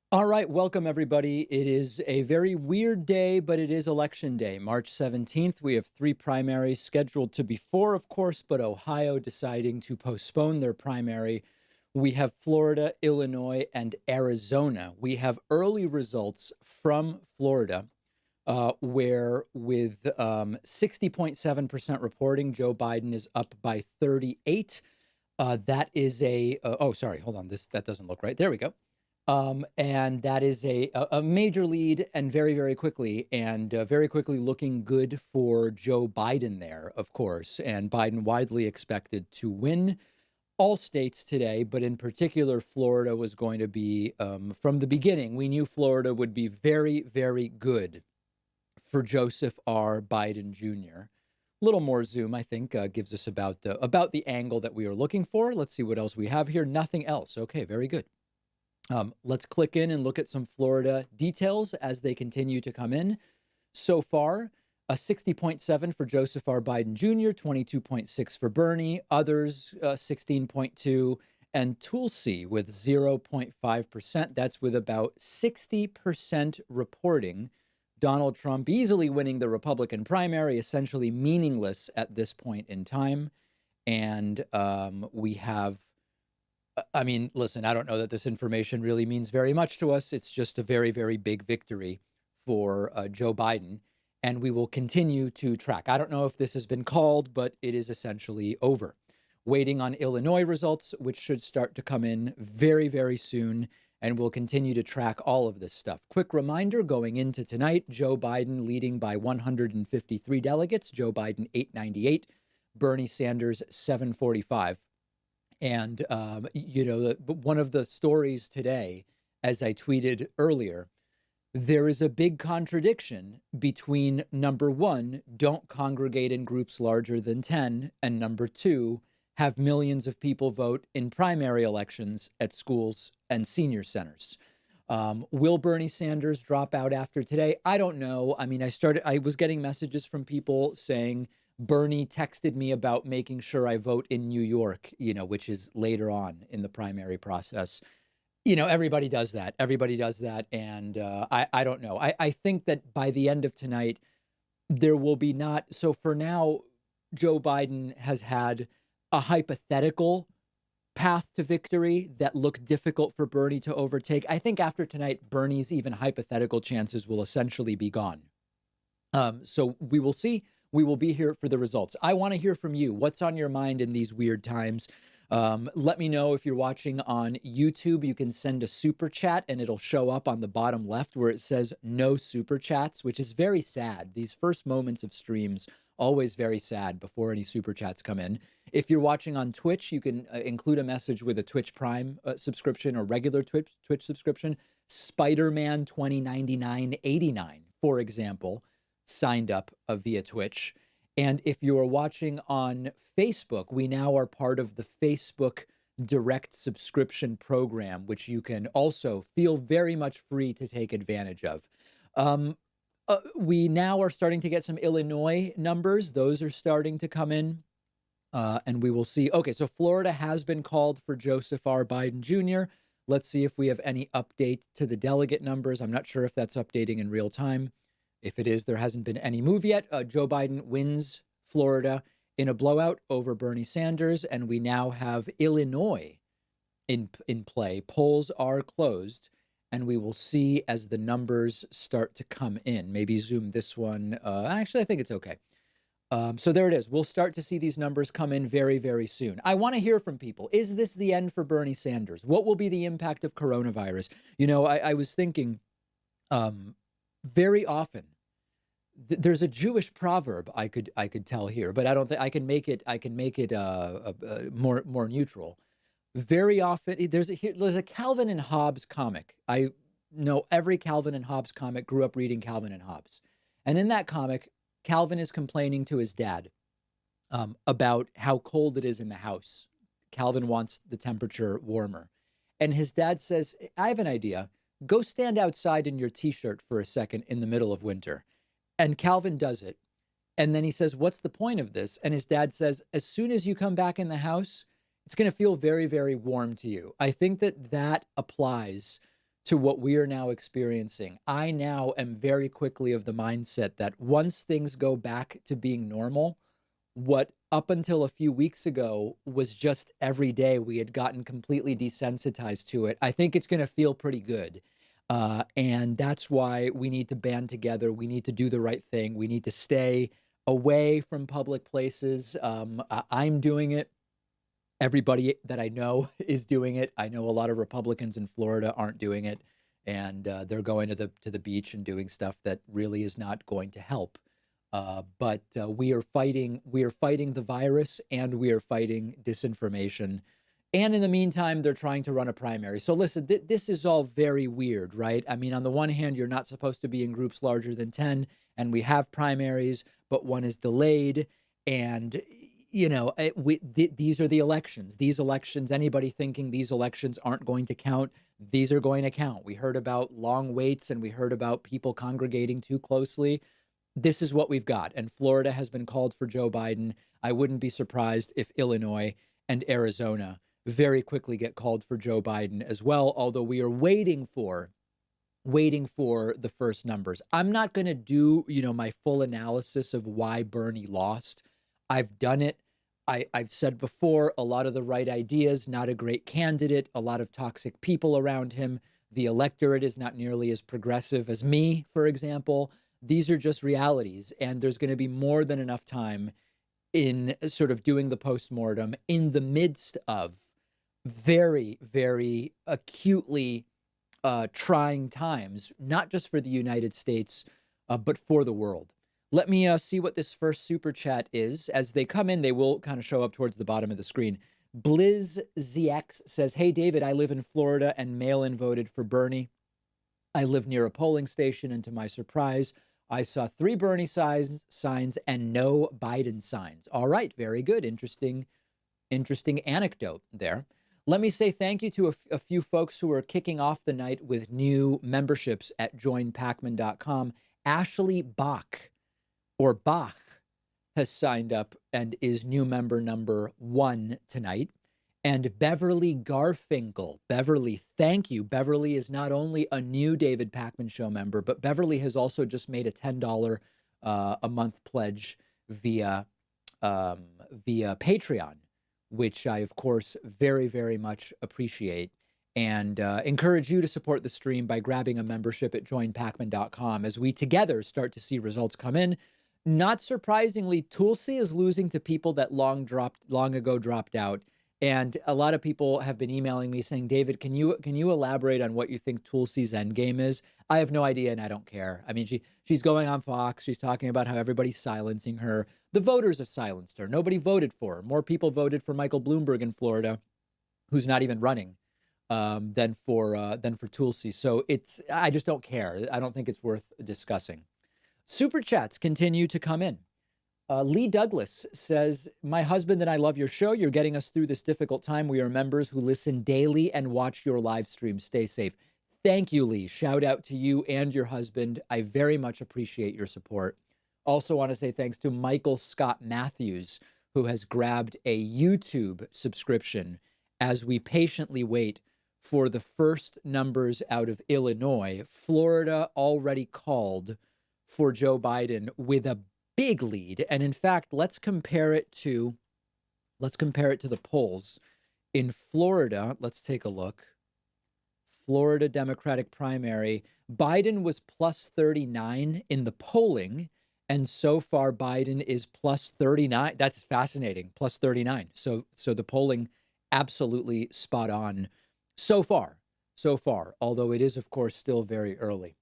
All right, welcome everybody. It is a very weird day, but it is election day, March 17th. We have three primaries scheduled to be four, of course, but Ohio deciding to postpone their primary. We have Florida, Illinois, and Arizona. We have early results from Florida, where with 60.7% reporting, Joe Biden is up by 38. That is oh, sorry, hold on. That doesn't look right. There we go. And that is a major lead and very quickly and very quickly looking good for Joe Biden there, of course. And Biden widely expected to win all states today, but in particular, Florida was going to be, from the beginning, we knew Florida would be very good for Joseph R. Biden Jr. A little more zoom, I think, gives us about the angle that we are looking for. Let's see what else we have here. Nothing else. Okay, very good. Let's click in and look at some Florida details as they continue to come in. So far, a 60.7 for Joseph R. Biden Jr., 22.6 for Bernie, others 16.2, and Tulsi with 0.5%. That's with about 60% reporting. Donald Trump easily winning the Republican primary, essentially meaningless at this point in time. And we have I mean, listen, I don't know that this information really means very much to us. It's just a very big victory for Joe Biden. And we will continue to track. I don't know if this has been called, but it is essentially over. Waiting on Illinois results, which should start to come in very soon. And we'll continue to track all of this stuff. Quick reminder going into tonight, Joe Biden leading by 153 delegates, Joe Biden 898, Bernie Sanders 745. And, one of the stories today, as I tweeted earlier, there is a big contradiction between number one, don't congregate in groups larger than 10, and number two, have millions of people vote in primary elections at schools and senior centers. Will Bernie Sanders drop out after today? I don't know. I mean, I was getting messages from people saying, Bernie texted me about making sure I vote in New York, which is later on in the primary process. Everybody does that. Everybody does that. And I don't know. I think that by the end of tonight, there will be not. So for now, Joe Biden has had a hypothetical path to victory that looked difficult for Bernie to overtake. I think after tonight, Bernie's even hypothetical chances will essentially be gone. So we will see. We will be here for the results. I want to hear from you. What's on your mind in these weird times? Let me know if you're watching on YouTube. You can send a super chat and it'll show up on the bottom left where it says no super chats, which is very sad. These first moments of streams, always very sad before any super chats come in. If you're watching on Twitch, you can include a message with a Twitch Prime subscription or regular Twitch subscription. Spider-Man 2099.89, for example, signed up via Twitch. And if you are watching on Facebook, we now are part of the Facebook direct subscription program, which you can also feel very much free to take advantage of. We now are starting to get some Illinois numbers. Those are starting to come in. And we will see. Okay, so Florida has been called for Joseph R. Biden Jr. Let's see if we have any update to the delegate numbers. I'm not sure if that's updating in real time. If it is, there hasn't been any move yet. Joe Biden wins Florida in a blowout over Bernie Sanders, and we now have Illinois in play. Polls are closed, and we will see as the numbers start to come in. Maybe zoom this one. Actually, I think it's okay. So there it is. We'll start to see these numbers come in very soon. I want to hear from people. Is this the end for Bernie Sanders? What will be the impact of coronavirus? I was thinking very often there's a Jewish proverb I could tell here, but I don't think I can make it more neutral. Very often there's a Calvin and Hobbes comic. I know every Calvin and Hobbes comic, grew up reading Calvin and Hobbes. And in that comic, Calvin is complaining to his dad about how cold it is in the house. Calvin wants the temperature warmer. And his dad says, I have an idea. Go stand outside in your T-shirt for a second in the middle of winter. And Calvin does it. And then he says, what's the point of this? And his dad says, as soon as you come back in the house, it's going to feel very warm to you. I think that applies to what we are now experiencing. I now am very quickly of the mindset that once things go back to being normal, what up until a few weeks ago was just every day, we had gotten completely desensitized to it. I think it's going to feel pretty good. And that's why we need to band together. We need to do the right thing. We need to stay away from public places. I'm doing it. Everybody that I know is doing it. I know a lot of Republicans in Florida aren't doing it, and they're going to the beach and doing stuff that really is not going to help. But we are fighting. We are fighting the virus, and we are fighting disinformation. And in the meantime, they're trying to run a primary. So listen, this is all very weird, right? I mean, on the one hand, you're not supposed to be in groups larger than 10, and we have primaries, but one is delayed. And, you know, these are the elections. These elections, anybody thinking these elections aren't going to count, these are going to count. We heard about long waits, and we heard about people congregating too closely. This is what we've got. And Florida has been called for Joe Biden. I wouldn't be surprised if Illinois and Arizona very quickly get called for Joe Biden as well, although we are waiting for the first numbers. I'm not going to do, my full analysis of why Bernie lost. I've done it. I've said before, a lot of the right ideas, not a great candidate, a lot of toxic people around him. The electorate is not nearly as progressive as me, for example. These are just realities, and there's going to be more than enough time in sort of doing the postmortem in the midst of very, very acutely trying times, not just for the United States, but for the world. Let me see what this first super chat is. As they come in, they will kind of show up towards the bottom of the screen. BlizzZX says, "Hey, David, I live in Florida and mail-in voted for Bernie. I live near a polling station, and to my surprise, I saw 3 Bernie signs and no Biden signs." All right, very good. Interesting anecdote there. Let me say thank you to a few folks who are kicking off the night with new memberships at joinpacman.com. Ashley Bach has signed up and is new member number 1 tonight. And Beverly Garfinkel. Beverly, thank you. Beverly is not only a new David Pakman Show member, but Beverly has also just made a $10 a month pledge via Patreon, which I, of course, very, very much appreciate, and encourage you to support the stream by grabbing a membership at joinpacman.com as we together start to see results come in. Not surprisingly, Tulsi is losing to people that long ago dropped out. And a lot of people have been emailing me saying, David, can you elaborate on what you think Tulsi's endgame is? I have no idea, and I don't care. I mean, she's going on Fox. She's talking about how everybody's silencing her. The voters have silenced her. Nobody voted for her. More people voted for Michael Bloomberg in Florida, who's not even running, than for Tulsi. So I just don't care. I don't think it's worth discussing. Super chats continue to come in. Lee Douglas says, "My husband and I love your show. You're getting us through this difficult time. We are members who listen daily and watch your live stream. Stay safe." Thank you, Lee. Shout out to you and your husband. I very much appreciate your support. Also want to say thanks to Michael Scott Matthews, who has grabbed a YouTube subscription as we patiently wait for the first numbers out of Illinois. Florida already called for Joe Biden with a big lead. And in fact, let's compare it to the polls in Florida. Let's take a look. Florida Democratic primary. Biden was plus 39 in the polling. And so far, Biden is plus 39. That's fascinating. Plus 39. So the polling absolutely spot on so far, although it is, of course, still very early.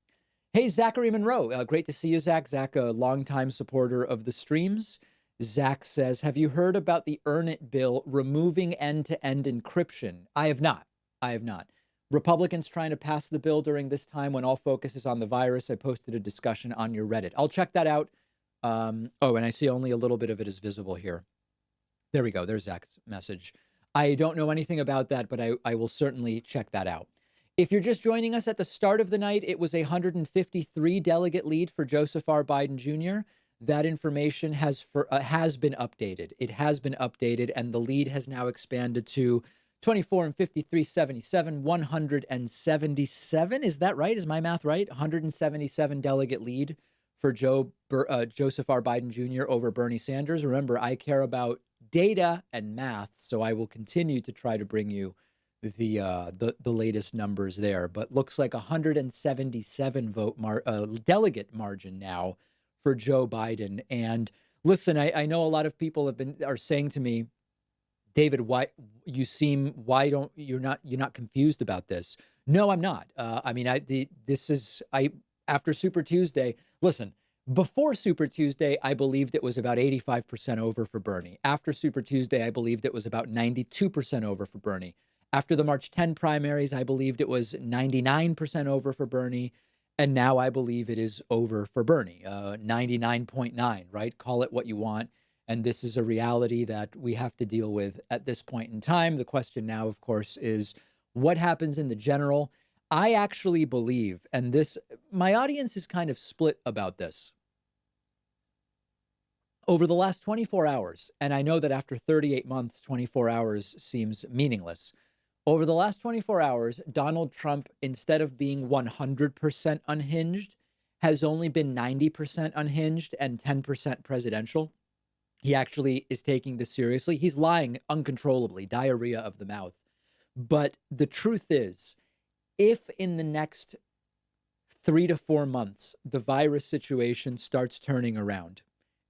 Hey, Zachary Monroe. Great to see you, Zach. Zach, a longtime supporter of the streams. Zach says, "Have you heard about the Earn It bill removing end-to-end encryption?" I have not. Republicans trying to pass the bill during this time when all focus is on the virus. I posted a discussion on your Reddit. I'll check that out. And I see only a little bit of it is visible here. There we go. There's Zach's message. I don't know anything about that, but I will certainly check that out. If you're just joining us at the start of the night, it was a 153 delegate lead for Joseph R. Biden Jr. That information has been updated. It has been updated, and the lead has now expanded to 24 and 53, 77, 177. Is that right? Is my math right? 177 delegate lead for Joseph R. Biden Jr. over Bernie Sanders. Remember, I care about data and math, so I will continue to try to bring you the latest numbers there. But looks like 177 delegate margin now for Joe Biden. And listen, I know a lot of people are saying to me, David, you're not confused about this? No, I'm not. I mean, after Super Tuesday, listen, before Super Tuesday, I believed it was about 85% over for Bernie. After Super Tuesday, I believed it was about 92% over for Bernie. After the March 10 primaries, I believed it was 99% over for Bernie. And now I believe it is over for Bernie, 99.9, right? Call it what you want. And this is a reality that we have to deal with at this point in time. The question now, of course, is what happens in the general? I actually believe, and my audience is kind of split about this. Over the last 24 hours, and I know that after 38 months, 24 hours seems meaningless. Over the last 24 hours, Donald Trump, instead of being 100% unhinged, has only been 90% unhinged and 10% presidential. He actually is taking this seriously. He's lying uncontrollably, diarrhea of the mouth. But the truth is, if in the next 3 to 4 months, the virus situation starts turning around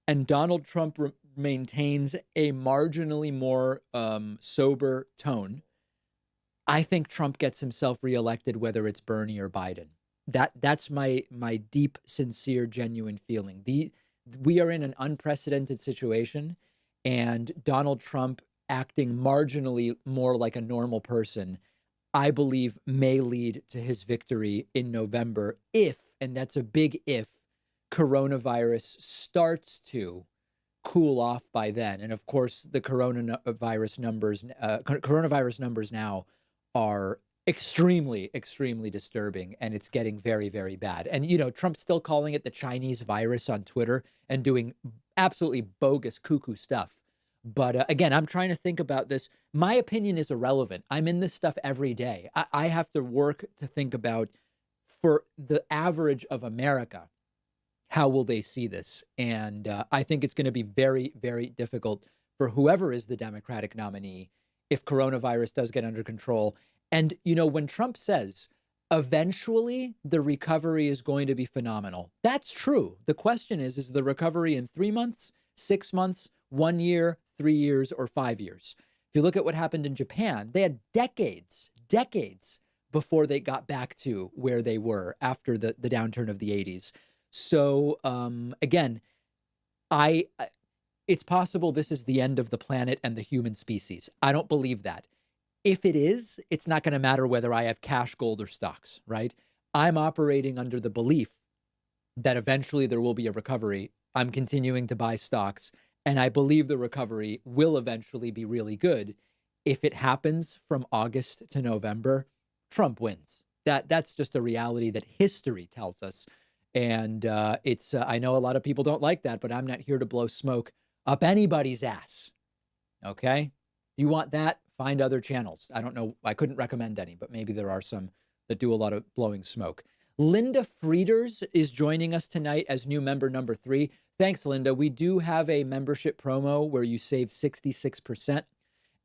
and Donald Trump maintains a marginally more sober tone, I think Trump gets himself reelected, whether it's Bernie or Biden. That's my deep, sincere, genuine feeling. We are in an unprecedented situation, and Donald Trump acting marginally more like a normal person, I believe, may lead to his victory in November if, and that's a big if, coronavirus starts to cool off by then. And of course, the coronavirus numbers now are extremely, extremely disturbing, and it's getting very, very bad. And, Trump's still calling it the Chinese virus on Twitter and doing absolutely bogus, cuckoo stuff. But again, I'm trying to think about this. My opinion is irrelevant. I'm in this stuff every day. I have to work to think about, for the average of America, how will they see this? And I think it's going to be very, very difficult for whoever is the Democratic nominee if coronavirus does get under control. And, when Trump says eventually the recovery is going to be phenomenal, that's true. The question is the recovery in 3 months, 6 months, 1 year, 3 years, or 5 years? If you look at what happened in Japan, they had decades before they got back to where they were after the downturn of the 80s. So, again, it's possible this is the end of the planet and the human species. I don't believe that. If it is, it's not going to matter whether I have cash, gold, or stocks, right? I'm operating under the belief that eventually there will be a recovery. I'm continuing to buy stocks, and I believe the recovery will eventually be really good. If it happens from August to November, Trump wins. That's just a reality that history tells us. And I know a lot of people don't like that, but I'm not here to blow smoke up anybody's ass. Okay? Do you want that? Find other channels. I don't know. I couldn't recommend any, but maybe there are some that do a lot of blowing smoke. Linda Frieders is joining us tonight as new member number 3. Thanks, Linda. We do have a membership promo where you save 66%,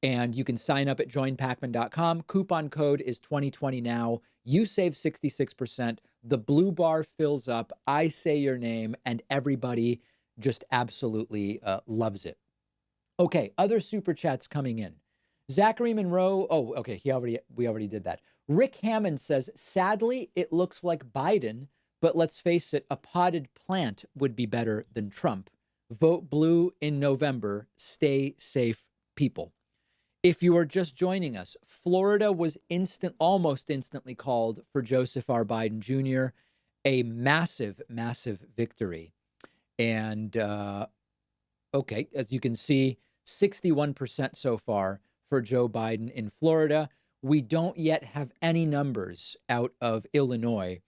and you can sign up at joinpacman.com. Coupon code is 2020 now. You save 66%. The blue bar fills up. I say your name, and everybody just absolutely loves it. Okay, other super chats coming in. Zachary Monroe. Oh, okay. We already did that. Rick Hammond says, sadly, it looks like Biden, but let's face it, a potted plant would be better than Trump. Vote blue in November. Stay safe, people. If you are just joining us, Florida was almost instantly called for Joseph R. Biden Jr., a massive, massive victory. And, okay, as you can see, 61% so far for Joe Biden in Florida. We don't yet have any numbers out of Illinois,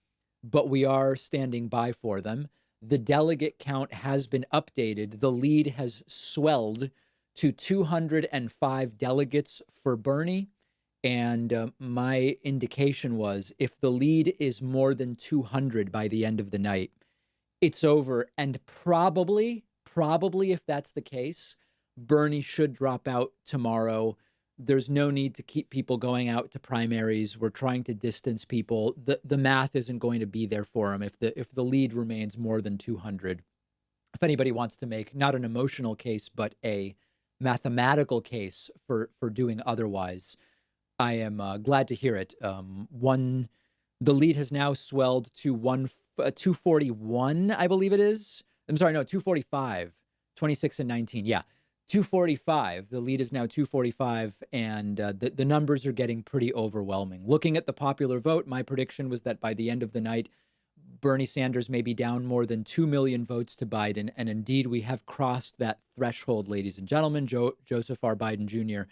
but we are standing by for them. The delegate count has been updated. The lead has swelled to 205 delegates for Bernie And my indication was if the lead is more than 200 by the end of the night, it's over. And probably, if that's the case, Bernie should drop out tomorrow. There's no need to keep people going out to primaries. We're trying to distance people. The math isn't going to be there for him if the lead remains more than 200. If anybody wants to make not an emotional case, but a mathematical case for doing otherwise, I am glad to hear it. The lead has now swelled to 241, I believe it is. I'm sorry, no, 245, 26 and 19. Yeah, 245. The lead is now 245, and the numbers are getting pretty overwhelming. Looking at the popular vote, my prediction was that by the end of the night, Bernie Sanders may be down more than 2 million votes to Biden. And indeed, we have crossed that threshold, ladies and gentlemen. Joseph R. Biden Jr.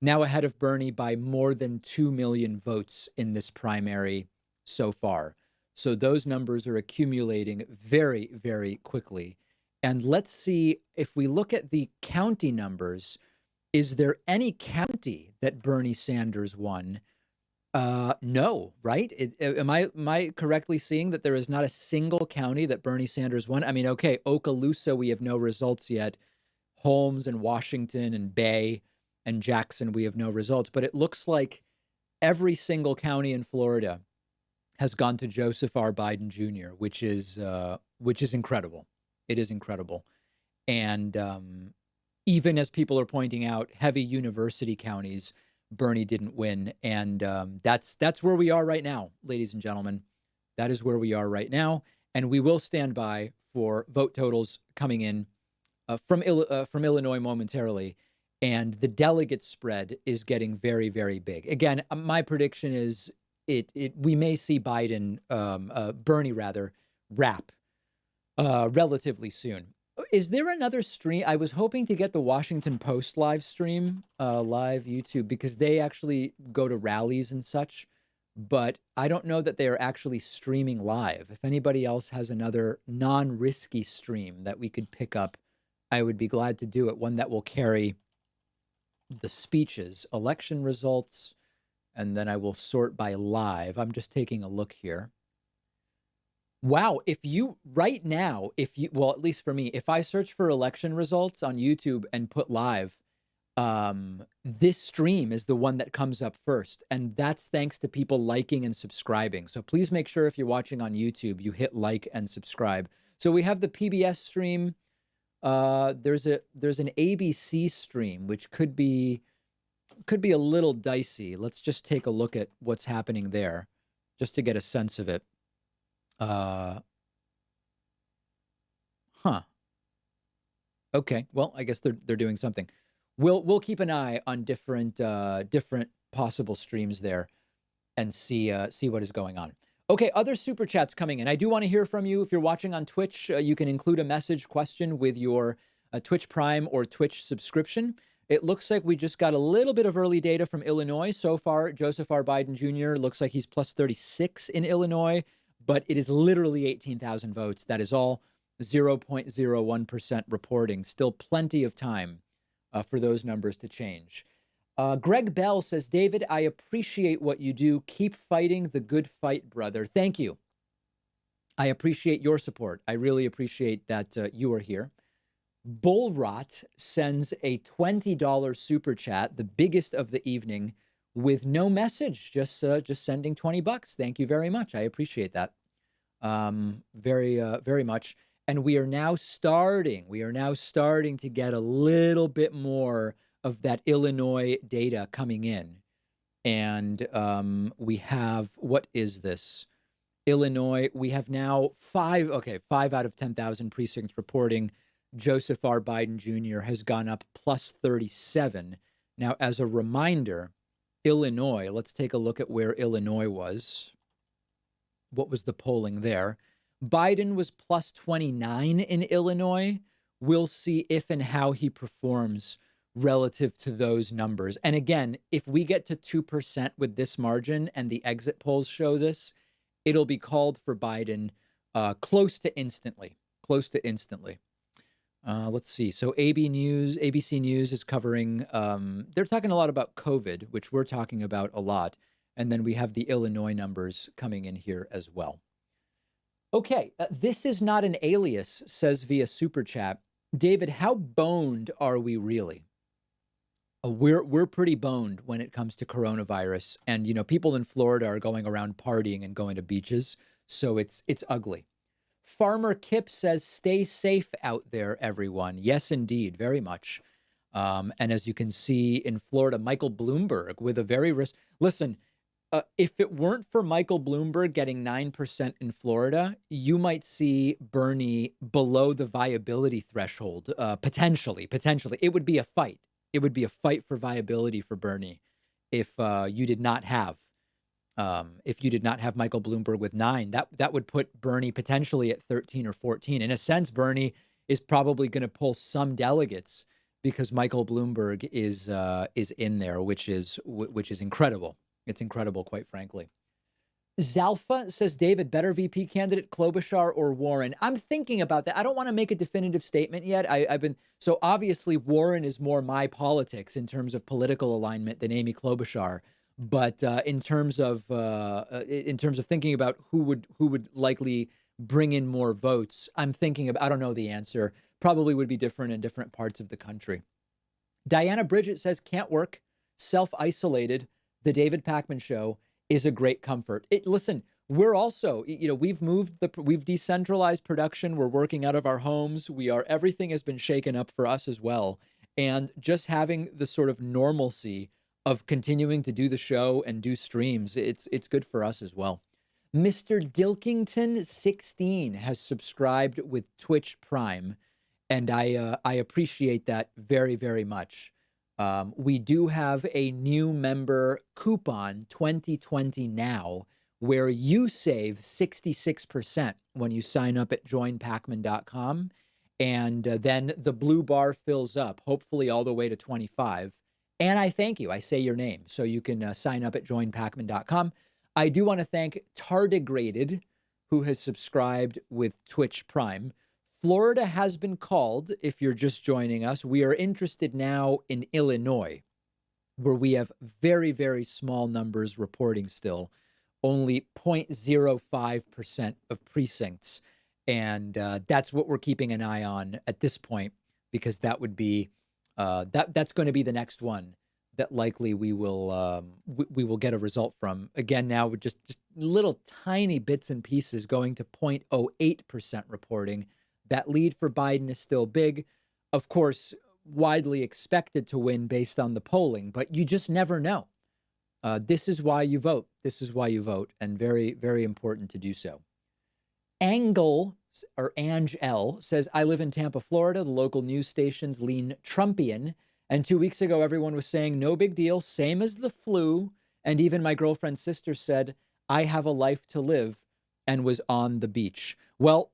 now ahead of Bernie by more than 2 million votes in this primary so far. So those numbers are accumulating very, very quickly. And let's see, if we look at the county numbers, is there any county that Bernie Sanders won? No, right? Am I correctly seeing that there is not a single county that Bernie Sanders won? I mean, okay, Okaloosa, we have no results yet. Holmes and Washington and Bay and Jackson, we have no results. But it looks like every single county in Florida has gone to Joseph R. Biden Jr., which is incredible. It is incredible. And even as people are pointing out, heavy university counties, Bernie didn't win. And that's where we are right now, ladies and gentlemen. That is where we are right now. And we will stand by for vote totals coming in from Illinois momentarily. And the delegate spread is getting very, very big. Again, my prediction is we may see Bernie wrap relatively soon. Is there another stream? I was hoping to get the Washington Post live stream, live YouTube, because they actually go to rallies and such, but I don't know that they are actually streaming live. If anybody else has another non-risky stream that we could pick up, I would be glad to do it. One that will carry the speeches, election results, and then I will sort by live. I'm just taking a look here. Wow, well, at least for me, if I search for election results on YouTube and put live, this stream is the one that comes up first. And that's thanks to people liking and subscribing. So please make sure if you're watching on YouTube, you hit like and subscribe. So we have the PBS stream. There's an ABC stream, which could be a little dicey. Let's just take a look at what's happening there just to get a sense of it. Okay. Well, I guess they're doing something. We'll keep an eye on different possible streams there and see what is going on. Okay. Other super chats coming in. I do want to hear from you. If you're watching on Twitch, you can include a message question with your Twitch Prime or Twitch subscription. It looks like we just got a little bit of early data from Illinois. So far, Joseph R. Biden Jr. looks like he's plus 36 in Illinois, but it is literally 18,000 votes. That is all 0.01% reporting. Still plenty of time for those numbers to change. Greg Bell says, David, I appreciate what you do. Keep fighting the good fight, brother. Thank you. I appreciate your support. I really appreciate that you are here. Bullrot sends a $20 super chat, the biggest of the evening, with no message, just sending $20. Thank you very much. I appreciate that very much. And we are now starting to get a little bit more of that Illinois data coming in. And we have, what is this? Illinois, we have now 5 out of 10,000 precincts reporting. Joseph R. Biden Jr. has gone up plus 37. Now, as a reminder, Illinois, let's take a look at where Illinois was. What was the polling there? Biden was plus 29 in Illinois. We'll see if and how he performs relative to those numbers. And again, if we get to 2% with this margin and the exit polls show this, it'll be called for Biden close to instantly. Let's see. So ABC News is covering, they're talking a lot about COVID, which we're talking about a lot. And then we have the Illinois numbers coming in here as well. Okay, this is not an alias, says via Super Chat. David, how boned are we really? We're pretty boned when it comes to coronavirus. And, people in Florida are going around partying and going to beaches. So it's ugly. Farmer Kip says, stay safe out there, everyone. Yes, indeed, very much. And as you can see in Florida, Michael Bloomberg with a very listen, if it weren't for Michael Bloomberg getting 9% in Florida, you might see Bernie below the viability threshold, potentially. It would be a fight. It would be a fight for viability for Bernie if you did not have Michael Bloomberg with 9. That would put Bernie potentially at 13 or 14. In a sense, Bernie is probably going to pull some delegates because Michael Bloomberg is in there, which is incredible. It's incredible, quite frankly. Zalfa says, David, better VP candidate, Klobuchar or Warren? I'm thinking about that. I don't want to make a definitive statement yet. So obviously Warren is more my politics in terms of political alignment than Amy Klobuchar. But in terms of thinking about who would likely bring in more votes, I'm thinking of, I don't know the answer. Probably would be different in different parts of the country. Diana Bridget says, can't work, self-isolated. The David Pakman Show is a great comfort. Listen, we're also, we've decentralized production. We're working out of our homes. Everything has been shaken up for us as well. And just having the sort of normalcy of continuing to do the show and do streams, it's good for us as well. Mr. Dilkington 16 has subscribed with Twitch Prime, and I appreciate that very, very much. We do have a new member coupon 2020 now, where you save 66% when you sign up at joinpacman.com. And then the blue bar fills up, hopefully all the way to 25. And I thank you. I say your name. So you can sign up at joinpacman.com. I do want to thank Tardigrated, who has subscribed with Twitch Prime. Florida has been called, if you're just joining us. We are interested now in Illinois, where we have very, very small numbers reporting still, only 0.05% of precincts. And that's what we're keeping an eye on at this point, because that would be that's going to be the next one that likely we will get a result from. Again, now with just little tiny bits and pieces going to 0.08% reporting. That lead for Biden is still big, of course, widely expected to win based on the polling, but you just never know. This is why you vote. And very, very important to do so. Angel says, I live in Tampa, Florida. The local news stations lean Trumpian. And 2 weeks ago, everyone was saying, no big deal, same as the flu. And even my girlfriend's sister said, I have a life to live, and was on the beach. Well,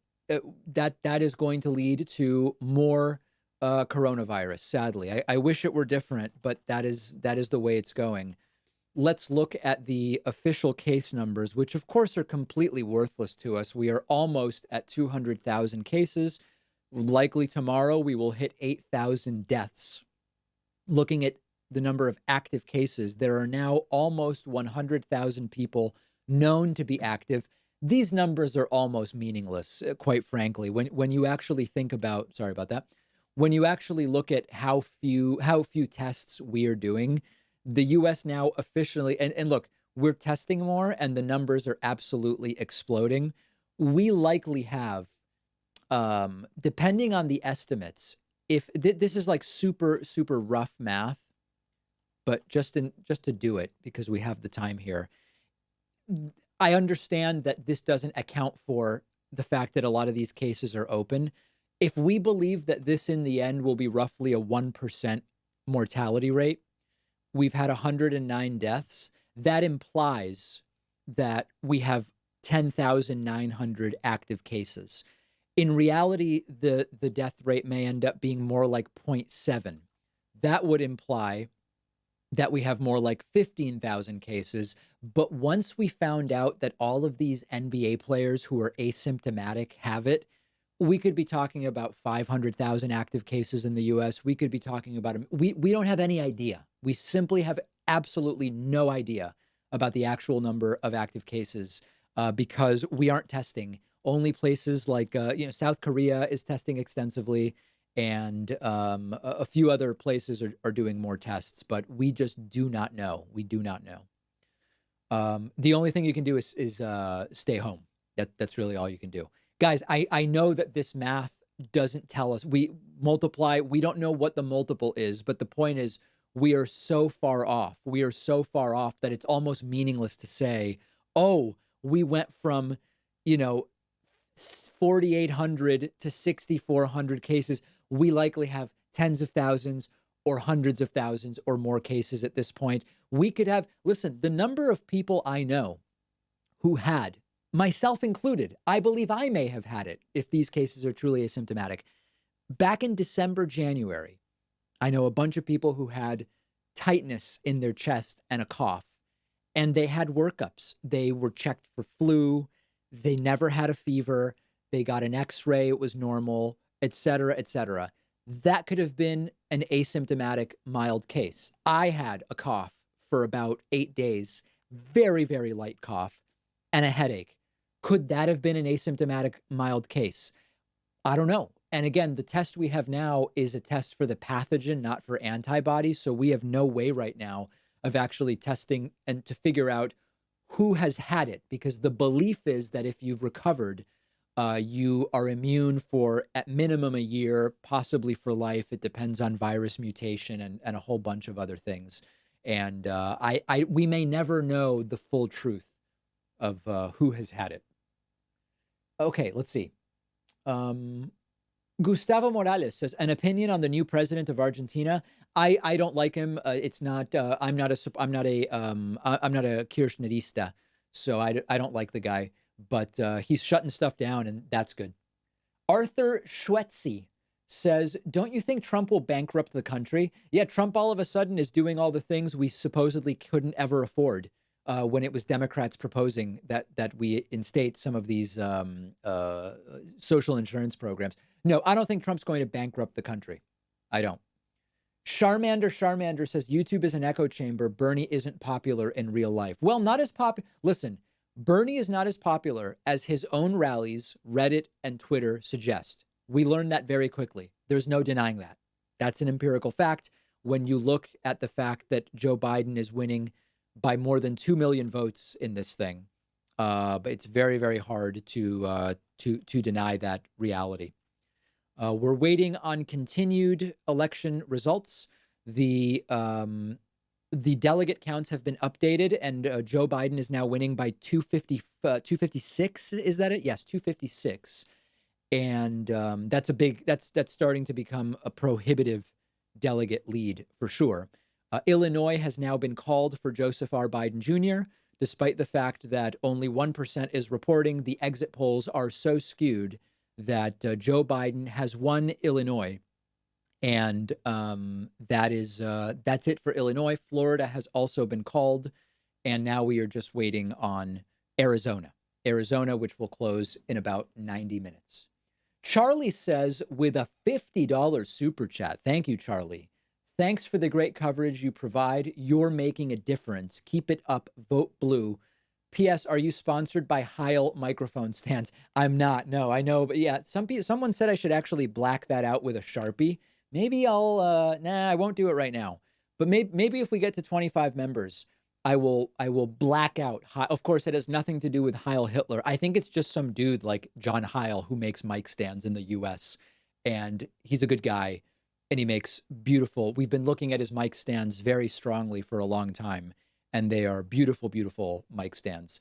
that is going to lead to more coronavirus, sadly. I wish it were different, but that is the way it's going. Let's look at the official case numbers, which of course are completely worthless to us. We are almost at 200,000 cases. Likely tomorrow we will hit 8,000 deaths. Looking at the number of active cases, there are now almost 100,000 people known to be active. These numbers are almost meaningless, quite frankly. When you actually think about, sorry about that, when you actually look at how few tests we are doing, the U.S. now officially, and look, we're testing more, and the numbers are absolutely exploding. We likely have, depending on the estimates, if this is like super rough math, but just to do it because we have the time here. I understand that this doesn't account for the fact that a lot of these cases are open. If we believe that this in the end will be roughly a 1% mortality rate, we've had 109 deaths. That implies that we have 10,900 active cases. In reality, the death rate may end up being more like 0.7. That would imply that we have more like 15,000 cases. But once we found out that all of these NBA players who are asymptomatic have it, we could be talking about 500,000 active cases in the US. We could be talking about, we don't have any idea. We simply have absolutely no idea about the actual number of active cases because we aren't testing. Only places like, South Korea is testing extensively, and a few other places are doing more tests, but we just do not know. We do not know. The only thing you can do is stay home. That's really all you can do. Guys, I know that this math doesn't tell us. We multiply. We don't know what the multiple is, but the point is we are so far off. We are so far off that it's almost meaningless to say, oh, we went from, 4,800 to 6,400 cases. We likely have tens of thousands or hundreds of thousands or more cases at this point. We could have, listen, the number of people I know who had, myself included, I believe I may have had it if these cases are truly asymptomatic. Back in December, January, I know a bunch of people who had tightness in their chest and a cough, and they had workups. They were checked for flu. They never had a fever. They got an x-ray. It was normal, et cetera, et cetera. That could have been an asymptomatic mild case. I had a cough for about 8 days, very, very light cough, and a headache. Could that have been an asymptomatic mild case? I don't know. And again, the test we have now is a test for the pathogen, not for antibodies. So we have no way right now of actually testing and to figure out who has had it, because the belief is that if you've recovered, you are immune for at minimum a year, possibly for life. It depends on virus mutation and a whole bunch of other things. And we may never know the full truth of who has had it. Okay, let's see. Gustavo Morales says, an opinion on the new president of Argentina. I don't like him. It's not. I'm not a Kirchnerista, so I don't like the guy. But he's shutting stuff down, and that's good. Arthur Schwetzi says, don't you think Trump will bankrupt the country? Yeah, Trump all of a sudden is doing all the things we supposedly couldn't ever afford when it was Democrats proposing that we instate some of these social insurance programs. No, I don't think Trump's going to bankrupt the country. I don't. Charmander says, YouTube is an echo chamber. Bernie isn't popular in real life. Well, not as popular. Listen, Bernie is not as popular as his own rallies, Reddit, and Twitter suggest. We learned that very quickly. There's no denying that. That's an empirical fact. When you look at the fact that Joe Biden is winning by more than 2 million votes in this thing, but it's very, very hard to deny that reality. We're waiting on continued election results. The delegate counts have been updated, and Joe Biden is now winning by 256. Is that it? Yes, 256. And that's starting to become a prohibitive delegate lead for sure. Illinois has now been called for Joseph R. Biden Jr., despite the fact that only 1% is reporting. The exit polls are so skewed that Joe Biden has won Illinois. And that's it for Illinois. Florida has also been called. And now we are just waiting on Arizona, which will close in about 90 minutes. Charlie says, with a $50 super chat. Thank you, Charlie. Thanks for the great coverage you provide. You're making a difference. Keep it up. Vote blue. P.S. Are you sponsored by Heil microphone stands? I'm not. No, I know. But yeah, someone said I should actually black that out with a Sharpie. Maybe I'll, I won't do it right now. But maybe if we get to 25 members, I will black out. Of course, it has nothing to do with Heil Hitler. I think it's just some dude like John Heil who makes mic stands in the U.S. And he's a good guy. And he makes beautiful. We've been looking at his mic stands very strongly for a long time. And they are beautiful, beautiful mic stands.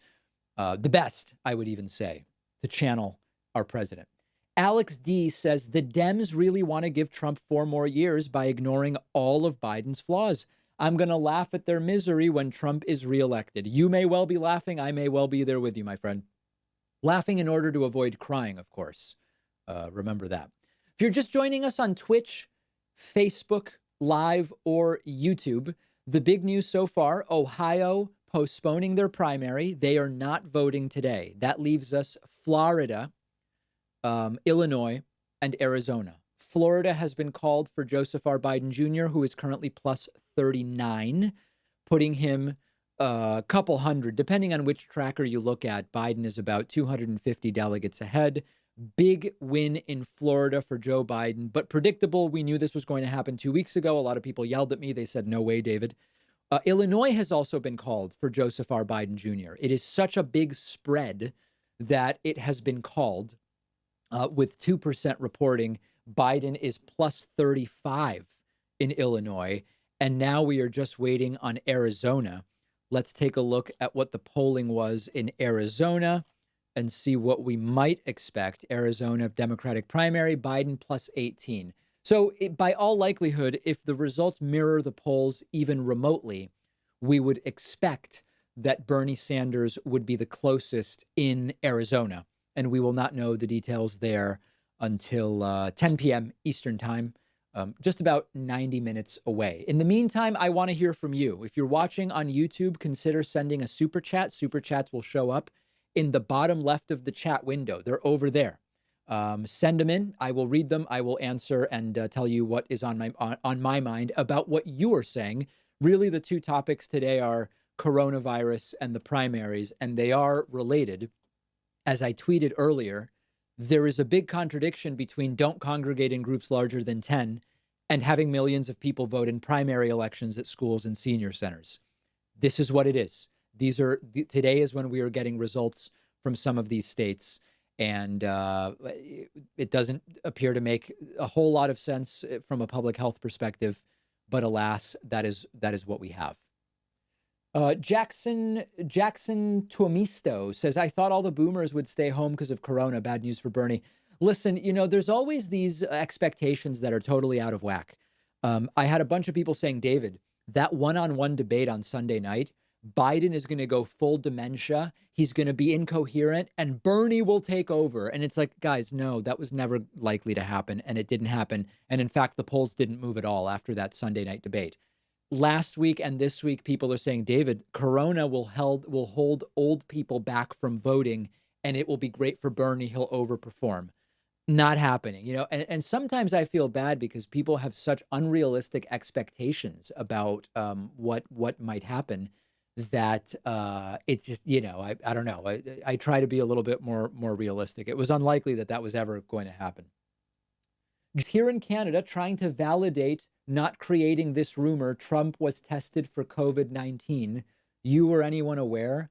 The best, I would even say, to channel our president. Alex D says the Dems really want to give Trump 4 more years by ignoring all of Biden's flaws. I'm going to laugh at their misery when Trump is reelected. You may well be laughing. I may well be there with you, my friend. Laughing in order to avoid crying, of course. Remember that. If you're just joining us on Twitch, Facebook Live, or YouTube, the big news so far, Ohio postponing their primary. They are not voting today. That leaves us Florida, Illinois, and Arizona. Florida has been called for Joseph R. Biden Jr., who is currently plus 39, putting him a couple hundred, depending on which tracker you look at. Biden is about 250 delegates ahead. Big win in Florida for Joe Biden, but predictable. We knew this was going to happen 2 weeks ago. A lot of people yelled at me. They said, no way, David. Illinois has also been called for Joseph R. Biden Jr. It is such a big spread that it has been called with 2% reporting. Biden is plus 35 in Illinois. And now we are just waiting on Arizona. Let's take a look at what the polling was in Arizona and see what we might expect. Arizona Democratic primary, Biden plus 18. So by all likelihood, if the results mirror the polls even remotely, we would expect that Bernie Sanders would be the closest in Arizona. And we will not know the details there until 10 p.m. Eastern time, just about 90 minutes away. In the meantime, I want to hear from you. If you're watching on YouTube, consider sending a super chat. Super chats will show up in the bottom left of the chat window. They're over there. Send them in. I will read them. I will answer and tell you what is on my mind about what you are saying. Really, the two topics today are coronavirus and the primaries, and they are related. As I tweeted earlier, there is a big contradiction between don't congregate in groups larger than 10 and having millions of people vote in primary elections at schools and senior centers. This is what it is. Today is when we are getting results from some of these states. And it doesn't appear to make a whole lot of sense from a public health perspective. But alas, that is what we have. Jackson Tuamisto says, I thought all the boomers would stay home because of Corona. Bad news for Bernie. Listen, there's always these expectations that are totally out of whack. I had a bunch of people saying, David, that one-on-one debate on Sunday night, Biden is going to go full dementia. He's going to be incoherent and Bernie will take over. And it's like, guys, no, that was never likely to happen. And it didn't happen. And in fact, the polls didn't move at all after that Sunday night debate. Last week and this week, people are saying, David, Corona will hold old people back from voting and it will be great for Bernie. He'll overperform. Not happening, and sometimes I feel bad because people have such unrealistic expectations about what might happen that it's just, I don't know. I try to be a little bit more realistic. It was unlikely that was ever going to happen. Just here in Canada, trying to validate not creating this rumor, Trump was tested for COVID-19. You or anyone aware?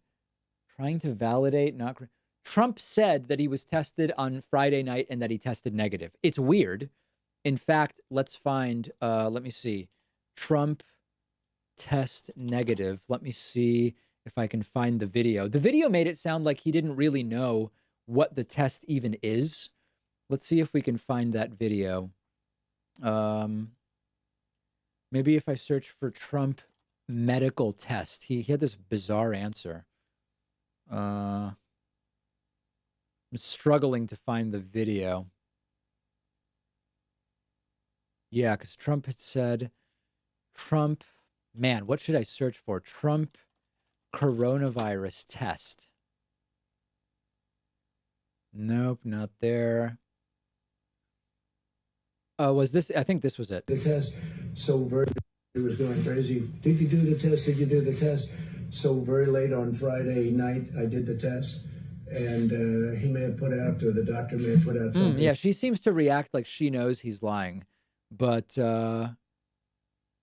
Trying to validate not. Trump said that he was tested on Friday night and that he tested negative. It's weird. In fact, let's find, let me see. Trump test negative. Let me see if I can find the video. The video made it sound like he didn't really know what the test even is. Let's see if we can find that video. Maybe if I search for Trump medical test, he had this bizarre answer. I'm struggling to find the video. Yeah, because Trump had said, man, what should I search for? Trump coronavirus test. Nope, not there. Was this? I think this was it. The test, it was going crazy. Did you do the test? Did you do the test? So very late on Friday night, I did the test. And he may have put out, or the doctor may have put out something. Yeah, she seems to react like she knows he's lying. But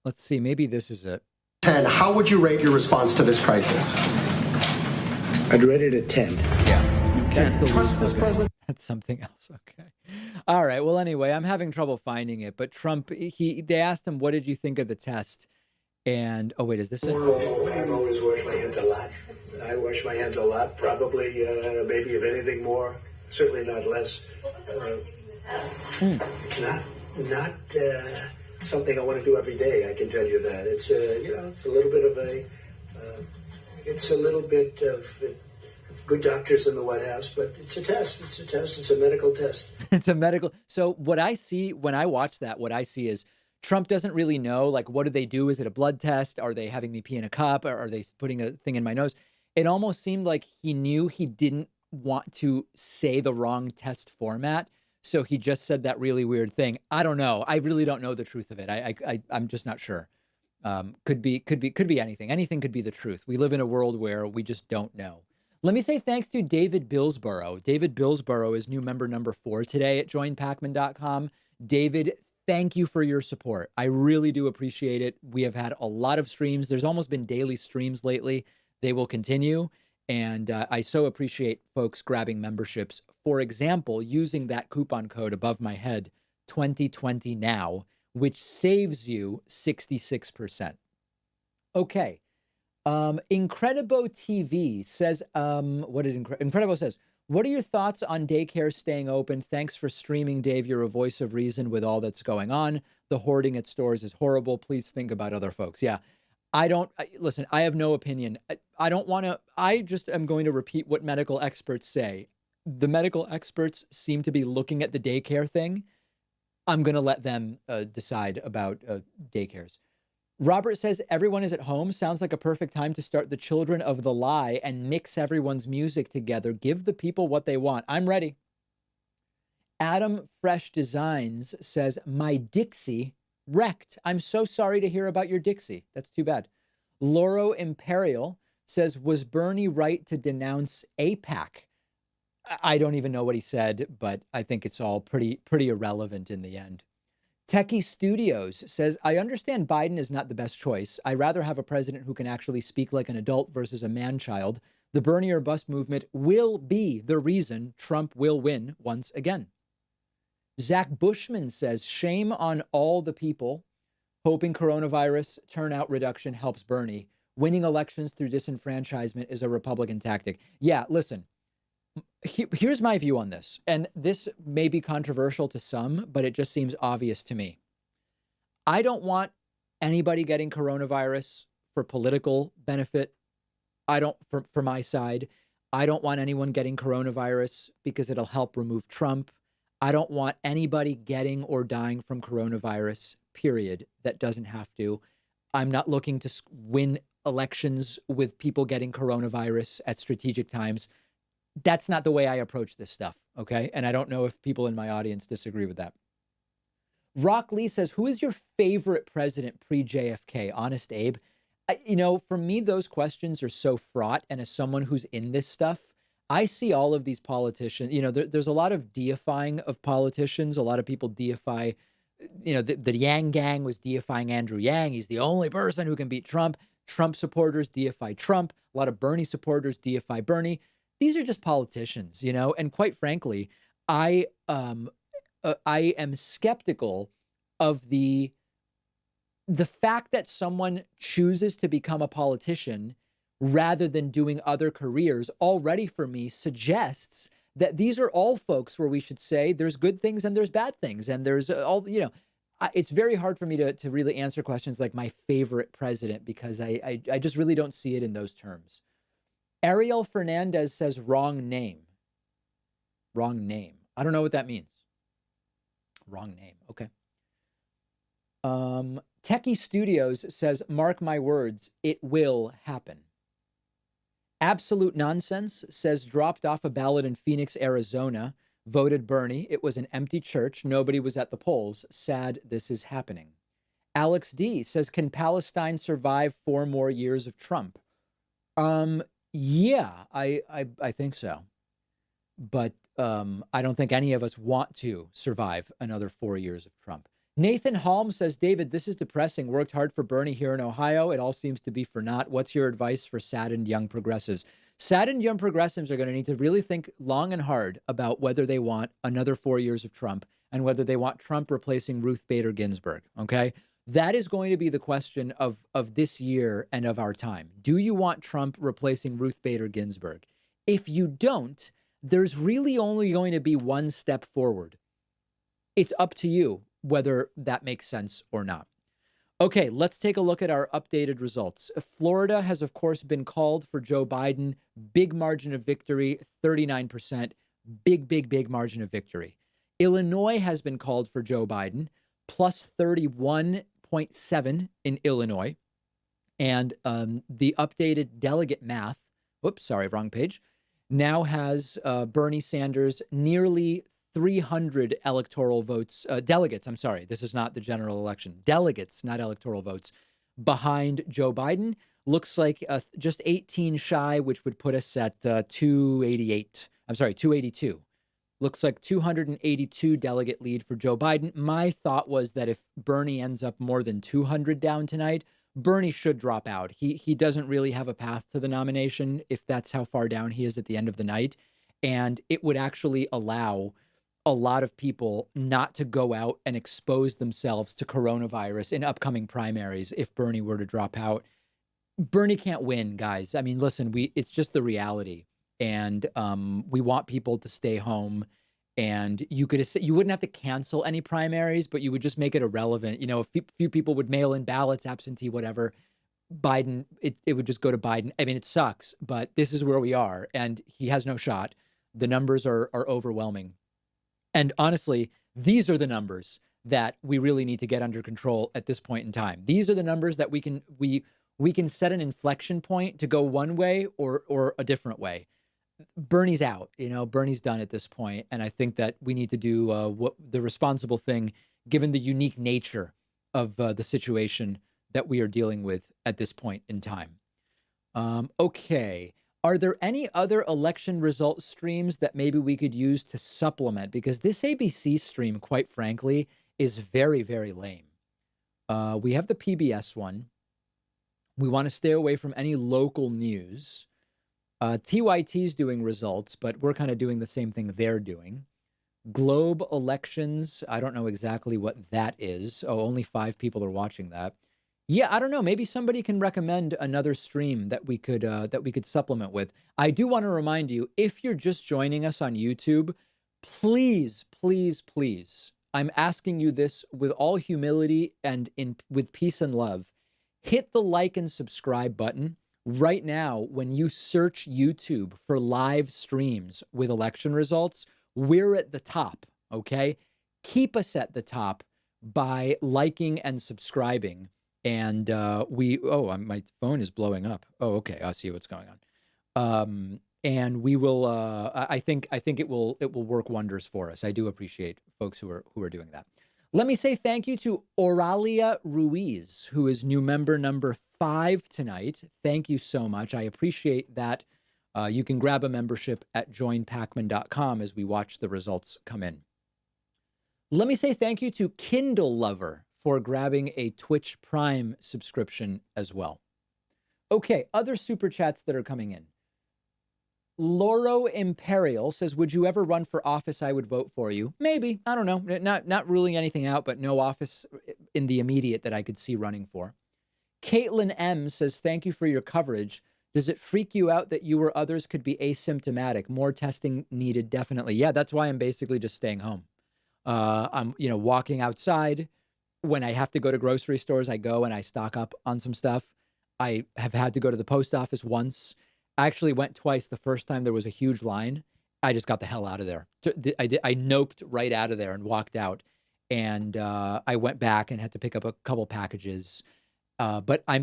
let's see, maybe this is it. 10, how would you rate your response to this crisis? I'd rate it a 10. Yeah. You can't trust this president? That's something else. Okay. All right. Well, anyway, I'm having trouble finding it. But Trump, they asked him, what did you think of the test? And, oh, wait, is this it? I've always washed my hands a lot. I wash my hands a lot, probably, maybe if anything more, certainly not less. What was it like taking the test? It's not something I want to do every day, I can tell you that. It's, it's a little bit of good doctors in the White House, but it's a test. It's a medical test. It's a medical. So what I see when I watch that, what I see is Trump doesn't really know, like, what do they do? Is it a blood test? Are they having me pee in a cup? Or are they putting a thing in my nose? It almost seemed like he knew he didn't want to say the wrong test format. So he just said that really weird thing. I don't know. I really don't know the truth of it. I'm just not sure. Could be anything. Anything could be the truth. We live in a world where we just don't know. Let me say thanks to David Billsborough. David Billsborough is new member number 4 today at joinpacman.com. David, thank you for your support. I really do appreciate it. We have had a lot of streams. There's almost been daily streams lately. They will continue. And I so appreciate folks grabbing memberships. For example, using that coupon code above my head, 2020 now, which saves you 66%. Okay. Incredibo TV says, what did Incredibo says, what are your thoughts on daycare staying open? Thanks for streaming, Dave. You're a voice of reason with all that's going on. The hoarding at stores is horrible. Please think about other folks. Yeah. Listen, I have no opinion. I just am going to repeat what medical experts say. The medical experts seem to be looking at the daycare thing. I'm going to let them decide about daycares. Robert says, everyone is at home. Sounds like a perfect time to start the Children of the Lie and mix everyone's music together. Give the people what they want. I'm ready. Adam Fresh Designs says, my Dixie wrecked. I'm so sorry to hear about your Dixie. That's too bad. Loro Imperial says, was Bernie right to denounce AIPAC? I don't even know what he said, but I think it's all pretty irrelevant in the end. Techie Studios says, I understand Biden is not the best choice. I'd rather have a president who can actually speak like an adult versus a man-child. The Bernie or bust movement will be the reason Trump will win once again. Zach Bushman says, shame on all the people hoping coronavirus turnout reduction helps Bernie. Winning elections through disenfranchisement is a Republican tactic. Yeah, listen, here's my view on this. And this may be controversial to some, but it just seems obvious to me. I don't want anybody getting coronavirus for political benefit. For my side, I don't want anyone getting coronavirus because it'll help remove Trump. I don't want anybody getting or dying from coronavirus, period. That doesn't have to. I'm not looking to win elections with people getting coronavirus at strategic times. That's not the way I approach this stuff, okay? And I don't know if people in my audience disagree with that. Rock Lee says, who is your favorite president pre-JFK? Honest Abe. For me, those questions are so fraught. And as someone who's in this stuff, I see all of these politicians, there's a lot of deifying of politicians. A lot of people deify, the Yang gang was deifying Andrew Yang. He's the only person who can beat Trump. Trump supporters deify Trump. A lot of Bernie supporters deify Bernie. These are just politicians, and quite frankly, I am skeptical of the fact that someone chooses to become a politician rather than doing other careers already for me suggests that these are all folks where we should say there's good things and there's bad things. And there's it's very hard for me to really answer questions like my favorite president, because I just really don't see it in those terms. Ariel Fernandez says wrong name. Wrong name. I don't know what that means. Wrong name. Okay. Techie Studios says, mark my words, it will happen. Absolute Nonsense says, dropped off a ballot in Phoenix, Arizona, voted Bernie. It was an empty church. Nobody was at the polls. Sad this is happening. Alex D says, can Palestine survive 4 more years of Trump? Yeah, I think so. But I don't think any of us want to survive another 4 years of Trump. Nathan Holm says, David, this is depressing. Worked hard for Bernie here in Ohio. It all seems to be for naught. What's your advice for saddened young progressives? Saddened young progressives are going to need to really think long and hard about whether they want another 4 years of Trump and whether they want Trump replacing Ruth Bader Ginsburg. Okay, that is going to be the question of this year and of our time. Do you want Trump replacing Ruth Bader Ginsburg? If you don't, there's really only going to be one step forward. It's up to you whether that makes sense or not. Okay, let's take a look at our updated results. Florida has, of course, been called for Joe Biden. Big margin of victory, 39%. Big margin of victory. Illinois has been called for Joe Biden, plus 31.7 in Illinois. And the updated delegate math, whoops, sorry, wrong page. now has Bernie Sanders nearly 300 electoral votes, delegates. I'm sorry, this is not the general election. Delegates, not electoral votes, behind Joe Biden. Looks like just 18 shy, which would put us at 288. I'm sorry, 282. Looks like 282 delegate lead for Joe Biden. My thought was that if Bernie ends up more than 200 down tonight, Bernie should drop out. He doesn't really have a path to the nomination if that's how far down he is at the end of the night. And it would actually allow a lot of people not to go out and expose themselves to coronavirus in upcoming primaries if Bernie were to drop out. Bernie can't win, guys. I mean, listen, it's just the reality. And we want people to stay home. And you wouldn't have to cancel any primaries, but you would just make it irrelevant. You know, a few people would mail in ballots, absentee, whatever. Biden, it would just go to Biden. I mean, it sucks, but this is where we are, and he has no shot. The numbers are overwhelming. And honestly, these are the numbers that we really need to get under control at this point in time. These are the numbers that we can set an inflection point to go one way or a different way. Bernie's out, Bernie's done at this point. And I think that we need to do what the responsible thing, given the unique nature of the situation that we are dealing with at this point in time. Okay. Are there any other election result streams that maybe we could use to supplement? Because this ABC stream, quite frankly, is very, very lame. We have the PBS one. We want to stay away from any local news. TYT's doing results, but we're kind of doing the same thing they're doing. Globe elections, I don't know exactly what that is. Oh, only 5 people are watching that. Yeah, I don't know. Maybe somebody can recommend another stream that we could supplement with. I do want to remind you, if you're just joining us on YouTube, please, please, please, I'm asking you this with all humility and with peace and love. Hit the like and subscribe button. Right now, when you search YouTube for live streams with election results, we're at the top, okay? Keep us at the top by liking and subscribing. And my phone is blowing up. Oh, okay. I see what's going on. And we will, I think it will work wonders for us. I do appreciate folks who are doing that. Let me say thank you to Oralia Ruiz, who is new member number 5 tonight. Thank you so much. I appreciate that. You can grab a membership at joinpacman.com as we watch the results come in. Let me say thank you to Kindle Lover for grabbing a Twitch Prime subscription as well. Okay, other super chats that are coming in. Loro Imperial says, would you ever run for office? I would vote for you. Maybe. I don't know. Not ruling anything out, but no office in the immediate that I could see running for. Caitlin M says, thank you for your coverage. Does it freak you out that you or others could be asymptomatic? More testing needed, definitely. Yeah, that's why I'm basically just staying home. I'm, walking outside. When I have to go to grocery stores, I go and I stock up on some stuff. I have had to go to the post office once. I actually went twice. The first time there was a huge line. I just got the hell out of there. I noped right out of there and walked out. And I went back and had to pick up a couple packages. But I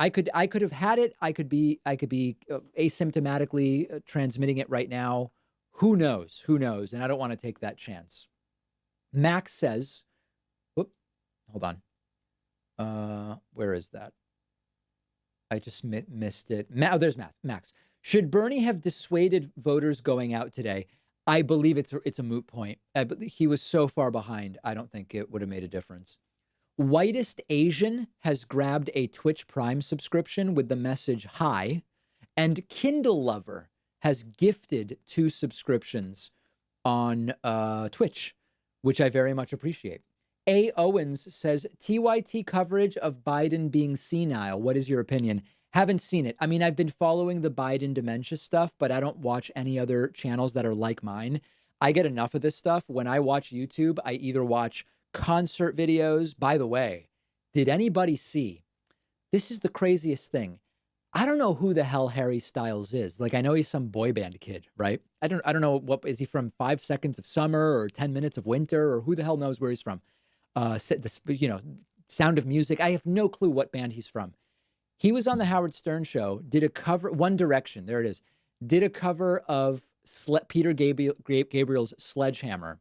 could have had it. I could be asymptomatically transmitting it right now. Who knows? And I don't want to take that chance. Max says, hold on. Where is that? I just missed it. Oh, there's Max. Should Bernie have dissuaded voters going out today? I believe it's a moot point. He was so far behind. I don't think it would have made a difference. Whitest Asian has grabbed a Twitch Prime subscription with the message hi, and Kindle Lover has gifted 2 subscriptions on Twitch, which I very much appreciate. A. Owens says, TYT coverage of Biden being senile. What is your opinion? Haven't seen it. I mean, I've been following the Biden dementia stuff, but I don't watch any other channels that are like mine. I get enough of this stuff. When I watch YouTube, I either watch concert videos. By the way, did anybody see? This is the craziest thing. I don't know who the hell Harry Styles is. Like, I know he's some boy band kid, right? I don't know what is he from 5 Seconds of Summer or 10 Minutes of Winter, or who the hell knows where he's from? Sound of Music. I have no clue what band he's from. He was on the Howard Stern show, did a cover, One Direction, there it is, did a cover of Peter Gabriel's Sledgehammer.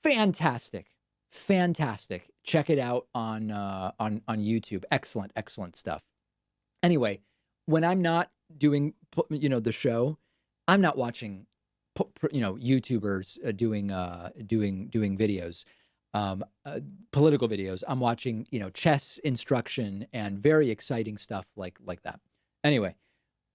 Fantastic. Fantastic. Check it out on YouTube. Excellent, excellent stuff. Anyway, when I'm not doing, the show, I'm not watching, YouTubers doing videos, political videos. I'm watching, chess instruction and very exciting stuff like that. Anyway,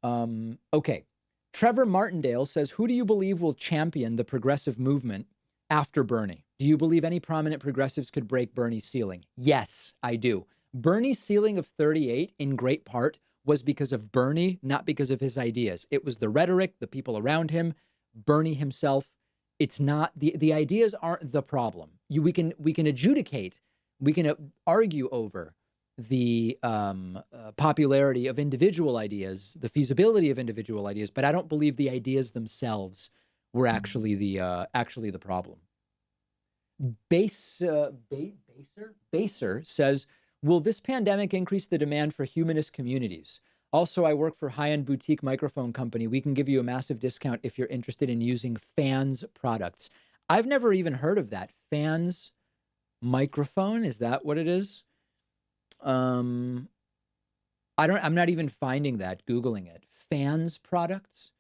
okay. Trevor Martindale says, who do you believe will champion the progressive movement after Bernie? Do you believe any prominent progressives could break Bernie's ceiling? Yes, I do. Bernie's ceiling of 38, in great part, was because of Bernie, not because of his ideas. It was the rhetoric, the people around him, Bernie himself. It's not, the ideas aren't the problem. We can adjudicate, we can argue over the popularity of individual ideas, the feasibility of individual ideas, but I don't believe the ideas themselves were actually the problem. Baser says, will this pandemic increase the demand for humanist communities? Also, I work for high-end boutique microphone company. We can give you a massive discount if you're interested in using Fans products. I've never even heard of that. Fans microphone, is that what it is? I'm not even finding that, Googling it. Fans products?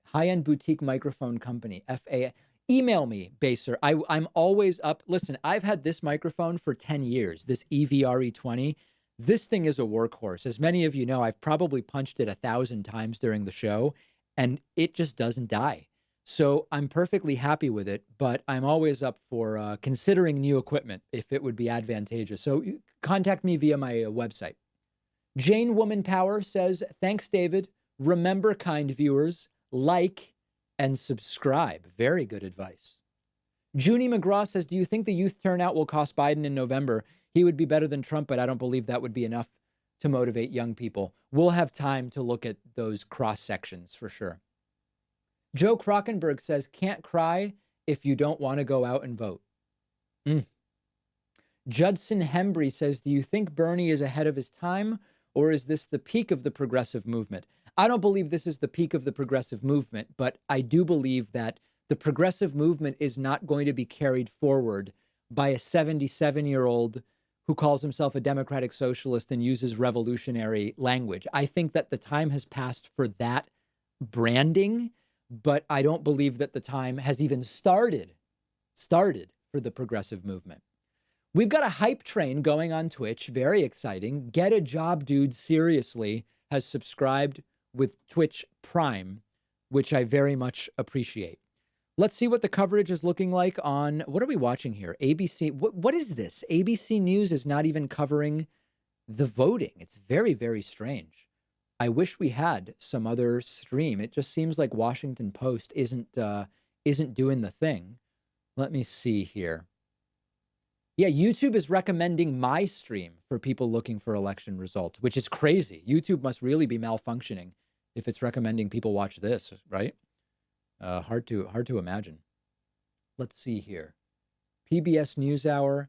High-end boutique microphone company, FA. Email me, Baser. I'm always up. Listen, I've had this microphone for 10 years, this EVRE20. This thing is a workhorse. As many of you know, I've probably punched it 1,000 times during the show, and it just doesn't die. So I'm perfectly happy with it, but I'm always up for considering new equipment if it would be advantageous. So contact me via my website. Jane Woman Power says, thanks, David. Remember, kind viewers, like and subscribe. Very good advice. Junie McGraw says, do you think the youth turnout will cost Biden in November? He would be better than Trump, but I don't believe that would be enough to motivate young people. We'll have time to look at those cross sections for sure. Joe Krockenberg says, can't cry if you don't want to go out and vote. Judson Hembry says, do you think Bernie is ahead of his time, or is this the peak of the progressive movement? I don't believe this is the peak of the progressive movement, but I do believe that the progressive movement is not going to be carried forward by a 77-year-old who calls himself a democratic socialist and uses revolutionary language. I think that the time has passed for that branding, but I don't believe that the time has even started for the progressive movement. We've got a hype train going on Twitch. Very exciting. Get a Job Dude Seriously has subscribed with Twitch Prime, which I very much appreciate. Let's see what the coverage is looking like on, what are we watching here? ABC, what is this? ABC News is not even covering the voting. It's very, very strange. I wish we had some other stream. It just seems like Washington Post isn't doing the thing. Let me see here. Yeah, YouTube is recommending my stream for people looking for election results, which is crazy. YouTube must really be malfunctioning if it's recommending people watch this, right? Hard to imagine. Let's see here. PBS NewsHour.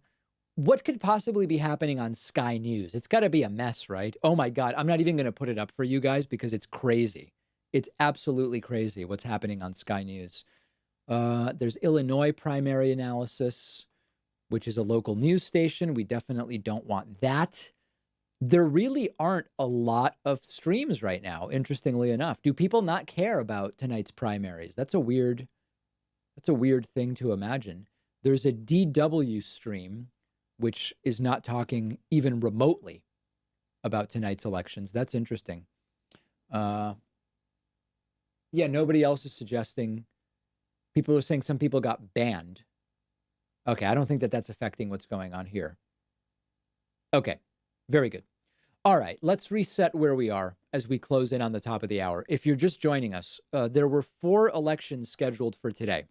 What could possibly be happening on Sky News? It's got to be a mess, right? Oh my God. I'm not even going to put it up for you guys because it's crazy. It's absolutely crazy what's happening on Sky News. There's Illinois primary analysis, which is a local news station. We definitely don't want that. There really aren't a lot of streams right now, interestingly enough. Do people not care about tonight's primaries? That's a weird thing to imagine. There's a DW stream, which is not talking even remotely about tonight's elections. That's interesting. Yeah, nobody else is suggesting. People are saying some people got banned. Okay, I don't think that that's affecting what's going on here. Okay, very good. All right, let's reset where we are as we close in on the top of the hour. If you're just joining us, there were 4 elections scheduled for today.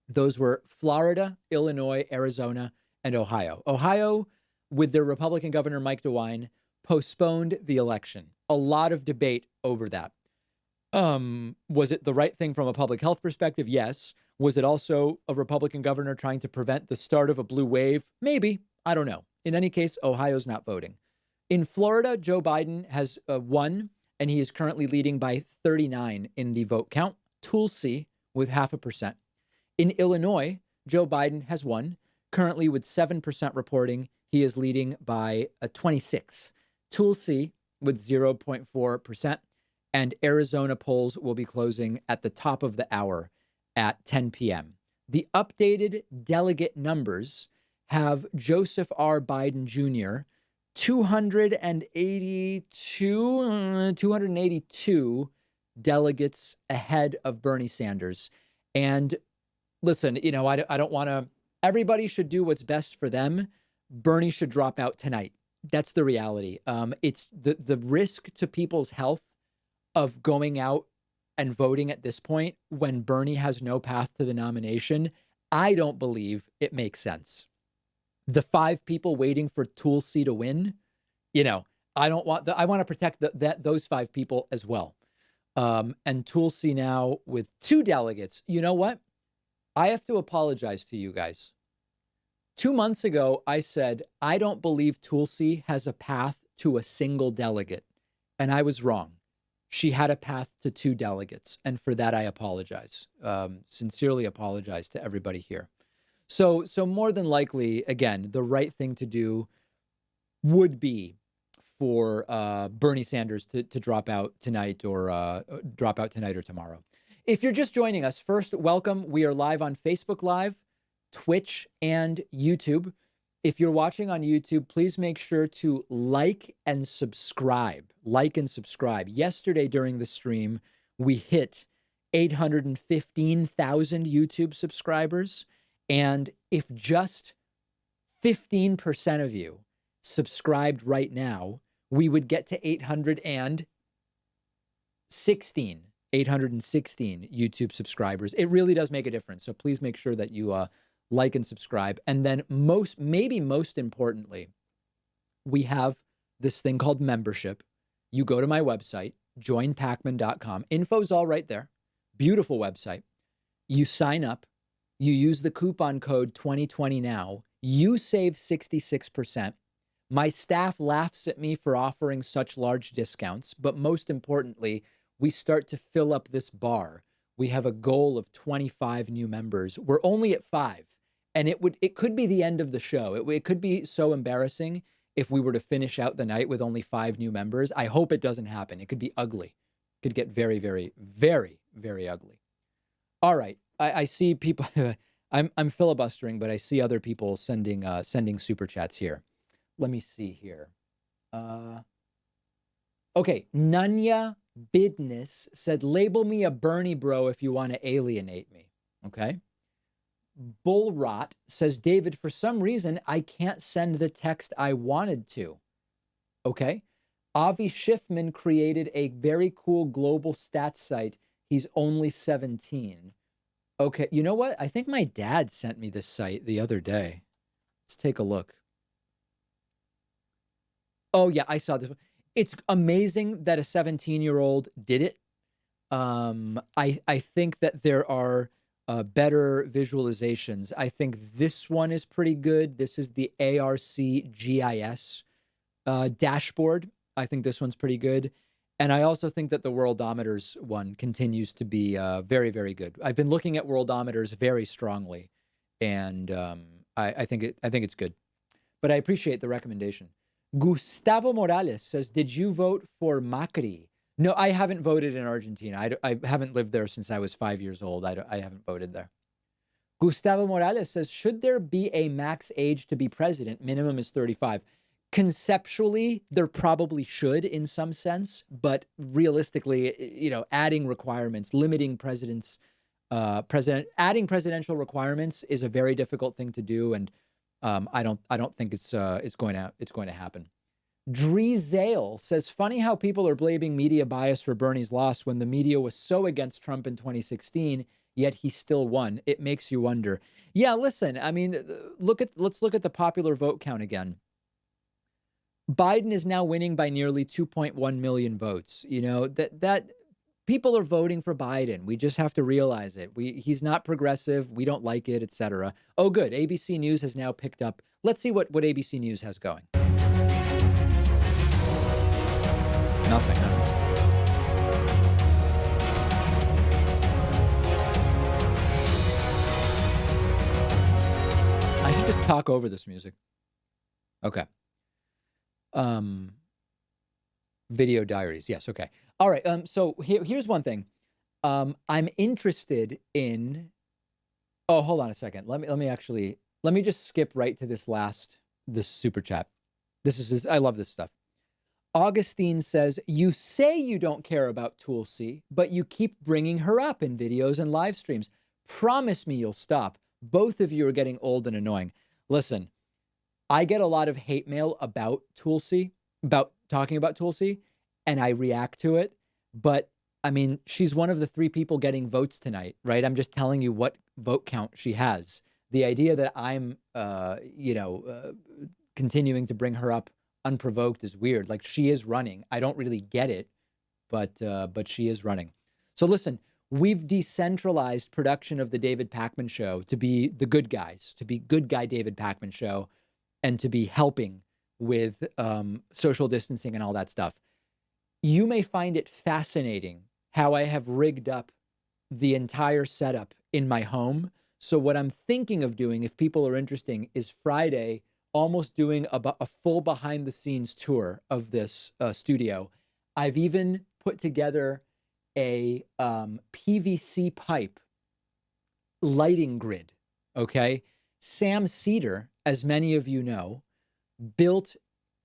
Those were Florida, Illinois, Arizona, and Ohio. Ohio, with their Republican Governor Mike DeWine, postponed the election. A lot of debate over that. Was it the right thing from a public health perspective? Yes. Was it also a Republican governor trying to prevent the start of a blue wave? Maybe. I don't know. In any case, Ohio's not voting. In Florida, Joe Biden has won and he is currently leading by 39 in the vote count. Tulsi with 0.5%. In Illinois, Joe Biden has won, currently with 7% reporting. He is leading by a 26. Tulsi with 0.4%. And Arizona polls will be closing at the top of the hour at 10 p.m. The updated delegate numbers have Joseph R. Biden Jr. 282 delegates ahead of Bernie Sanders. And listen, I don't want to, everybody should do what's best for them. Bernie should drop out tonight. That's the reality. It's the risk to people's health of going out and voting at this point when Bernie has no path to the nomination. I don't believe it makes sense. The 5 people waiting for Tulsi to win, I want to protect those 5 people as well. And Tulsi now with 2 delegates. You know what? I have to apologize to you guys. 2 months ago, I said, I don't believe Tulsi has a path to a single delegate. And I was wrong. She had a path to 2 delegates. And for that, I apologize. Sincerely apologize to everybody here. So more than likely, again, the right thing to do would be for Bernie Sanders to drop out tonight or tomorrow. If you're just joining us, first, welcome. We are live on Facebook Live, Twitch, and YouTube. If you're watching on YouTube, please make sure to like and subscribe. Like and subscribe. Yesterday during the stream, we hit 815,000 YouTube subscribers. And if just 15% of you subscribed right now, we would get to 816 YouTube subscribers. It really does make a difference. So please make sure that you like and subscribe. And then most importantly, we have this thing called membership. You go to my website, joinpacman.com. Info's all right there. Beautiful website. You sign up. You use the coupon code 2020now. You save 66%. My staff laughs at me for offering such large discounts, but most importantly, we start to fill up this bar. We have a goal of 25 new members. We're only at 5, and it could be the end of the show. It could be so embarrassing if we were to finish out the night with only 5 new members. I hope it doesn't happen. It could be ugly. It could get very, very, very, very ugly. All right. I see people. I'm filibustering, but I see other people sending super chats here. Let me see here. Okay, Nanya Bidness said, label me a Bernie bro if you want to alienate me. Okay. Bullrot says, David, for some reason, I can't send the text I wanted to. Okay. Avi Schiffman created a very cool global stats site. He's only 17. Okay. You know what? I think my dad sent me this site the other day. Let's take a look. Oh, yeah, I saw this. It's amazing that a 17-year-old did it. I think that there are better visualizations. I think this one is pretty good. This is the ARCGIS dashboard. I think this one's pretty good. And I also think that the Worldometers one continues to be very, very good. I've been looking at Worldometers very strongly, and I think it's good. But I appreciate the recommendation. Gustavo Morales says, did you vote for Macri? No, I haven't voted in Argentina. I haven't lived there since I was 5 years old. I haven't voted there. Gustavo Morales says, should there be a max age to be president? Minimum is 35. Conceptually, there probably should in some sense, but realistically, adding requirements, limiting adding presidential requirements is a very difficult thing to do, and I don't think it's going to happen. Dreezale says, funny how people are blaming media bias for Bernie's loss when the media was so against Trump in 2016, yet he still won. It makes you wonder. Yeah, listen, I mean, let's look at the popular vote count again. Biden is now winning by nearly 2.1 million votes. That people are voting for Biden. We just have to realize it. He's not progressive. We don't like it, etc. Oh, good. ABC News has now picked up. Let's see what ABC News has going. Nothing. Huh? should just talk over this music. Okay. Video diaries. Yes. Okay. All right. So here's one thing. I'm interested in. Oh, hold on a second. Let me just skip right to this super chat. I love this stuff. Augustine says, you say you don't care about Tulsi, but you keep bringing her up in videos and live streams. Promise me you'll stop. Both of you are getting old and annoying. Listen, I get a lot of hate mail about Tulsi, about talking about Tulsi, and I react to it. But I mean, she's one of the 3 people getting votes tonight, right? I'm just telling you what vote count she has. The idea that I'm, continuing to bring her up unprovoked is weird. Like, she is running. I don't really get it, but she is running. So listen, we've decentralized production of the David Pakman Show to be the good guys, to be good guy David Pakman Show, and to be helping with social distancing and all that stuff. You may find it fascinating how I have rigged up the entire setup in my home. So what I'm thinking of doing, if people are interested, is Friday almost doing a full behind the scenes tour of this studio. I've even put together a PVC pipe lighting grid. Okay. Sam Cedar, as many of you know, built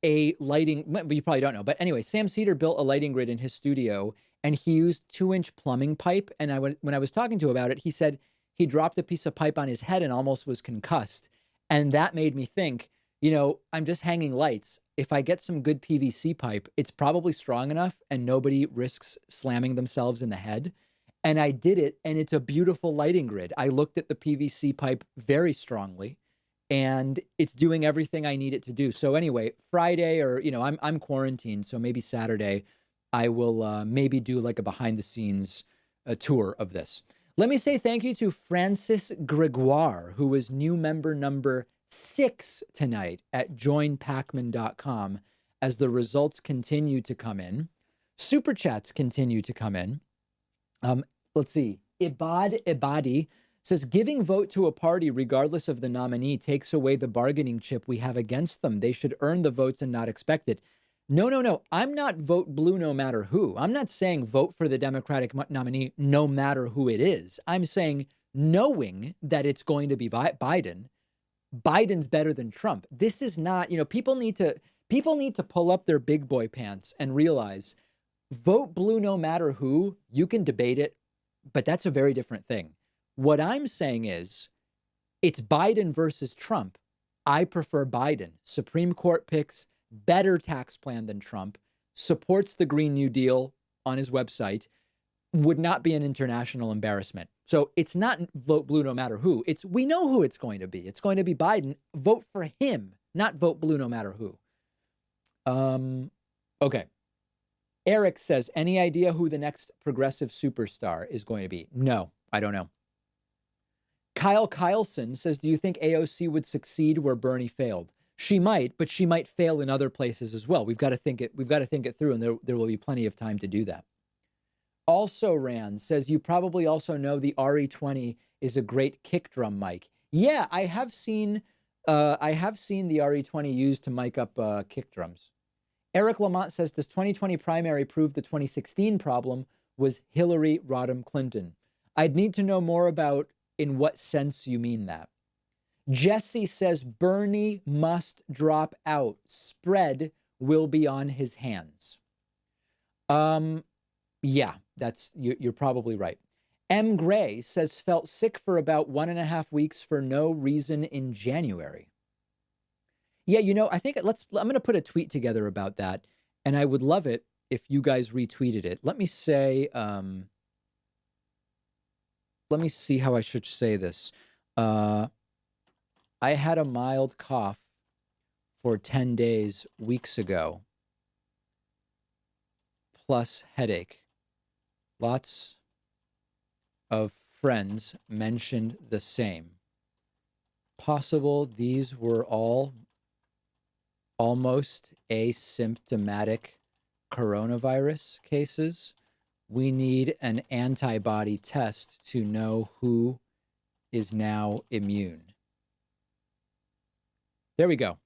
a lighting, you probably don't know, but anyway, Sam Cedar built a lighting grid in his studio, and he used 2-inch plumbing pipe. And when I was talking to him about it, he said he dropped a piece of pipe on his head and almost was concussed. And that made me think, I'm just hanging lights. If I get some good PVC pipe, it's probably strong enough and nobody risks slamming themselves in the head. And I did it, and it's a beautiful lighting grid. I looked at the PVC pipe very strongly, and it's doing everything I need it to do. So anyway, Friday, or, I'm quarantined, so maybe Saturday, I will maybe do like a behind the scenes tour of this. Let me say thank you to Francis Gregoire, who is new member number 6 tonight at joinpacman.com as the results continue to come in. Super chats continue to come in. Let's see. Ibadi says, giving vote to a party regardless of the nominee takes away the bargaining chip we have against them. They should earn the votes and not expect it. No. I'm not vote blue no matter who. I'm not saying vote for the Democratic nominee no matter who it is. I'm saying, knowing that it's going to be Biden's better than Trump. This is not, people need to pull up their big boy pants and realize, vote blue no matter who. You can debate it, but that's a very different thing. What I'm saying is, it's Biden versus Trump. I prefer Biden. Supreme Court picks better tax plan than Trump, supports the Green New Deal on his website, would not be an international embarrassment. So it's not vote blue no matter who. We know who it's going to be. It's going to be Biden. Vote for him, not vote blue no matter who. Okay. Eric says, any idea who the next progressive superstar is going to be? No, I don't know. Kyle Kyleson says, do you think AOC would succeed where Bernie failed? She might, but she might fail in other places as well. We've got to think it through, and there will be plenty of time to do that. Also, Rand says, you probably also know the RE20 is a great kick drum mic. Yeah, I have seen the RE20 used to mic up kick drums. Eric Lamont says, does 2020 primary prove the 2016 problem was Hillary Rodham Clinton? I'd need to know more about in what sense you mean that. Jesse says, Bernie must drop out. Spread will be on his hands. Yeah, you're probably right. M. Gray says, felt sick for about 1.5 weeks for no reason in January. Yeah, I think I'm going to put a tweet together about that, and I would love it if you guys retweeted it. Let me say, let me see how I should say this. I had a mild cough for 10 days weeks ago, plus headache. Lots of friends mentioned the same. Possible these were all almost asymptomatic coronavirus cases. We need an antibody test to know who is now immune. There we go.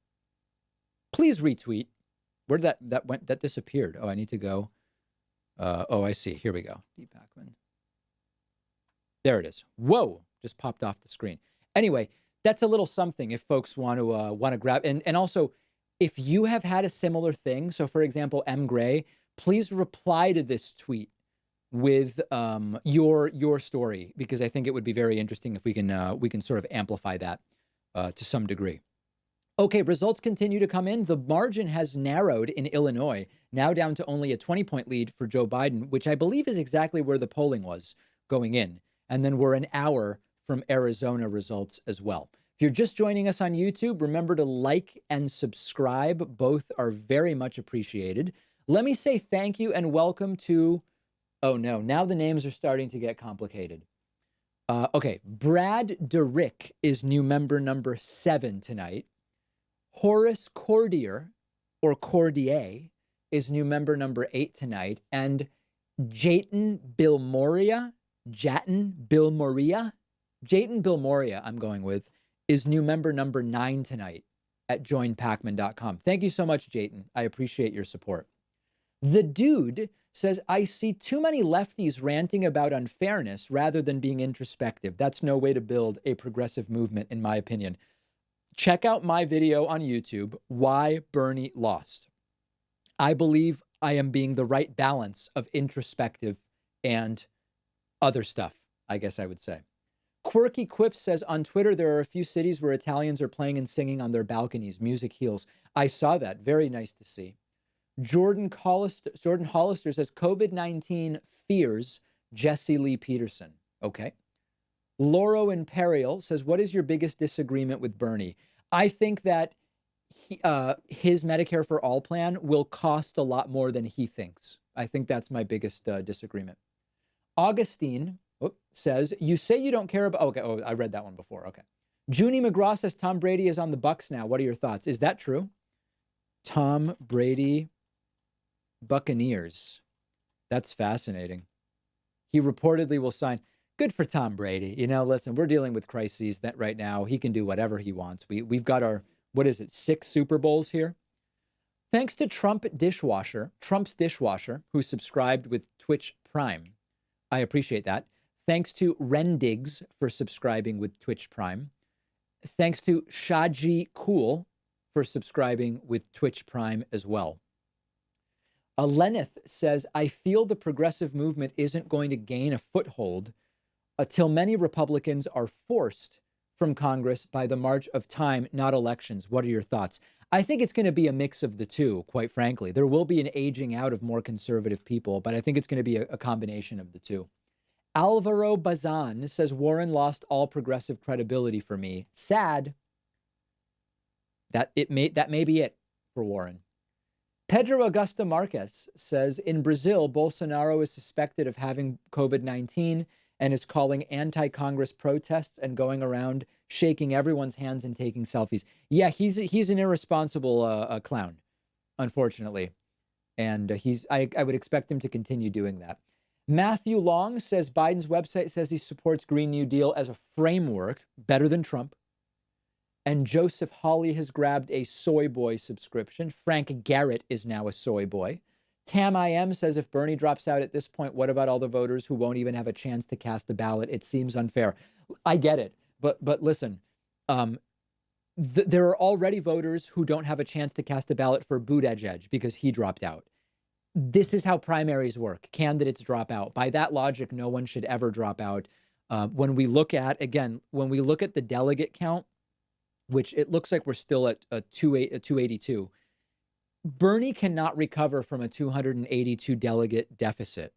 Please retweet. Where did that went? That disappeared. Oh, I need to go. I see. Here we go. D. Pacman. There it is. Whoa, just popped off the screen. Anyway, that's a little something if folks want to grab. And also, if you have had a similar thing, so for example, M. Gray, please reply to this tweet with your story, because I think it would be very interesting if we can sort of amplify that to some degree. Okay, results continue to come in. The margin has narrowed in Illinois, now down to only a 20-point lead for Joe Biden, which I believe is exactly where the polling was going in. And then we're an hour from Arizona results as well. If you're just joining us on YouTube, remember to like and subscribe. Both are very much appreciated. Let me say thank you and welcome to, oh no, now the names are starting to get complicated. Okay, Brad DeRick is new member number 7 tonight. Horace Cordier, or Cordier, is new member number 8 tonight. And Jayton Bilmoria, I'm going with, is new member number 9 tonight at joinpacman.com. Thank you so much, Jayton. I appreciate your support. The Dude says, I see too many lefties ranting about unfairness rather than being introspective. That's no way to build a progressive movement, in my opinion. Check out my video on YouTube, Why Bernie Lost. I believe I am being the right balance of introspective and other stuff, I guess I would say. Quirky Quips says, on Twitter, there are a few cities where Italians are playing and singing on their balconies. Music heals. I saw that. Very nice to see. Jordan Hollister says, COVID-19 fears Jesse Lee Peterson. Okay. Lauro Imperial says, what is your biggest disagreement with Bernie? I think that his Medicare for All plan will cost a lot more than he thinks. I think that's my biggest disagreement. Augustine says, you say you don't care about, okay, I read that one before, okay. Junie McGraw says, Tom Brady is on the Bucs now. What are your thoughts? Is that true? Tom Brady, Buccaneers. That's fascinating. He reportedly will sign. Good for Tom Brady. You know, listen, we're dealing with crises that right now he can do whatever he wants. We've got our, 6 Super Bowls here. Thanks to Trump's dishwasher, who subscribed with Twitch Prime. I appreciate that. Thanks to Rendigs for subscribing with Twitch Prime. Thanks to Shaji Cool for subscribing with Twitch Prime as well. Lenith says, I feel the progressive movement isn't going to gain a foothold until many Republicans are forced from Congress by the march of time, not elections. What are your thoughts? I think it's going to be a mix of the two, quite frankly. There will be an aging out of more conservative people, but I think it's going to be a combination of the two. Alvaro Bazan says, Warren lost all progressive credibility for me. Sad. That may be it for Warren. Pedro Augusto Marquez says, in Brazil, Bolsonaro is suspected of having COVID-19 and is calling anti-Congress protests and going around shaking everyone's hands and taking selfies. Yeah, he's an irresponsible clown, unfortunately. And I would expect him to continue doing that. Matthew Long says Biden's website says he supports Green New Deal as a framework, better than Trump. And Joseph Hawley has grabbed a soy boy subscription. Frank Garrett is now a soy boy. Tam IM says, if Bernie drops out at this point, what about all the voters who won't even have a chance to cast a ballot? It seems unfair. I get it. But listen, there are already voters who don't have a chance to cast a ballot for Buttigieg because he dropped out. This is how primaries work. Candidates drop out. By that logic, no one should ever drop out. When we look at the delegate count, which it looks like we're still at a 282, Bernie cannot recover from a 282 delegate deficit.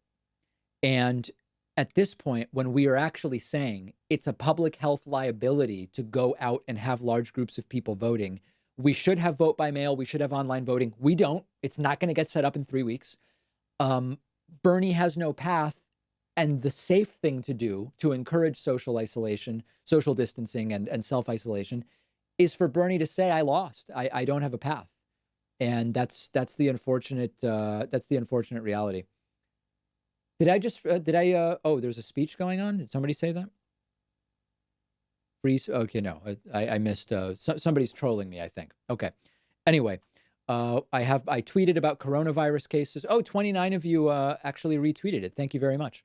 And at this point, when we are actually saying it's a public health liability to go out and have large groups of people voting, we should have vote by mail. We should have online voting. We don't. It's not going to get set up in 3 weeks. Bernie has no path. And the safe thing to do to encourage social isolation, social distancing and self-isolation is for Bernie to say, I lost. I don't have a path. And that's the unfortunate reality. There's a speech going on. Did somebody say that? Okay, no, I missed. Somebody's trolling me, I think. Okay. Anyway, I tweeted about coronavirus cases. Oh, 29 of you actually retweeted it. Thank you very much.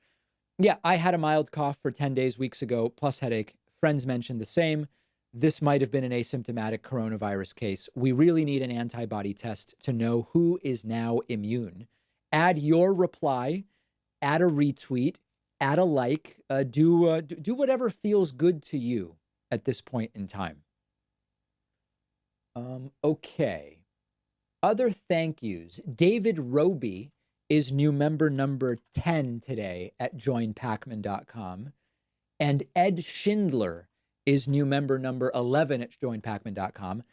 Yeah, I had a mild cough for 10 days weeks ago, plus headache. Friends mentioned the same. This might have been an asymptomatic coronavirus case. We really need an antibody test to know who is now immune. Add your reply, add a retweet, add a like, do whatever feels good to you at this point in time. Okay. Other thank yous. David Roby is new member number 10 today at joinpacman.com. And Ed Schindler is new member number 11 at joinpacman.com.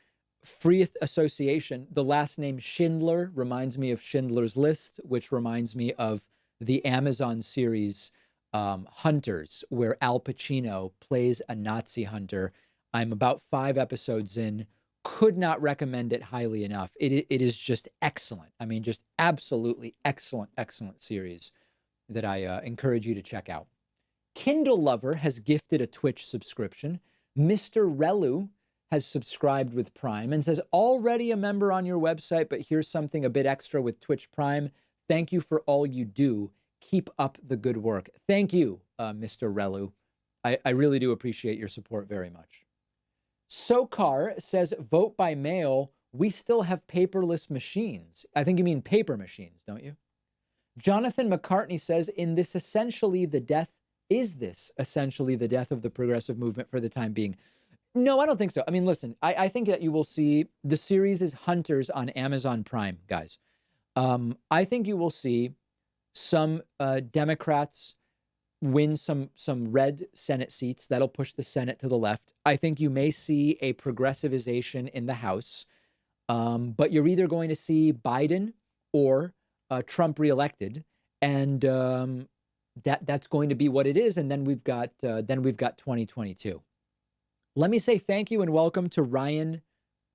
Freeth Association, the last name Schindler reminds me of Schindler's List, which reminds me of the Amazon series Hunters, where Al Pacino plays a Nazi hunter. I'm about 5 episodes in. Could not recommend it highly enough. It is just excellent. I mean, just absolutely excellent series that I encourage you to check out. Kindle Lover has gifted a Twitch subscription. Mr. Relu has subscribed with Prime and says, already a member on your website, but here's something a bit extra with Twitch Prime. Thank you for all you do. Keep up the good work. Thank you, Mr. Relu. I really do appreciate your support very much. Sokar says, vote by mail. We still have paperless machines. I think you mean paper machines, don't you? Jonathan McCartney says, is this essentially the death of the progressive movement for the time being? No, I don't think so. I mean, listen, I think that you will see the series is Hunters on Amazon Prime, guys. I think you will see some Democrats win some red Senate seats. That'll push the Senate to the left. I think you may see a progressivization in the House, but you're either going to see Biden or Trump reelected, and that's going to be what it is. And then we've got 2022. Let me say thank you and welcome to Ryan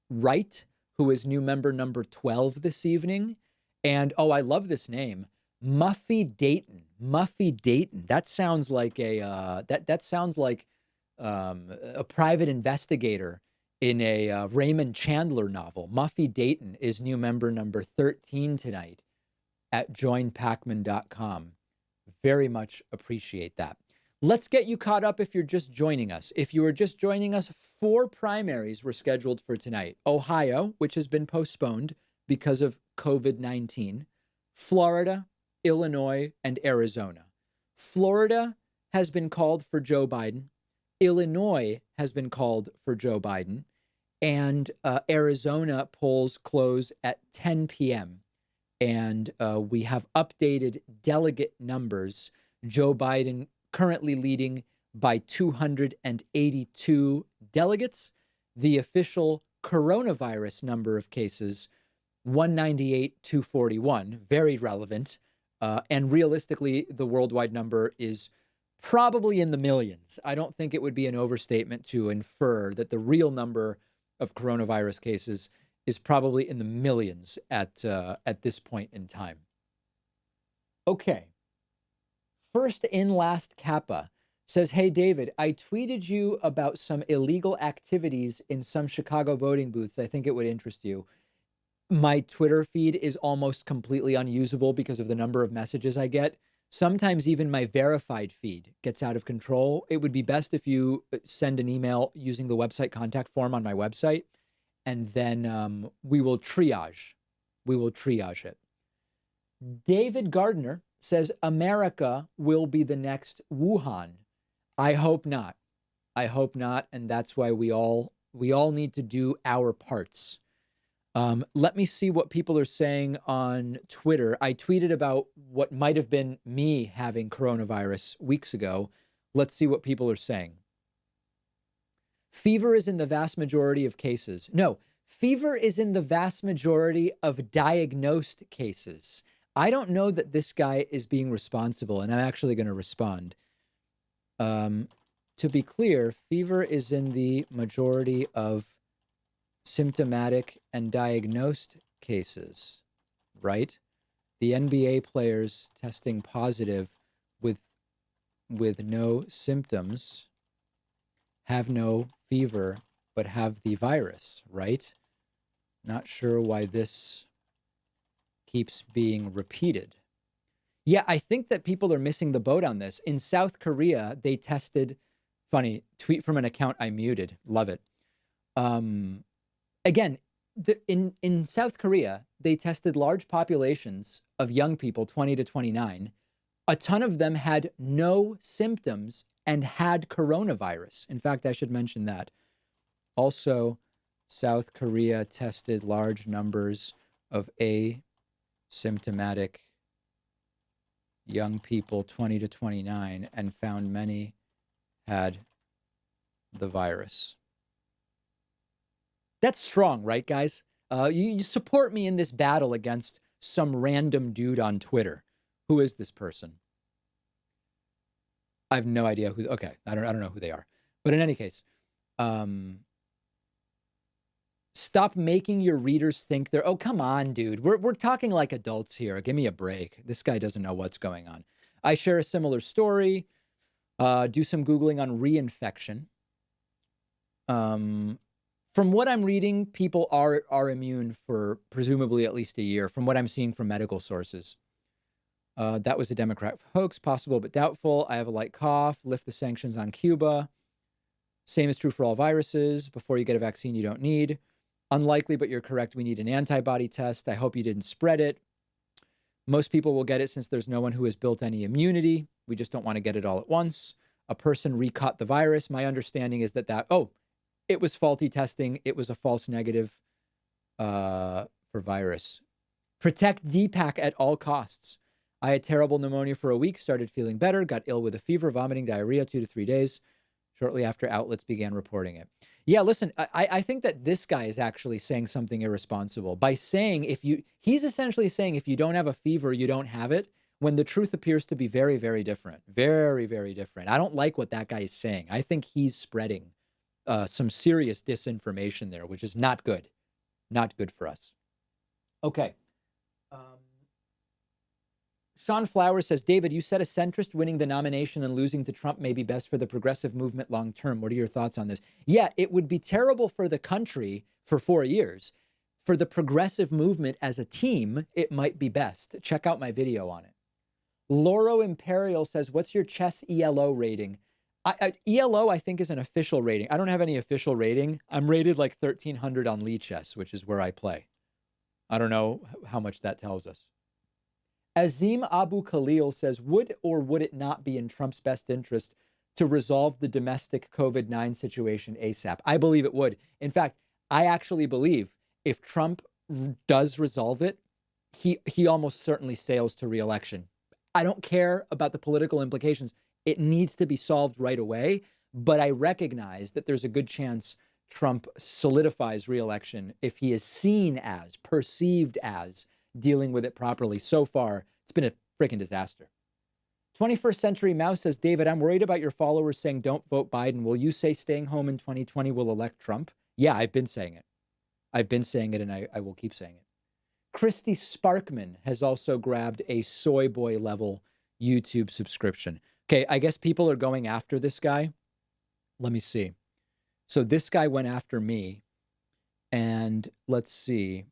Wright, who is new member number 12 this evening. And oh, I love this name, Muffy Dayton. Muffy Dayton. That sounds like a private investigator in a Raymond Chandler novel. Muffy Dayton is new member number 13 tonight at joinpacman.com. Very much appreciate that. Let's get you caught up if you're just joining us. If you are just joining us, 4 primaries were scheduled for tonight. Ohio, which has been postponed because of COVID-19. Florida, Illinois, and Arizona. Florida has been called for Joe Biden. Illinois has been called for Joe Biden. And Arizona polls close at 10 p.m. And we have updated delegate numbers. Joe Biden currently leading by 282 delegates. The official coronavirus number of cases, 198,241, very relevant. And realistically, the worldwide number is probably in the millions. I don't think it would be an overstatement to infer that the real number of coronavirus cases is probably in the millions at this point in time. Okay. First in last Kappa says, hey, David, I tweeted you about some illegal activities in some Chicago voting booths. I think it would interest you. My Twitter feed is almost completely unusable because of the number of messages I get. Sometimes even my verified feed gets out of control. It would be best if you send an email using the website contact form on my website, and then we will triage. We will triage it. David Gardner says America will be the next Wuhan. I hope not. I hope not, and that's why we all need to do our parts. Let me see what people are saying on Twitter. I tweeted about what might have been me having coronavirus weeks ago. Let's see what people are saying. Fever is in the vast majority of cases. No, fever is in the vast majority of diagnosed cases. I don't know that this guy is being responsible, and I'm actually going to respond. To be clear, fever is in the majority of symptomatic and diagnosed cases, right? The NBA players testing positive with no symptoms have no fever, but have the virus, right? Not sure why this keeps being repeated. Yeah, I think that people are missing the boat on this. In South Korea, they tested, funny, tweet from an account I muted. Love it. Again, in South Korea, they tested large populations of young people, 20 to 29. A ton of them had no symptoms and had coronavirus. In fact, I should mention that. Also, South Korea tested large numbers of asymptomatic young people, 20 to 29, and found many had the virus. That's strong, right, guys? You support me in this battle against some random dude on Twitter. Who is this person? I have no idea who. Okay, I don't know who they are. But in any case, stop making your readers think they're. Oh, come on, dude. We're talking like adults here. Give me a break. This guy doesn't know what's going on. I share a similar story. Do some Googling on reinfection. From what I'm reading, people are immune for presumably at least a year, from what I'm seeing from medical sources. That was a Democrat hoax, possible but doubtful. I have a light cough. Lift the sanctions on Cuba. Same is true for all viruses. Before you get a vaccine you don't need. Unlikely, but you're correct. We need an antibody test. I hope you didn't spread it. Most people will get it since there's no one who has built any immunity. We just don't want to get it all at once. A person recaught the virus. My understanding is that it was faulty testing. It was a false negative for virus. Protect DPAC at all costs. I had terrible pneumonia for a week, started feeling better, got ill with a fever, vomiting, diarrhea, 2 to 3 days, shortly after outlets began reporting it. Yeah, listen, I think that this guy is actually saying something irresponsible by saying he's essentially saying if you don't have a fever, you don't have it, when the truth appears to be very, very different. Very, very different. I don't like what that guy is saying. I think he's spreading some serious disinformation there, which is not good. Not good for us. Okay. Sean Flowers says, David, you said a centrist winning the nomination and losing to Trump may be best for the progressive movement long term. What are your thoughts on this? Yeah, it would be terrible for the country for 4 years. For the progressive movement as a team, it might be best. Check out my video on it. Loro Imperial says, what's your chess ELO rating? ELO, I think, is an official rating. I don't have any official rating. I'm rated like 1300 on Lee Chess, which is where I play. I don't know how much that tells us. Azim Abu Khalil says, would or would it not be in Trump's best interest to resolve the domestic COVID-19 situation ASAP? I believe it would. In fact, I actually believe if Trump does resolve it, he almost certainly sails to re-election. I don't care about the political implications. It needs to be solved right away. But I recognize that there's a good chance Trump solidifies re-election if he is seen as, perceived as, dealing with it properly. So far, it's been a freaking disaster. 21st Century Mouse says, David, I'm worried about your followers saying don't vote Biden. Will you say staying home in 2020 will elect Trump? Yeah, I've been saying it. I've been saying it, and I will keep saying it. Christy Sparkman has also grabbed a soy boy level YouTube subscription. Okay, I guess people are going after this guy. Let me see. So this guy went after me, and let's see.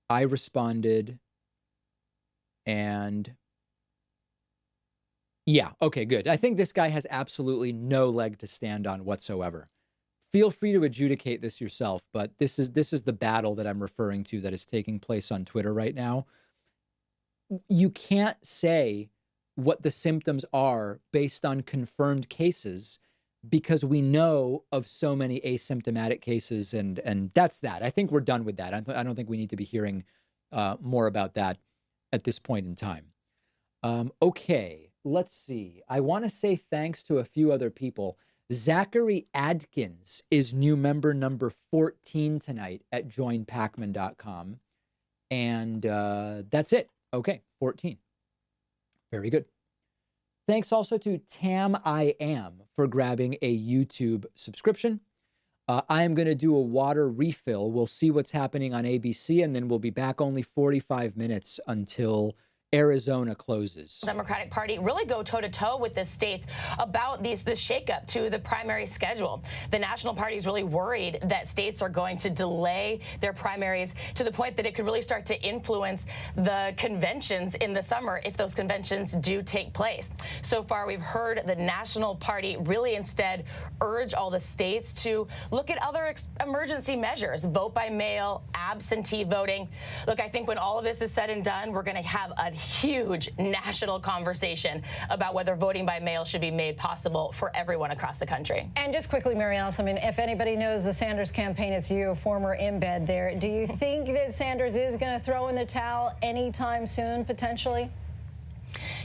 I responded, and yeah, okay, good. I think this guy has absolutely no leg to stand on whatsoever. Feel free to adjudicate this yourself, but this is the battle that I'm referring to that is taking place on Twitter right now. You can't say what the symptoms are based on confirmed cases because we know of so many asymptomatic cases, and that's that. I think we're done with that. I don't think we need to be hearing more about that at this point in time. Okay, let's see. I want to say thanks to a few other people. Zachary Adkins is new member number 14 tonight at joinpacman.com. And that's it. Okay, 14. Very good. Thanks also to Tam I Am for grabbing a YouTube subscription. I am going to do a water refill. We'll see what's happening on ABC, and then we'll be back only 45 minutes until Arizona closes. Democratic Party really go toe-to-toe with the states about this shakeup to the primary schedule. The National Party is really worried that states are going to delay their primaries to the point that it could really start to influence the conventions in the summer if those conventions do take place. So far, we've heard the National Party really instead urge all the states to look at other emergency measures, vote by mail, absentee voting. Look, I think when all of this is said and done, we're going to have a huge national conversation about whether voting by mail should be made possible for everyone across the country. And just quickly, Mary Alice, I mean, if anybody knows the Sanders campaign, it's you, a former embed there. Do you think that Sanders is going to throw in the towel anytime soon, potentially?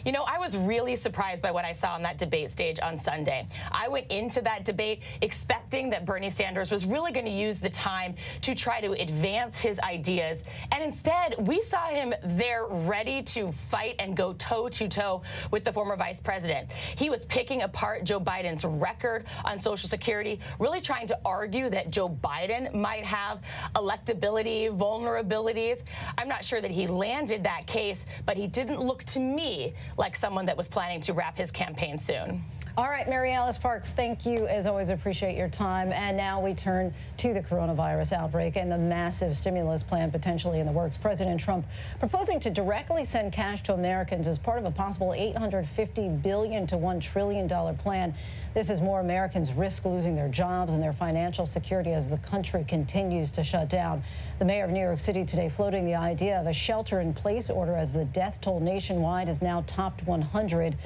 You know, I was really surprised by what I saw on that debate stage on Sunday. I went into that debate expecting that Bernie Sanders was really going to use the time to try to advance his ideas. And instead, we saw him there ready to fight and go toe-to-toe with the former vice president. He was picking apart Joe Biden's record on Social Security, really trying to argue that Joe Biden might have electability vulnerabilities. I'm not sure that he landed that case, but he didn't look to me like someone that was planning to wrap his campaign soon. All right, Mary Alice Parks, thank you. As always, appreciate your time. And now we turn to the coronavirus outbreak and the massive stimulus plan potentially in the works. President Trump proposing to directly send cash to Americans as part of a possible $850 billion to $1 trillion plan. This as more Americans risk losing their jobs and their financial security as the country continues to shut down. The mayor of New York City today floating the idea of a shelter-in-place order as the death toll nationwide has now topped 100.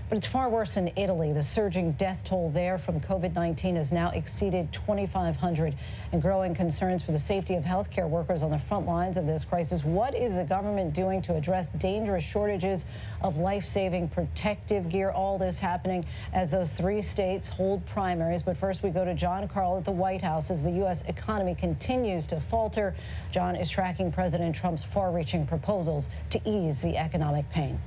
But it's far worse in Italy. The surging death toll there from COVID-19 has now exceeded 2,500, and growing concerns for the safety of healthcare workers on the front lines of this crisis. What is the government doing to address dangerous shortages of life-saving protective gear? All this happening as those 3 states hold primaries. But first, we go to John Carl at the White House as the U.S. economy continues to falter. John is tracking President Trump's far-reaching proposals to ease the economic pain.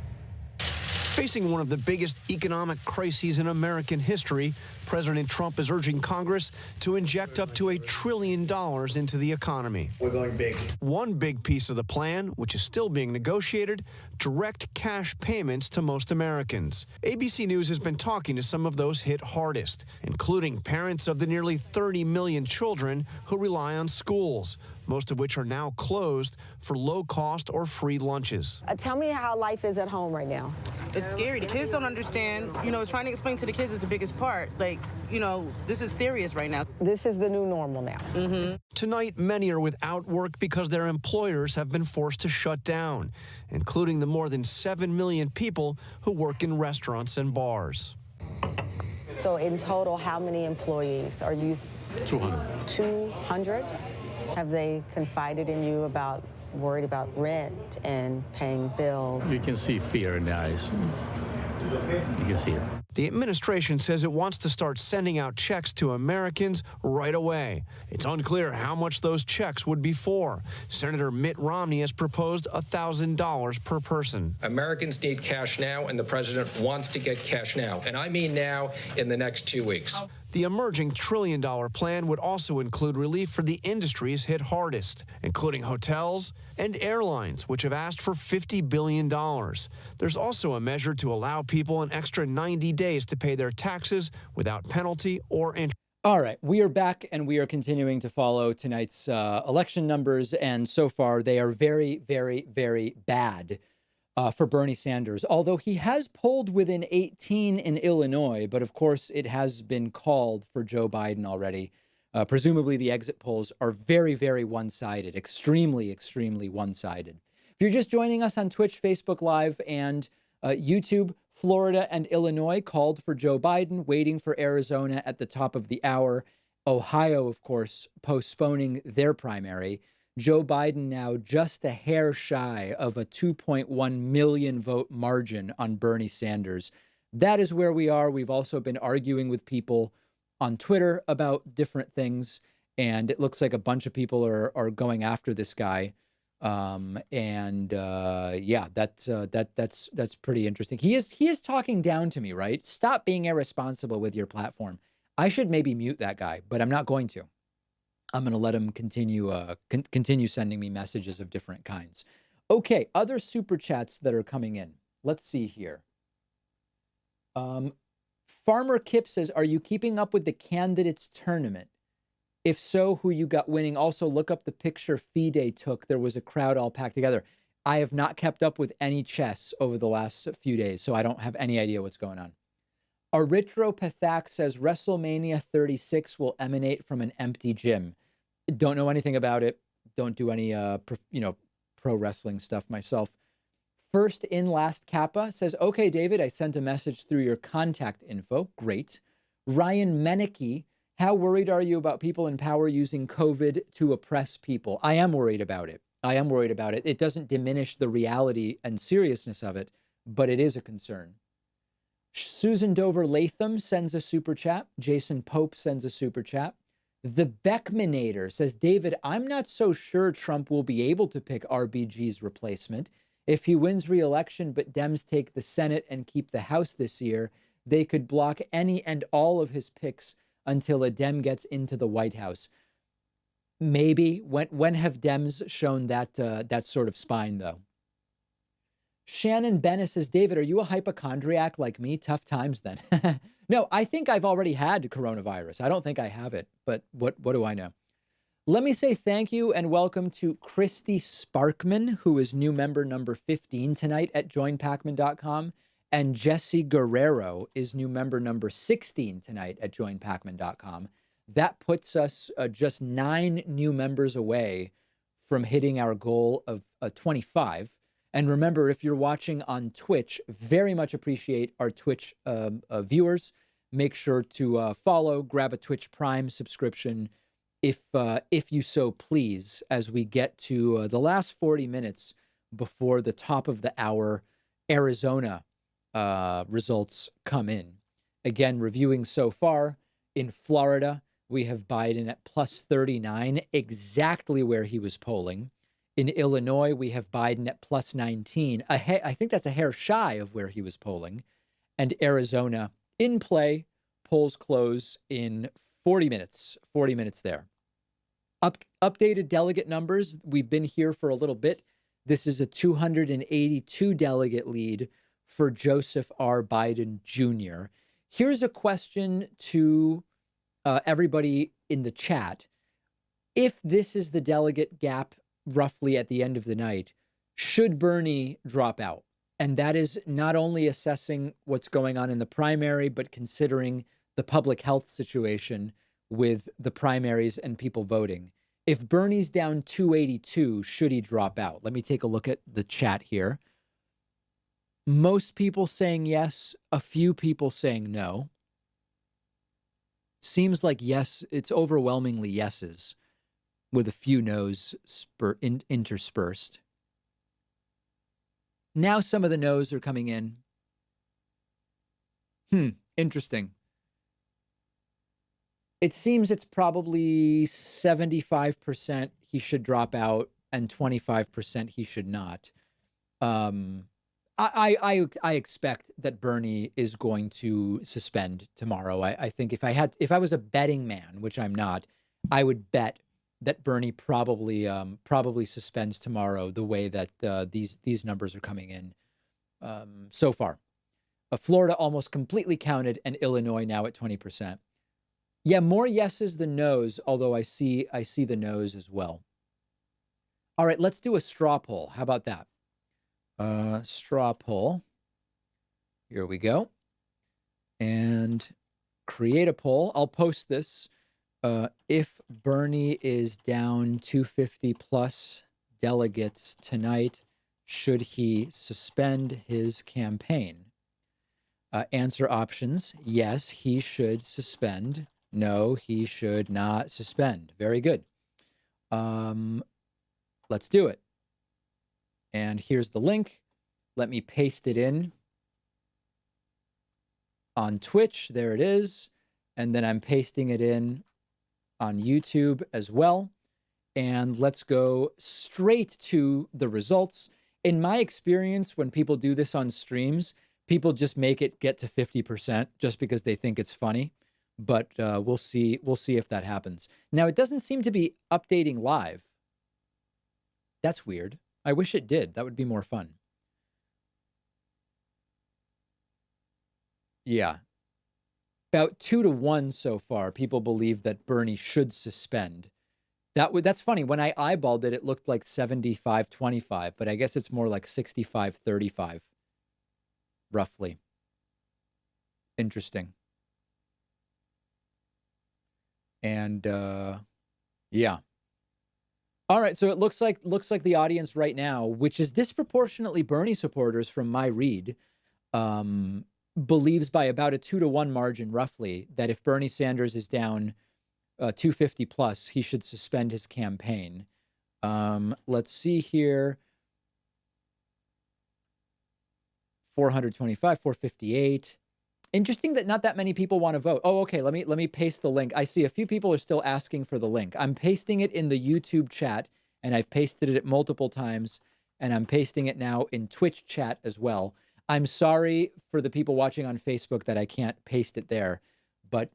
Facing one of the biggest economic crises in American history, President Trump is urging Congress to inject up to $1 trillion into the economy. We're going big. One big piece of the plan, which is still being negotiated, direct cash payments to most Americans. ABC News has been talking to some of those hit hardest, including parents of the nearly 30 million children who rely on schools, most of which are now closed for low-cost or free lunches. Tell me how life is at home right now. It's scary. The kids don't understand. You know, trying to explain to the kids is the biggest part. Like, you know, this is serious right now. This is the new normal now. Tonight, many are without work because their employers have been forced to shut down, including the more than 7 million people who work in restaurants and bars. So in total, how many employees are you? 200. 200? Have they confided in you about worried about rent and paying bills? You can see fear in their eyes. You can see it. The administration says it wants to start sending out checks to Americans right away. It's unclear how much those checks would be for. Senator Mitt Romney has proposed $1,000 per person. Americans need cash now, and the president wants to get cash now. And I mean now, in the next 2 weeks. The emerging $1 trillion plan would also include relief for the industries hit hardest, including hotels and airlines, which have asked for $50 billion. There's also a measure to allow people an extra 90 days to pay their taxes without penalty or interest. All right, we are back and we are continuing to follow tonight's election numbers. And so far, they are very, very, very bad for Bernie Sanders, although he has polled within 18 in Illinois. But of course, it has been called for Joe Biden already. Presumably, the exit polls are very, very one-sided, extremely, extremely one-sided. If you're just joining us on Twitch, Facebook Live, and YouTube, Florida and Illinois called for Joe Biden, waiting for Arizona at the top of the hour. Ohio, of course, postponing their primary. Joe Biden now just a hair shy of a 2.1 million vote margin on Bernie Sanders. That is where we are. We've also been arguing with people on Twitter about different things, and it looks like a bunch of people are going after this guy. Yeah, that's pretty interesting. He is talking down to me, right? Stop being irresponsible with your platform. I should maybe mute that guy, but I'm not going to. I'm going to let him continue sending me messages of different kinds. Okay, other super chats that are coming in. Let's see here. Farmer Kip says, are you keeping up with the candidates tournament? If so, who you got winning? Also, look up the picture Fide took. There was a crowd all packed together. I have not kept up with any chess over the last few days, so I don't have any idea what's going on. Erythropathak says, WrestleMania 36 will emanate from an empty gym. Don't know anything about it. Don't do any, pro wrestling stuff myself. First in last Kappa says, okay, David, I sent a message through your contact info. Great. Ryan Meneke, how worried are you about people in power using COVID to oppress people? I am worried about it. It doesn't diminish the reality and seriousness of it, but it is a concern. Susan Dover Latham sends a super chat. Jason Pope sends a super chat. The Beckmanator says, David, I'm not so sure Trump will be able to pick RBG's replacement. If he wins re-election, but Dems take the Senate and keep the House this year, they could block any and all of his picks until a Dem gets into the White House. Maybe. When have Dems shown that sort of spine, though? Shannon Bennett says, David, are you a hypochondriac like me? Tough times then. No, I think I've already had coronavirus. I don't think I have it, but what do I know? Let me say thank you and welcome to Christy Sparkman, who is new member number 15 tonight at joinpacman.com. And Jesse Guerrero is new member number 16 tonight at joinpacman.com. That puts us just 9 new members away from hitting our goal of 25. And remember, if you're watching on Twitch, very much appreciate our Twitch viewers. Make sure to follow, grab a Twitch Prime subscription, if you so please, as we get to the last 40 minutes before the top of the hour Arizona results come in. Again, reviewing so far, in Florida, we have Biden at plus 39, exactly where he was polling. In Illinois, we have Biden at plus 19. I think that's a hair shy of where he was polling. And Arizona in play, polls close in 40 minutes. 40 minutes there. Updated delegate numbers. We've been here for a little bit. This is a 282 delegate lead for Joseph R. Biden Jr. Here's a question to everybody in the chat. If this is the delegate gap roughly at the end of the night, should Bernie drop out? And that is not only assessing what's going on in the primary, but considering the public health situation with the primaries and people voting. If Bernie's down 282, should he drop out? Let me take a look at the chat here. Most people saying yes, a few people saying no. Seems like yes, it's overwhelmingly yeses, with a few no's interspersed. Now some of the no's are coming in. Interesting. It seems it's probably 75% he should drop out and 25% he should not. I expect that Bernie is going to suspend tomorrow. I think if I was a betting man, which I'm not, I would bet that Bernie probably suspends tomorrow the way that these numbers are coming in so far. Florida almost completely counted, and Illinois now at 20%. Yeah, more yeses than nos, although I see the nos as well. All right, let's do a straw poll. How about that? Straw poll. Here we go. And create a poll. I'll post this. If Bernie is down 250 plus delegates tonight, should he suspend his campaign? Answer options. Yes, he should suspend. No, he should not suspend. Very good. Let's do it. And here's the link. Let me paste it in on Twitch. There it is. And then I'm pasting it in on YouTube as well. And let's go straight to the results. In my experience, when people do this on streams, people just make it get to 50% just because they think it's funny. But we'll see if that happens. Now, it doesn't seem to be updating live. That's weird. I wish it did. That would be more fun. Yeah. About 2-1 so far. People believe that Bernie should suspend. That's funny. When I eyeballed it, it looked like 75-25, but I guess it's more like 65-35, roughly. Interesting. And yeah. All right, so it looks like the audience right now, which is disproportionately Bernie supporters from my read, believes by about a 2-1 margin, roughly, that if Bernie Sanders is down 250 plus, he should suspend his campaign. Let's see here. 425, 458. Interesting that not that many people want to vote. Oh, okay. Let me paste the link. I see a few people are still asking for the link. I'm pasting it in the YouTube chat, and I've pasted it multiple times, and I'm pasting it now in Twitch chat as well. I'm sorry for the people watching on Facebook that I can't paste it there, but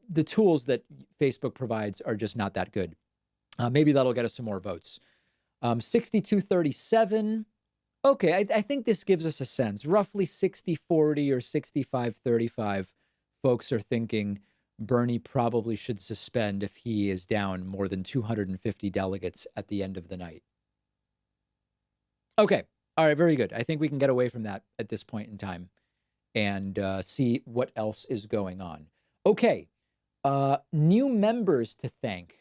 the tools that Facebook provides are just not that good. Maybe that'll get us some more votes. 6237. Okay, I think this gives us a sense. Roughly 60-40 or 65-35 folks are thinking Bernie probably should suspend if he is down more than 250 delegates at the end of the night. Okay, all right, very good. I think we can get away from that at this point in time and see what else is going on. Okay, new members to thank.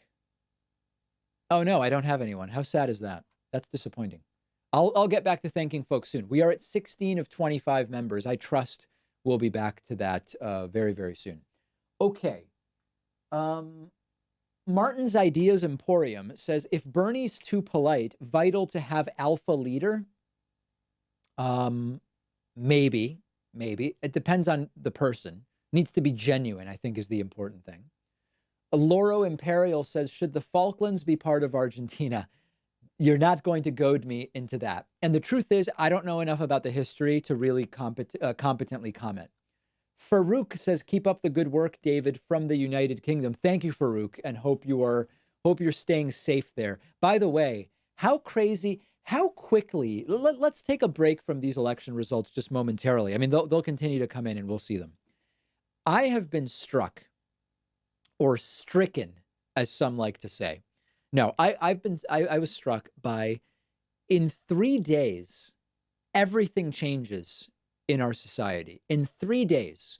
Oh, no, I don't have anyone. How sad is that? That's disappointing. I'll get back to thanking folks soon. We are at 16 of 25 members. I trust we'll be back to that very, very soon. Okay. Martin's Ideas Emporium says, if Bernie's too polite, vital to have alpha leader? Maybe. It depends on the person. Needs to be genuine, I think, is the important thing. Loro Imperial says, should the Falklands be part of Argentina? You're not going to goad me into that. And the truth is, I don't know enough about the history to really competently comment. Farouk says, keep up the good work, David, from the United Kingdom. Thank you, Farouk, and hope you're staying safe there. By the way, how quickly, let's take a break from these election results just momentarily. I mean, they'll continue to come in and we'll see them. I have been struck, or stricken, as some like to say. No, I was struck by, in 3 days, everything changes in our society. In 3 days,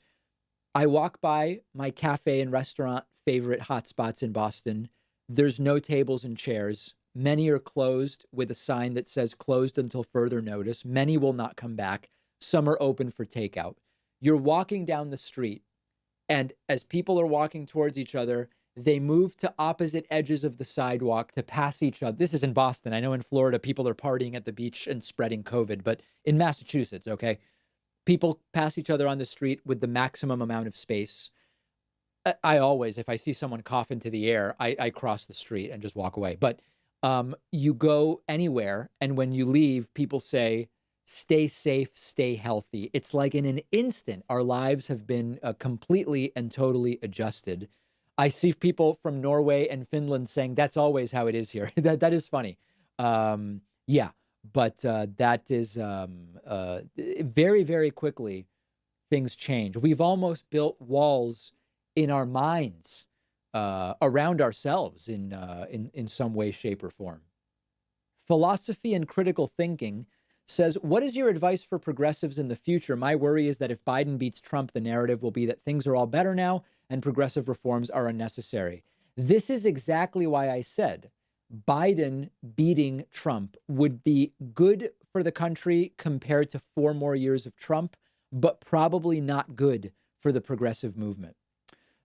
I walk by my cafe and restaurant favorite hotspots in Boston. There's no tables and chairs. Many are closed with a sign that says closed until further notice. Many will not come back. Some are open for takeout. You're walking down the street, and as people are walking towards each other, they move to opposite edges of the sidewalk to pass each other. This is in Boston. I know in Florida, people are partying at the beach and spreading COVID, but in Massachusetts, okay, people pass each other on the street with the maximum amount of space. I always, if I see someone cough into the air, I cross the street and just walk away. But you go anywhere, and when you leave, people say, stay safe, stay healthy. It's like in an instant, our lives have been completely and totally adjusted. I see people from Norway and Finland saying that's always how it is here. that is funny. Yeah, but that is very, very quickly things change. We've almost built walls in our minds around ourselves in some way, shape, or form. Philosophy and Critical Thinking says, what is your advice for progressives in the future? My worry is that if Biden beats Trump, the narrative will be that things are all better now and progressive reforms are unnecessary. This is exactly why I said Biden beating Trump would be good for the country compared to 4 more years of Trump, but probably not good for the progressive movement.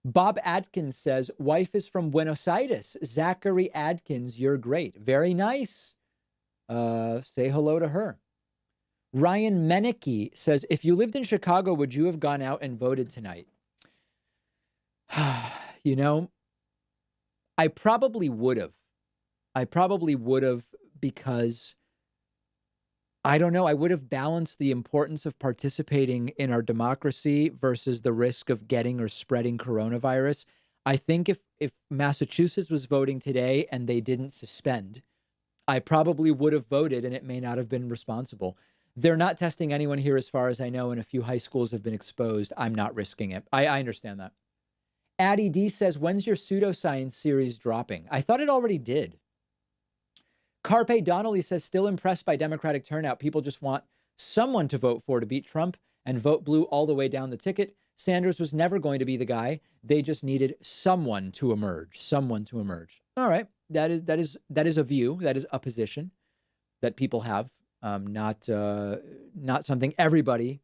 Bob Atkins says, wife is from Buenos Aires. Zachary Adkins, you're great. Very nice. Say hello to her. Ryan Meneke says, if you lived in Chicago, would you have gone out and voted tonight? You know, I probably would have. Because I don't know. I would have balanced the importance of participating in our democracy versus the risk of getting or spreading coronavirus. I think if Massachusetts was voting today and they didn't suspend, I probably would have voted and it may not have been responsible. They're not testing anyone here as far as I know, and a few high schools have been exposed. I'm not risking it. I understand that. Addie D says, when's your pseudoscience series dropping? I thought it already did. Carpe Donnelly says, still impressed by Democratic turnout. People just want someone to vote for to beat Trump and vote blue all the way down the ticket. Sanders was never going to be the guy. They just needed someone to emerge. Someone to emerge. All right. That is a view. That is a position that people have. Not something everybody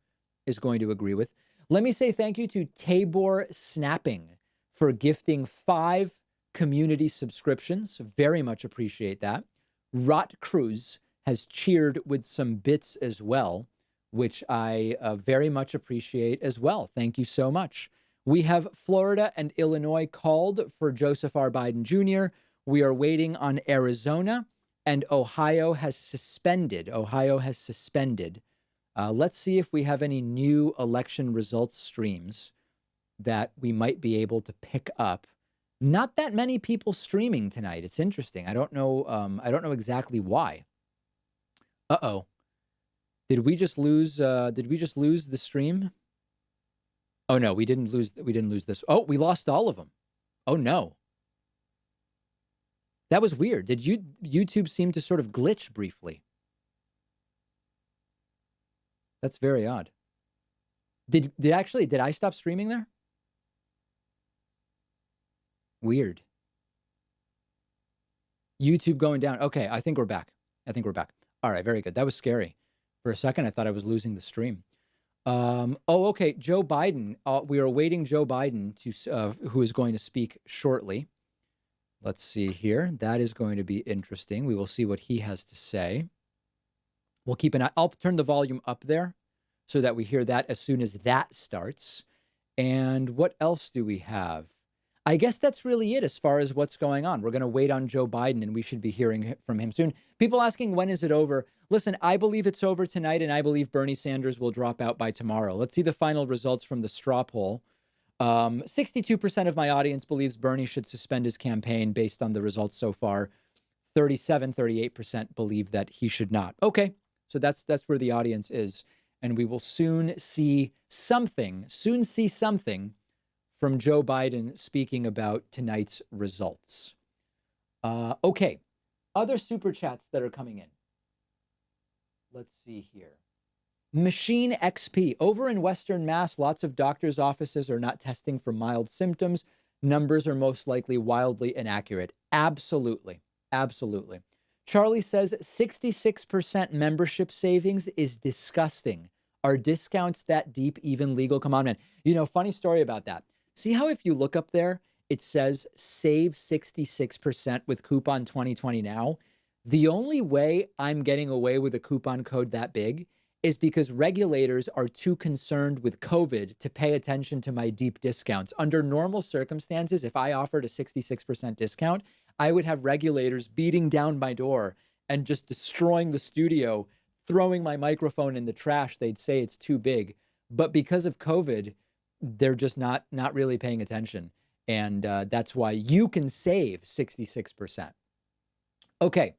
is going to agree with. Let me say thank you to Tabor Snapping for gifting 5 community subscriptions. Very much appreciate that. Rot Cruz has cheered with some bits as well, which I very much appreciate as well. Thank you so much. We have Florida and Illinois called for Joseph R. Biden Jr. We are waiting on Arizona, and Ohio has suspended. Let's see if we have any new election results streams that we might be able to pick up. Not that many people streaming tonight. It's interesting. I don't know exactly why. Uh-oh. Did we just lose the stream? Oh no, we didn't lose this. Oh, we lost all of them. Oh no. That was weird. Did YouTube seem to sort of glitch briefly? That's very odd. Did I stop streaming there? Weird. YouTube going down. Okay, I think we're back. All right, very good. That was scary. For a second, I thought I was losing the stream. Okay. Joe Biden. We are awaiting Joe Biden who is going to speak shortly. Let's see here. That is going to be interesting. We will see what he has to say. We'll keep an eye. I'll turn the volume up there so that we hear that as soon as that starts. And what else do we have? I guess that's really it as far as what's going on. We're going to wait on Joe Biden, and we should be hearing from him soon. People asking, when is it over? Listen, I believe it's over tonight, and I believe Bernie Sanders will drop out by tomorrow. Let's see the final results from the straw poll. 62% of my audience believes Bernie should suspend his campaign based on the results so far. 38% believe that he should not. Okay, so that's where the audience is, and we will soon see something from Joe Biden speaking about tonight's results. Okay, other super chats that are coming in. Let's see here. Machine XP. Over in Western Mass, lots of doctors' offices are not testing for mild symptoms. Numbers are most likely wildly inaccurate. Absolutely. Charlie says 66% membership savings is disgusting. Are discounts that deep, even legal? Come on, man. You know, funny story about that. See how if you look up there, it says save 66% with coupon 2020 now? The only way I'm getting away with a coupon code that big is because regulators are too concerned with COVID to pay attention to my deep discounts. Under normal circumstances, if I offered a 66% discount, I would have regulators beating down my door and just destroying the studio, throwing my microphone in the trash. They'd say it's too big. But because of COVID, they're just not really paying attention. And that's why you can save 66%. Okay.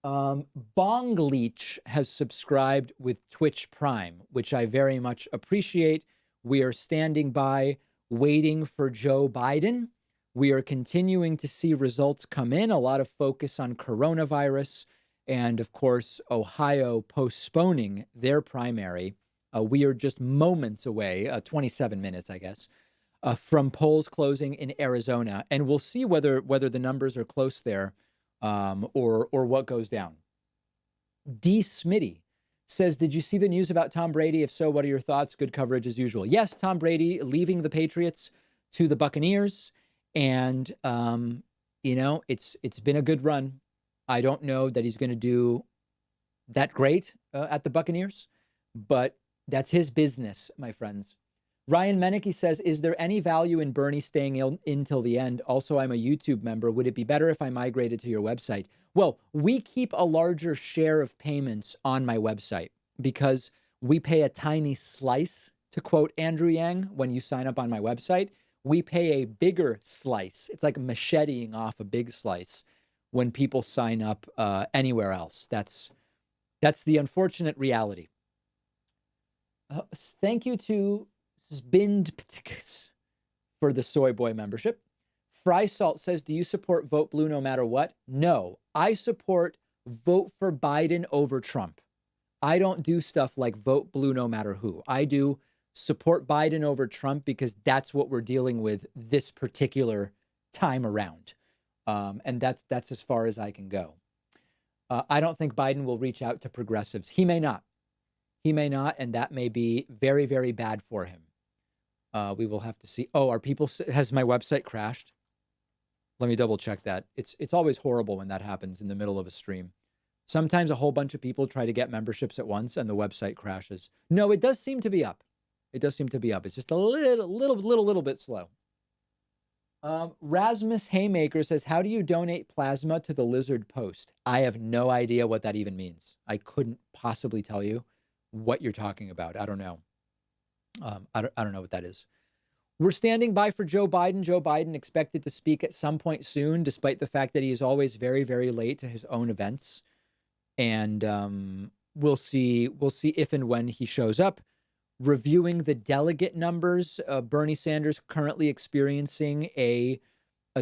Bong Leech has subscribed with Twitch Prime, which I very much appreciate. We are standing by waiting for Joe Biden. We are continuing to see results come in, a lot of focus on coronavirus, and of course, Ohio postponing their primary. We are just moments away, 27 minutes, I guess, from polls closing in Arizona. And we'll see whether the numbers are close there or what goes down. D. Smitty says, did you see the news about Tom Brady? If so, what are your thoughts? Good coverage as usual. Yes, Tom Brady leaving the Patriots to the Buccaneers. And, it's been a good run. I don't know that he's going to do that great at the Buccaneers, but that's his business, my friends. Ryan Meneke says, is there any value in Bernie staying in till the end? Also, I'm a YouTube member. Would it be better if I migrated to your website? Well, we keep a larger share of payments on my website because we pay a tiny slice, to quote Andrew Yang, when you sign up on my website. We pay a bigger slice. It's like macheteing off a big slice when people sign up anywhere else. That's the unfortunate reality. Thank you to Zbind for the Soy Boy membership. Fry Salt says, do you support Vote Blue no matter what? No, I support vote for Biden over Trump. I don't do stuff like vote blue no matter who. I do support Biden over Trump because that's what we're dealing with this particular time around. And that's as far as I can go. I don't think Biden will reach out to progressives. He may not. He may not, and that may be very, very bad for him. We will have to see. Oh, has my website crashed? Let me double check that. It's always horrible when that happens in the middle of a stream. Sometimes a whole bunch of people try to get memberships at once and the website crashes. No, it does seem to be up. It does seem to be up. It's just a little bit slow. Rasmus Haymaker says, how do you donate plasma to the Lizard Post? I have no idea what that even means. I couldn't possibly tell you what you're talking about. I don't know. I don't know what that is. We're standing by for Joe Biden. Joe Biden expected to speak at some point soon, despite the fact that he is always very, very late to his own events. And we'll see if and when he shows up. Reviewing the delegate numbers, Bernie Sanders currently experiencing a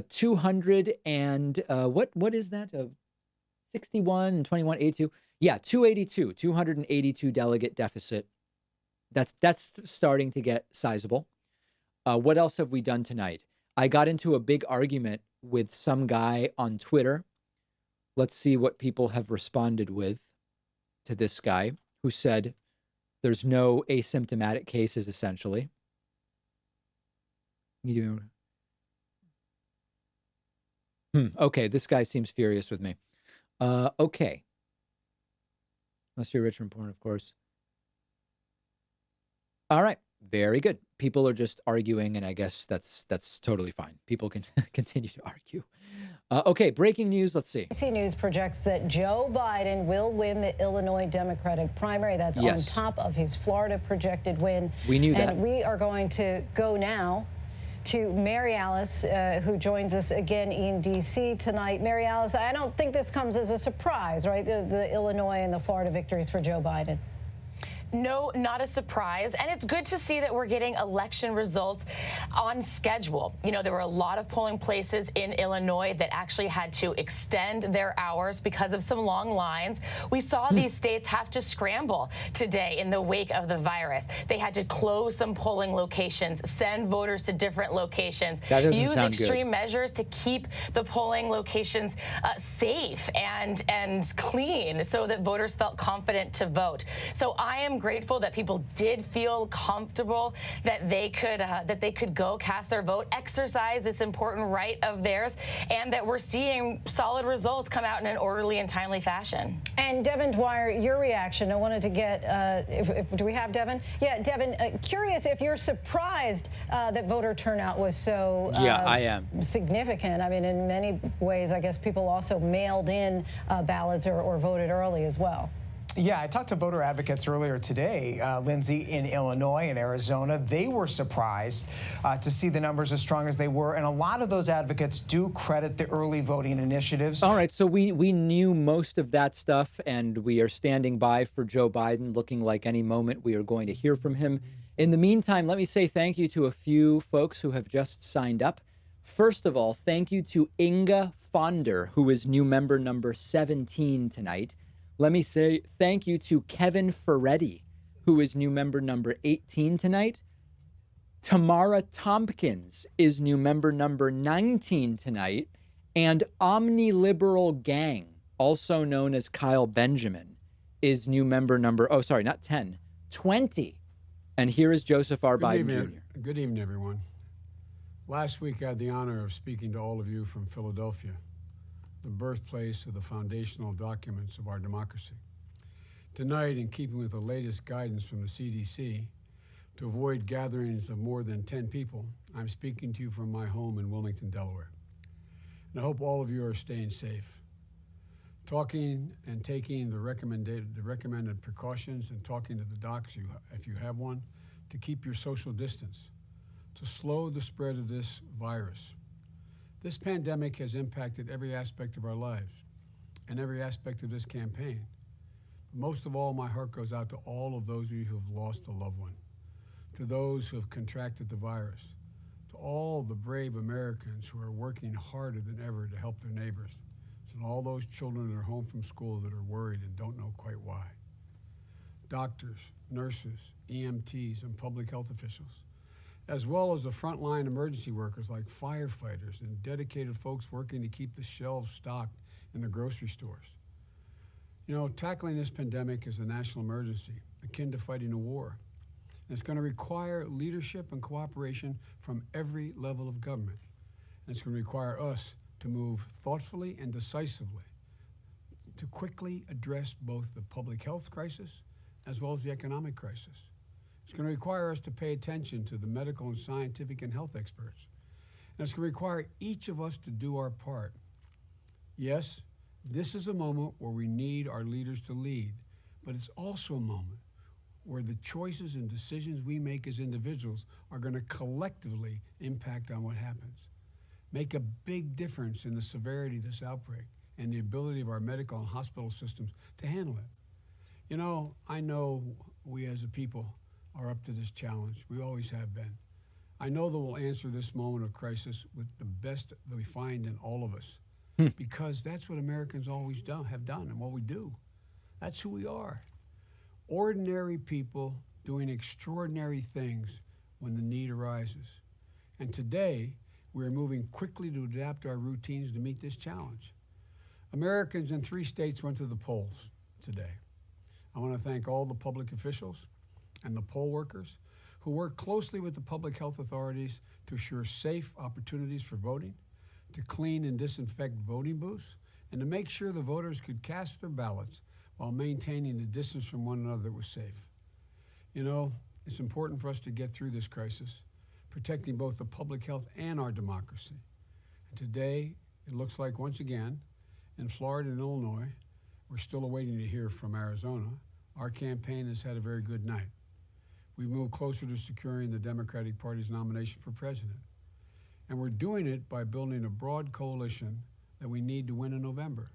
200 and what is that? 61 and 21, 82. Yeah, 282 delegate deficit. That's starting to get sizable. What else have we done tonight? I got into a big argument with some guy on Twitter. Let's see what people have responded with to this guy who said there's no asymptomatic cases, essentially. Okay, this guy seems furious with me. Okay. Unless you're rich and poor, of course. All right. Very good. People are just arguing, and I guess that's totally fine. People can continue to argue. Okay, breaking news. Let's see. ABC News projects that Joe Biden will win the Illinois Democratic primary. That's on top of his Florida projected win. We knew that. And we are going to go now to Mary Alice, who joins us again in D.C. tonight. Mary Alice, I don't think this comes as a surprise, right? The Illinois and the Florida victories for Joe Biden. No, not a surprise. And it's good to see that we're getting election results on schedule. You know, there were a lot of polling places in Illinois that actually had to extend their hours because of some long lines. We saw these states have to scramble today in the wake of the virus. They had to close some polling locations, send voters to different locations, use extreme measures to keep the polling locations safe and clean so that voters felt confident to vote. So I am grateful that people did feel comfortable that they could go cast their vote, exercise this important right of theirs, and that we're seeing solid results come out in an orderly and timely fashion. And Devin Dwyer, your reaction. I wanted to get, do we have Devin? Yeah, Devin, curious if you're surprised that voter turnout was so I am. Significant. I mean, in many ways, I guess people also mailed in ballots or voted early as well. Yeah, I talked to voter advocates earlier today, Lindsay, in Illinois and Arizona. They were surprised to see the numbers as strong as they were. And a lot of those advocates do credit the early voting initiatives. All right. So we knew most of that stuff, and we are standing by for Joe Biden, looking like any moment we are going to hear from him. In the meantime, let me say thank you to a few folks who have just signed up. First of all, thank you to Inga Fonder, who is new member number 17 tonight. Let me say thank you to Kevin Ferretti, who is new member number 18 tonight. Tamara Tompkins is new member number 19 tonight. And Omniliberal Gang, also known as Kyle Benjamin, is new member number, 20. And here is Joseph R. Biden Jr. Good evening, everyone. Last week, I had the honor of speaking to all of you from Philadelphia, the birthplace of the foundational documents of our democracy. Tonight, in keeping with the latest guidance from the CDC, to avoid gatherings of more than 10 people, I'm speaking to you from my home in Wilmington, Delaware. And I hope all of you are staying safe. Talking and taking the recommended precautions and talking to the docs, if you have one, to keep your social distance, to slow the spread of this virus. This pandemic has impacted every aspect of our lives and every aspect of this campaign. But most of all, my heart goes out to all of those of you who have lost a loved one, to those who have contracted the virus, to all the brave Americans who are working harder than ever to help their neighbors, and all those children that are home from school that are worried and don't know quite why. Doctors, nurses, EMTs, and public health officials, as well as the frontline emergency workers like firefighters and dedicated folks working to keep the shelves stocked in the grocery stores. You know, tackling this pandemic is a national emergency, akin to fighting a war. And it's going to require leadership and cooperation from every level of government. And it's going to require us to move thoughtfully and decisively to quickly address both the public health crisis as well as the economic crisis. It's going to require us to pay attention to the medical and scientific and health experts. And it's going to require each of us to do our part. Yes, this is a moment where we need our leaders to lead, but it's also a moment where the choices and decisions we make as individuals are going to collectively impact on what happens, make a big difference in the severity of this outbreak and the ability of our medical and hospital systems to handle it. You know, I know we as a people are up to this challenge. We always have been. I know that we'll answer this moment of crisis with the best that we find in all of us, because that's what Americans always have done and what we do. That's who we are. Ordinary people doing extraordinary things when the need arises. And today, we are moving quickly to adapt our routines to meet this challenge. Americans in 3 states went to the polls today. I want to thank all the public officials and the poll workers who work closely with the public health authorities to assure safe opportunities for voting, to clean and disinfect voting booths, and to make sure the voters could cast their ballots while maintaining the distance from one another that was safe. You know, it's important for us to get through this crisis, protecting both the public health and our democracy. And today, it looks like once again, in Florida and Illinois, we're still awaiting to hear from Arizona, our campaign has had a very good night. We've moved closer to securing the Democratic Party's nomination for president. And we're doing it by building a broad coalition that we need to win in November,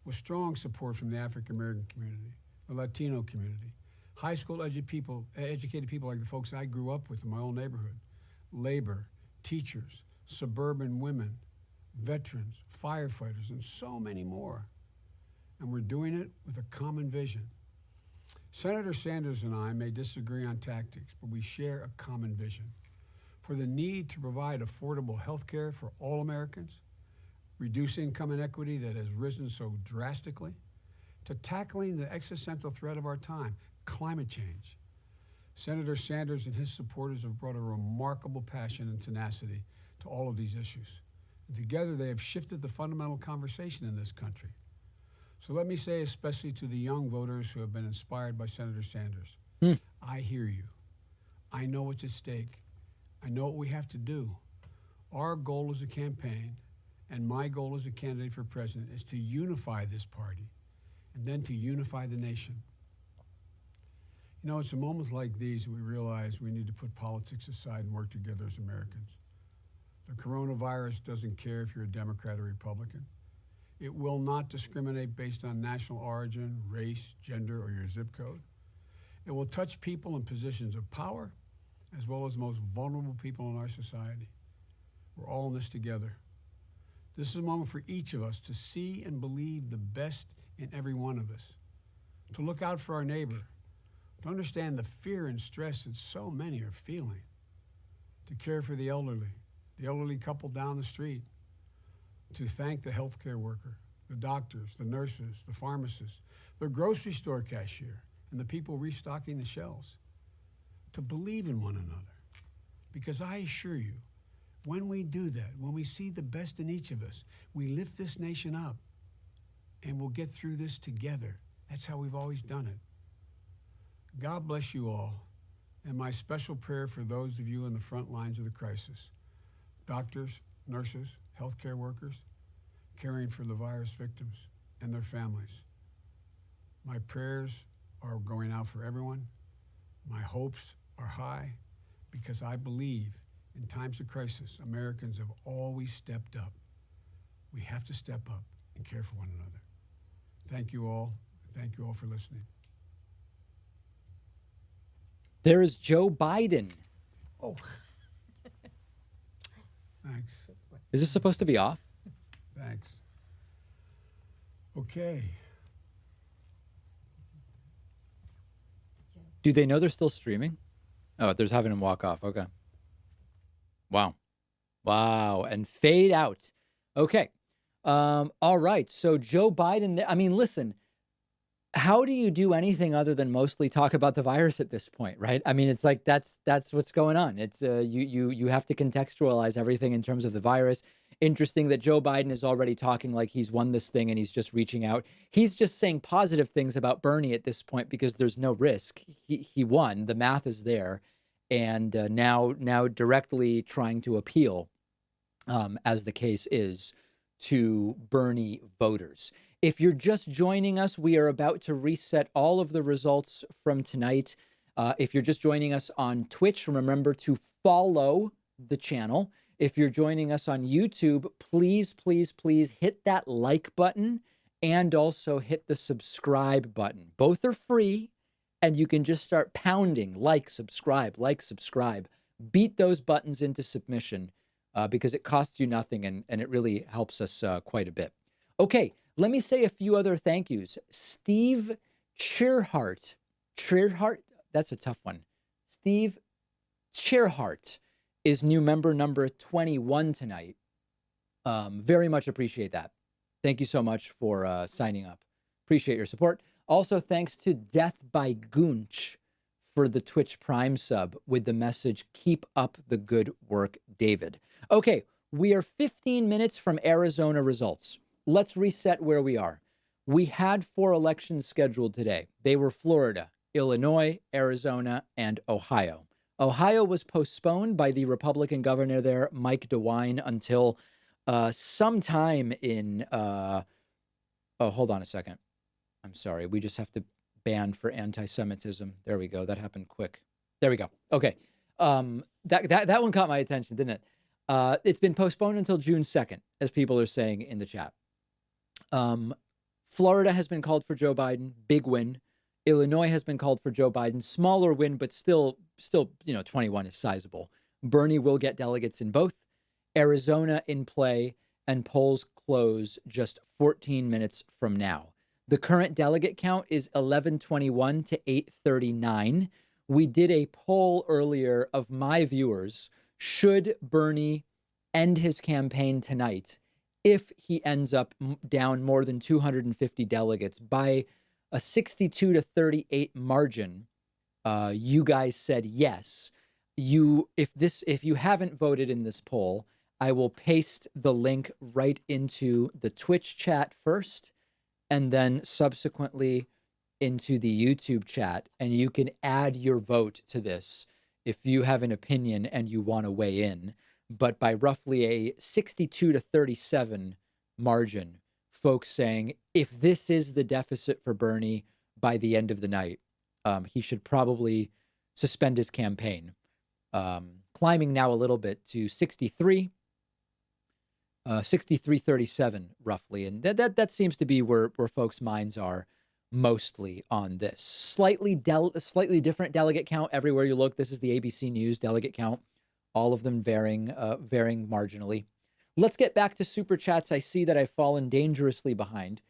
with strong support from the African American community, the Latino community, high school educated people like the folks I grew up with in my own neighborhood, labor, teachers, suburban women, veterans, firefighters, and so many more. And we're doing it with a common vision. Senator Sanders and I may disagree on tactics, but we share a common vision for the need to provide affordable health care for all Americans, reduce income inequity that has risen so drastically, to tackling the existential threat of our time, climate change. Senator Sanders and his supporters have brought a remarkable passion and tenacity to all of these issues. And together they have shifted the fundamental conversation in this country. So let me say, especially to the young voters who have been inspired by Senator Sanders, I hear you. I know what's at stake. I know what we have to do. Our goal as a campaign, and my goal as a candidate for president, is to unify this party and then to unify the nation. You know, it's in moments like these that we realize we need to put politics aside and work together as Americans. The coronavirus doesn't care if you're a Democrat or Republican. It will not discriminate based on national origin, race, gender, or your zip code. It will touch people in positions of power, as well as the most vulnerable people in our society. We're all in this together. This is a moment for each of us to see and believe the best in every one of us, to look out for our neighbor, to understand the fear and stress that so many are feeling, to care for the elderly couple down the street, to thank the healthcare worker, the doctors, the nurses, the pharmacists, the grocery store cashier, and the people restocking the shelves, to believe in one another. Because I assure you, when we do that, when we see the best in each of us, we lift this nation up and we'll get through this together. That's how we've always done it. God bless you all, and my special prayer for those of you in the front lines of the crisis, doctors, nurses, healthcare workers, caring for the virus victims and their families. My prayers are going out for everyone. My hopes are high because I believe in times of crisis, Americans have always stepped up. We have to step up and care for one another. Thank you all. Thank you all for listening. There is Joe Biden. Oh. Thanks. Is this supposed to be off? Thanks. Okay. Do they know they're still streaming? Oh, they're having him walk off. Okay. Wow. Wow. And fade out. Okay. All right. So Joe Biden, I mean, listen, how do you do anything other than mostly talk about the virus at this point, right? I mean, it's like that's what's going on. It's you have to contextualize everything in terms of the virus. Interesting that Joe Biden is already talking like he's won this thing and he's just reaching out. He's just saying positive things about Bernie at this point because there's no risk. He won. The math is there, and now directly trying to appeal, as the case is, to Bernie voters. If you're just joining us, we are about to reset all of the results from tonight. If you're just joining us on Twitch, remember to follow the channel. If you're joining us on YouTube, please, please, please hit that like button and also hit the subscribe button. Both are free, and you can just start pounding like, subscribe, like, subscribe. Beat those buttons into submission because it costs you nothing and it really helps us quite a bit. Okay. Let me say a few other thank yous. Steve Cheerhart. Cheerhart? That's a tough one. Steve Cheerhart is new member number 21 tonight. Very much appreciate that. Thank you so much for signing up. Appreciate your support. Also, thanks to Death by Goonch for the Twitch Prime sub with the message, keep up the good work, David. Okay, we are 15 minutes from Arizona results. Let's reset where we are. We had 4 elections scheduled today. They were Florida, Illinois, Arizona, and Ohio. Ohio was postponed by the Republican governor there, Mike DeWine, until sometime in, hold on a second. I'm sorry. We just have to ban for anti-Semitism. There we go. That happened quick. There we go. Okay. That one caught my attention, didn't it? It's been postponed until June 2nd, as people are saying in the chat. Florida has been called for Joe Biden, big win. Illinois has been called for Joe Biden, smaller win, but still, 21 is sizable. Bernie will get delegates in both. Arizona in play, and polls close just 14 minutes from now. The current delegate count is 1121 to 839. We did a poll earlier of my viewers. Should Bernie end his campaign tonight if he ends up down more than 250 delegates by a 62 to 38 margin? You guys said yes. If you haven't voted in this poll, I will paste the link right into the Twitch chat first, and then subsequently into the YouTube chat, and you can add your vote to this if you have an opinion and you want to weigh in. But by roughly a 62 to 37 margin, folks saying if this is the deficit for Bernie by the end of the night, he should probably suspend his campaign. Climbing now a little bit to 63-37 roughly. And that seems to be where folks' minds are mostly on this. Slightly different delegate count everywhere you look. This is the ABC News delegate count. All of them varying marginally. Let's get back to super chats. I see that I've fallen dangerously behind.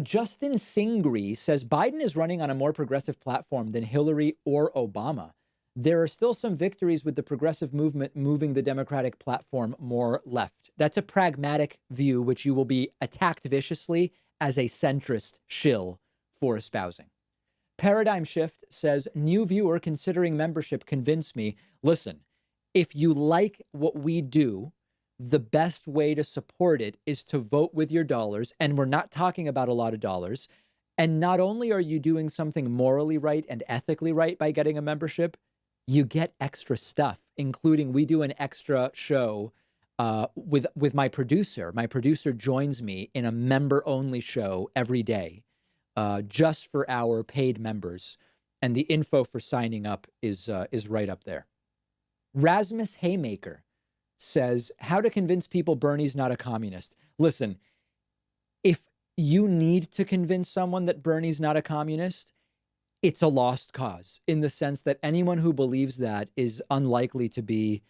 Justin Singri says Biden is running on a more progressive platform than Hillary or Obama. There are still some victories with the progressive movement moving the Democratic platform more left. That's a pragmatic view, which you will be attacked viciously as a centrist shill for espousing. Paradigm Shift says, new viewer considering membership convinced me. Listen, if you like what we do, the best way to support it is to vote with your dollars. And we're not talking about a lot of dollars. And not only are you doing something morally right and ethically right by getting a membership, you get extra stuff, including we do an extra show with my producer. My producer joins me in a member-only show every day just for our paid members. And the info for signing up is right up there. Rasmus Haymaker says, how to convince people Bernie's not a communist. Listen, if you need to convince someone that Bernie's not a communist, it's a lost cause, in the sense that anyone who believes that is unlikely to be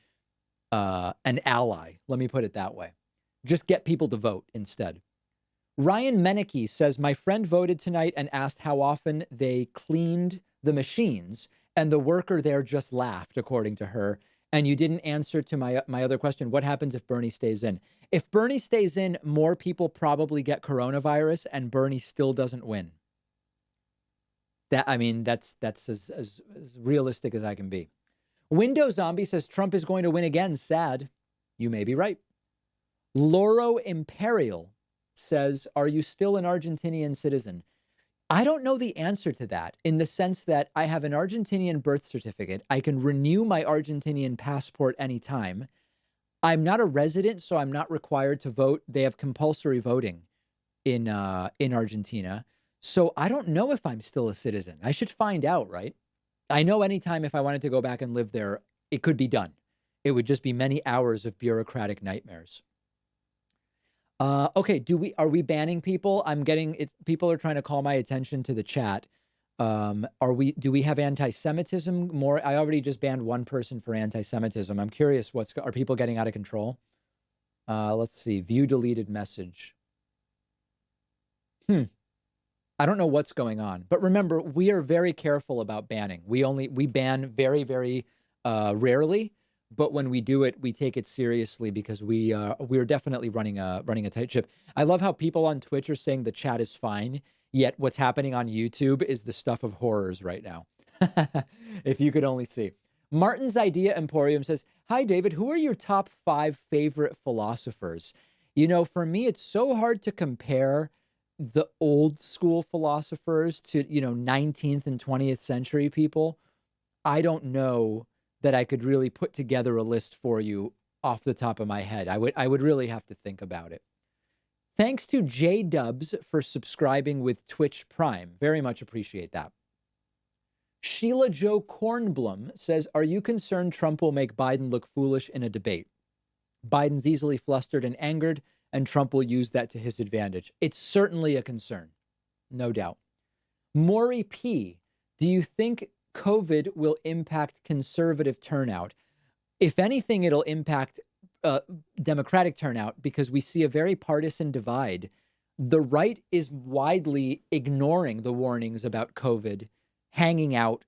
an ally. Let me put it that way. Just get people to vote instead. Ryan Meneke says, my friend voted tonight and asked how often they cleaned the machines, and the worker there just laughed, according to her. And you didn't answer to my other question. What happens if Bernie stays in? If Bernie stays in, more people probably get coronavirus and Bernie still doesn't win. That's as realistic as I can be. Windows Zombie says Trump is going to win again. Sad. You may be right. Loro Imperial says, are you still an Argentinian citizen? I don't know the answer to that, in the sense that I have an Argentinian birth certificate. I can renew my Argentinian passport anytime. I'm not a resident, so I'm not required to vote. They have compulsory voting in Argentina. So I don't know if I'm still a citizen. I should find out, right? I know anytime if I wanted to go back and live there, it could be done. It would just be many hours of bureaucratic nightmares. Okay, are we banning people? People are trying to call my attention to the chat. Do we have anti-Semitism more? I already just banned one person for anti-Semitism. I'm curious, are people getting out of control? Let's see, view deleted message. I don't know what's going on, but remember, we are very careful about banning. We ban very, very rarely. But when we do it, we take it seriously, because we're definitely running a tight ship. I love how people on Twitch are saying the chat is fine, yet what's happening on YouTube is the stuff of horrors right now. If you could only see. Martin's Idea Emporium says, hi, David, who are your top 5 favorite philosophers? You know, for me, it's so hard to compare the old school philosophers to, 19th and 20th century people. I don't know that I could really put together a list for you off the top of my head. I would really have to think about it. Thanks to J Dubs for subscribing with Twitch Prime. Very much appreciate that. Sheila Jo Kornblum says, are you concerned Trump will make Biden look foolish in a debate? Biden's easily flustered and angered, and Trump will use that to his advantage. It's certainly a concern, no doubt. Maury P., do you think COVID will impact conservative turnout? If anything, it'll impact Democratic turnout, because we see a very partisan divide. The right is widely ignoring the warnings about COVID, hanging out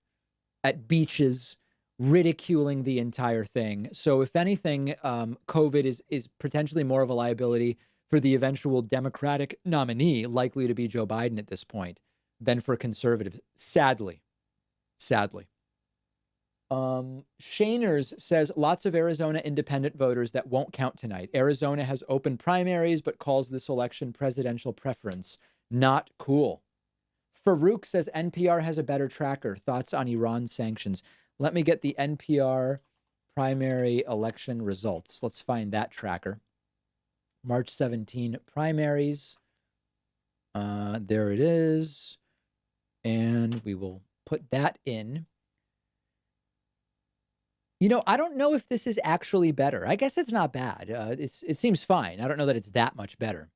at beaches, ridiculing the entire thing. So if anything, COVID is potentially more of a liability for the eventual Democratic nominee, likely to be Joe Biden at this point, than for conservatives, sadly. Shaners says lots of Arizona independent voters that won't count tonight. Arizona has open primaries, but calls this election presidential preference. Not cool. Farouk says NPR has a better tracker. Thoughts on Iran sanctions? Let me get the NPR primary election results. Let's find that tracker. March 17 primaries. There it is. And we will put that in. I don't know if this is actually better. I guess it's not bad. It seems fine. I don't know that it's that much better.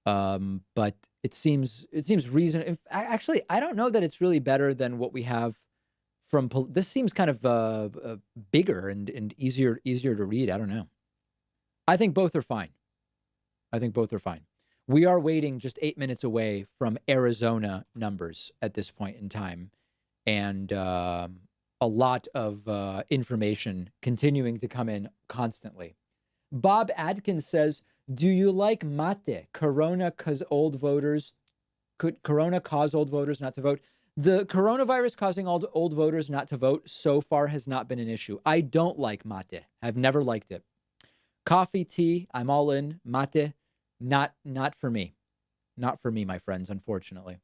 But it seems reasonable. Actually, I don't know that it's really better than what we have from. This seems kind of bigger and easier to read. I don't know. I think both are fine. We are waiting just 8 minutes away from Arizona numbers at this point in time. And a lot of information continuing to come in constantly. Bob Adkins says, do you like mate? Could Corona cause old voters not to vote? The coronavirus causing old voters not to vote so far has not been an issue. I don't like mate. I've never liked it. Coffee, tea, I'm all in. Mate, not for me. Not for me, my friends, unfortunately.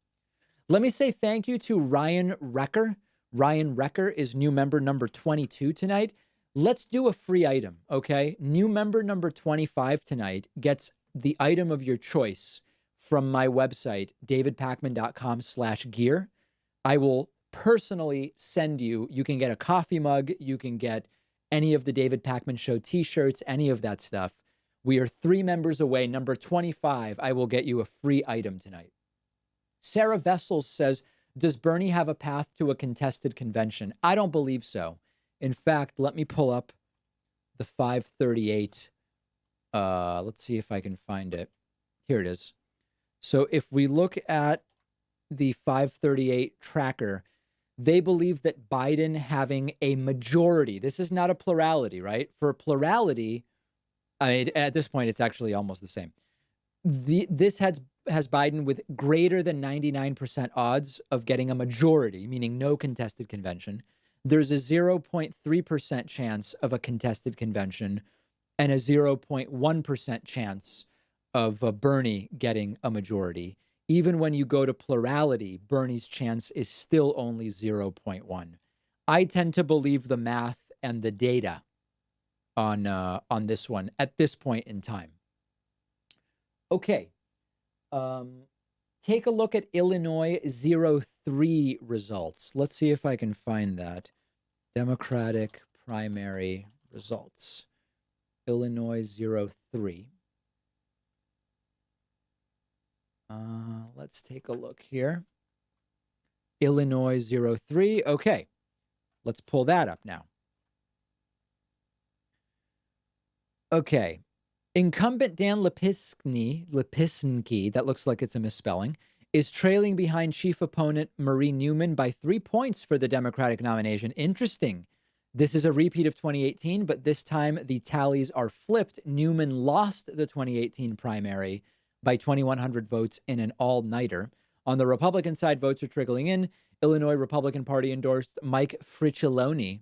Let me say thank you to Ryan Recker. Ryan Recker is new member number 22 tonight. Let's do a free item, okay? New member number 25 tonight gets the item of your choice from my website, davidpakman.com/gear. I will personally send you can get a coffee mug, you can get any of the David Pakman Show t-shirts, any of that stuff. We are 3 members away. Number 25, I will get you a free item tonight. Sarah Vessels says, does Bernie have a path to a contested convention? I don't believe so. In fact, let me pull up the 538. Let's see if I can find it. Here it is. So if we look at the 538 tracker, they believe that Biden having a majority, this is not a plurality, right? For a plurality, I mean, at this point, it's actually almost the same. This has Biden with greater than 99% odds of getting a majority, meaning no contested convention. There's a 0.3% chance of a contested convention and a 0.1% chance of Bernie getting a majority. Even when you go to plurality, Bernie's chance is still only 0.1. I tend to believe the math and the data on this one at this point in time. Okay. Take a look at Illinois 03 results. Let's see if I can find that. Democratic primary results. Illinois 03. Let's take a look here. Illinois 03. Okay. Let's pull that up now. Okay. Incumbent Dan Lipinski, that looks like it's a misspelling, is trailing behind chief opponent Marie Newman by 3 points for the Democratic nomination. Interesting. This is a repeat of 2018, but this time the tallies are flipped. Newman lost the 2018 primary by 2,100 votes in an all-nighter. On the Republican side, votes are trickling in. Illinois Republican Party endorsed Mike Friccioloni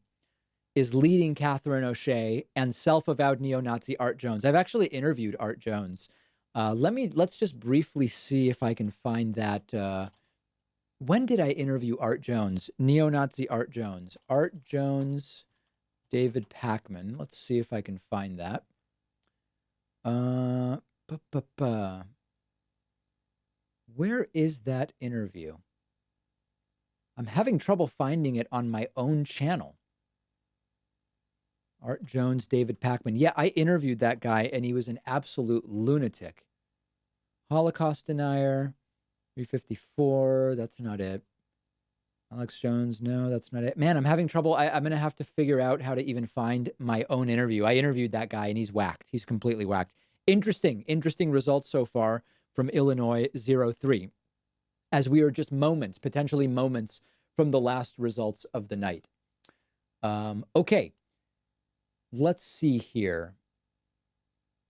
is leading Catherine O'Shea and self-avowed neo-Nazi Art Jones. I've actually interviewed Art Jones. Let's just briefly see if I can find that. When did I interview Art Jones? Neo-Nazi Art Jones. Art Jones, David Pakman. Let's see if I can find that. Where is that interview? I'm having trouble finding it on my own channel. Art Jones, David Pakman. Yeah, I interviewed that guy, and he was an absolute lunatic. Holocaust denier, 354. That's not it. Alex Jones. No, that's not it. Man, I'm having trouble. I'm going to have to figure out how to even find my own interview. I interviewed that guy, and he's whacked. He's completely whacked. Interesting results so far from Illinois 03, as we are just moments, potentially moments from the last results of the night. Okay. Let's see here.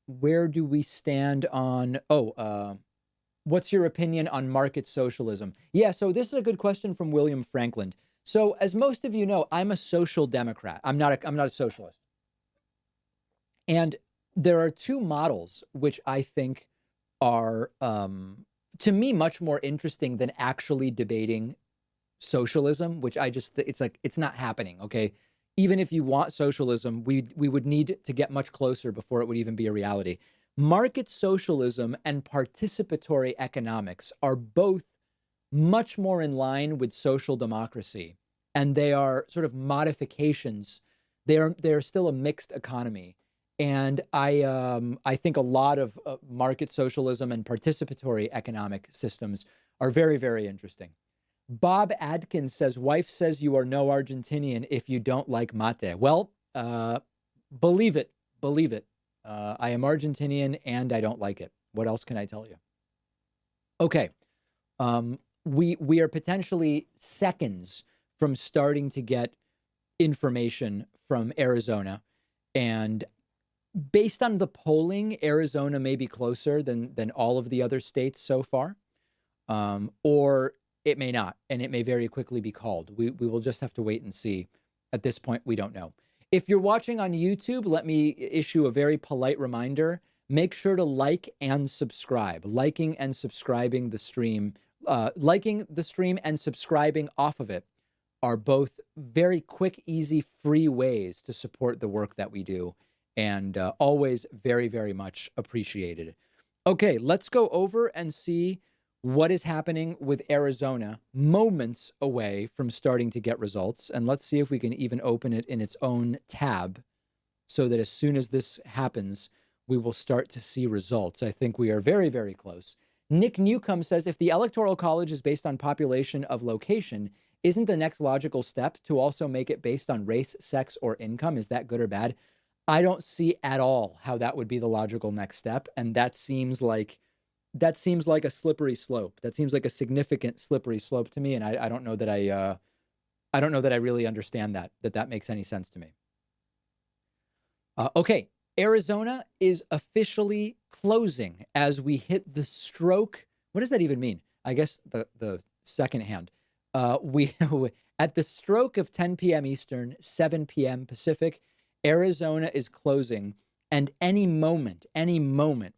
Where do we stand on, what's your opinion on market socialism? Yeah, so this is a good question from William Franklin. So as most of you know, I'm a social democrat. I'm not a socialist. And there are 2 models which I think are, to me, much more interesting than actually debating socialism, which it's not happening, okay? Even if you want socialism, we would need to get much closer before it would even be a reality. Market socialism and participatory economics are both much more in line with social democracy, and they are sort of modifications. They are still a mixed economy, and I think a lot of market socialism and participatory economic systems are very, very interesting. Bob Adkins says, wife says you are no Argentinian if you don't like mate. Well, believe it. I am Argentinian and I don't like it. What else can I tell you? Okay. We are potentially seconds from starting to get information from Arizona. And based on the polling, Arizona may be closer than all of the other states so far. Or it may not, and it may very quickly be called. We will just have to wait and see. At this point, we don't know. If you're watching on YouTube, let me issue a very polite reminder. Make sure to like and subscribe. Liking and subscribing the stream, liking the stream and subscribing off of it are both very quick, easy, free ways to support the work that we do, and always very, very much appreciated. Okay, let's go over and see what is happening with Arizona moments away from starting to get results. And let's see if we can even open it in its own tab so that as soon as this happens, we will start to see results. I think we are very, very close. Nick Newcomb says, if the Electoral College is based on population of location, isn't the next logical step to also make it based on race, sex, or income? Is that good or bad? I don't see at all how that would be the logical next step. And that seems like a slippery slope. That seems like a significant slippery slope to me. And I don't know that I don't know that I really understand that makes any sense to me. Okay. Arizona is officially closing as we hit the stroke. What does that even mean? I guess the second hand. We at the stroke of 10 p.m. Eastern, 7 p.m. Pacific, Arizona is closing. And any moment,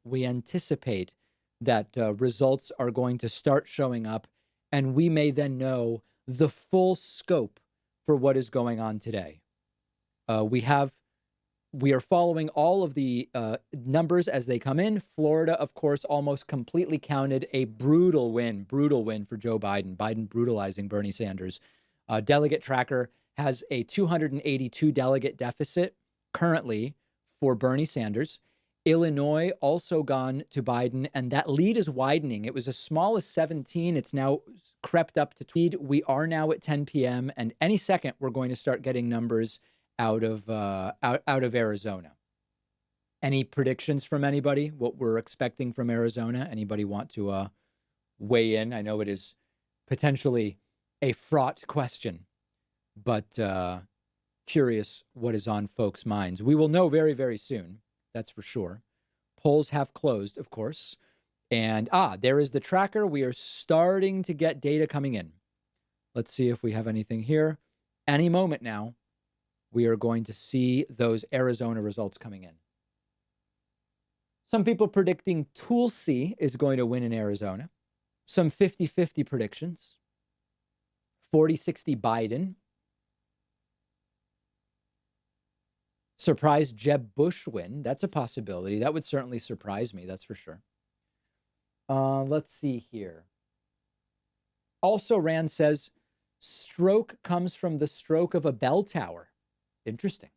we anticipate that results are going to start showing up, and we may then know the full scope for what is going on today. We are following all of the numbers as they come in. Florida, of course, almost completely counted, a brutal win for Joe Biden. Biden brutalizing Bernie Sanders. Delegate tracker has a 282 delegate deficit currently for Bernie Sanders. Illinois also gone to Biden, and that lead is widening. It was as small as 17. It's now crept up to 20. We are now at 10 p.m., and any second we're going to start getting numbers out of Arizona. Any predictions from anybody? What we're expecting from Arizona? Anybody want to weigh in? I know it is potentially a fraught question, but curious what is on folks' minds. We will know very, very soon. That's for sure. Polls have closed, of course. And there is the tracker. We are starting to get data coming in. Let's see if we have anything here. Any moment now, we are going to see those Arizona results coming in. Some people predicting Tulsi is going to win in Arizona. Some 50-50 predictions. 40-60 Biden. Surprise Jeb Bush win. That's a possibility. That would certainly surprise me. That's for sure. Let's see here. Also, Rand says, stroke comes from the stroke of a bell tower. Interesting.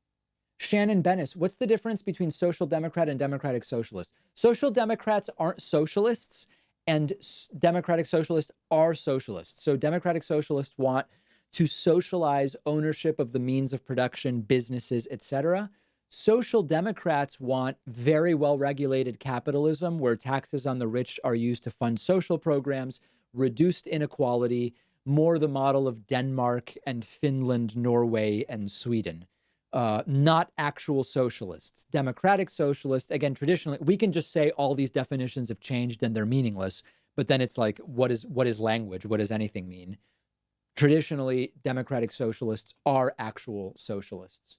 Shannon Bennis, what's the difference between social democrat and democratic socialist? Social democrats aren't socialists, and democratic socialists are socialists. So democratic socialists want to socialize ownership of the means of production, businesses, etc. Social democrats want very well-regulated capitalism where taxes on the rich are used to fund social programs, reduced inequality, more the model of Denmark and Finland, Norway, and Sweden. Not actual socialists. Democratic socialists, again, traditionally, we can just say all these definitions have changed and they're meaningless, but then it's like, what is language? What does anything mean? Traditionally, democratic socialists are actual socialists.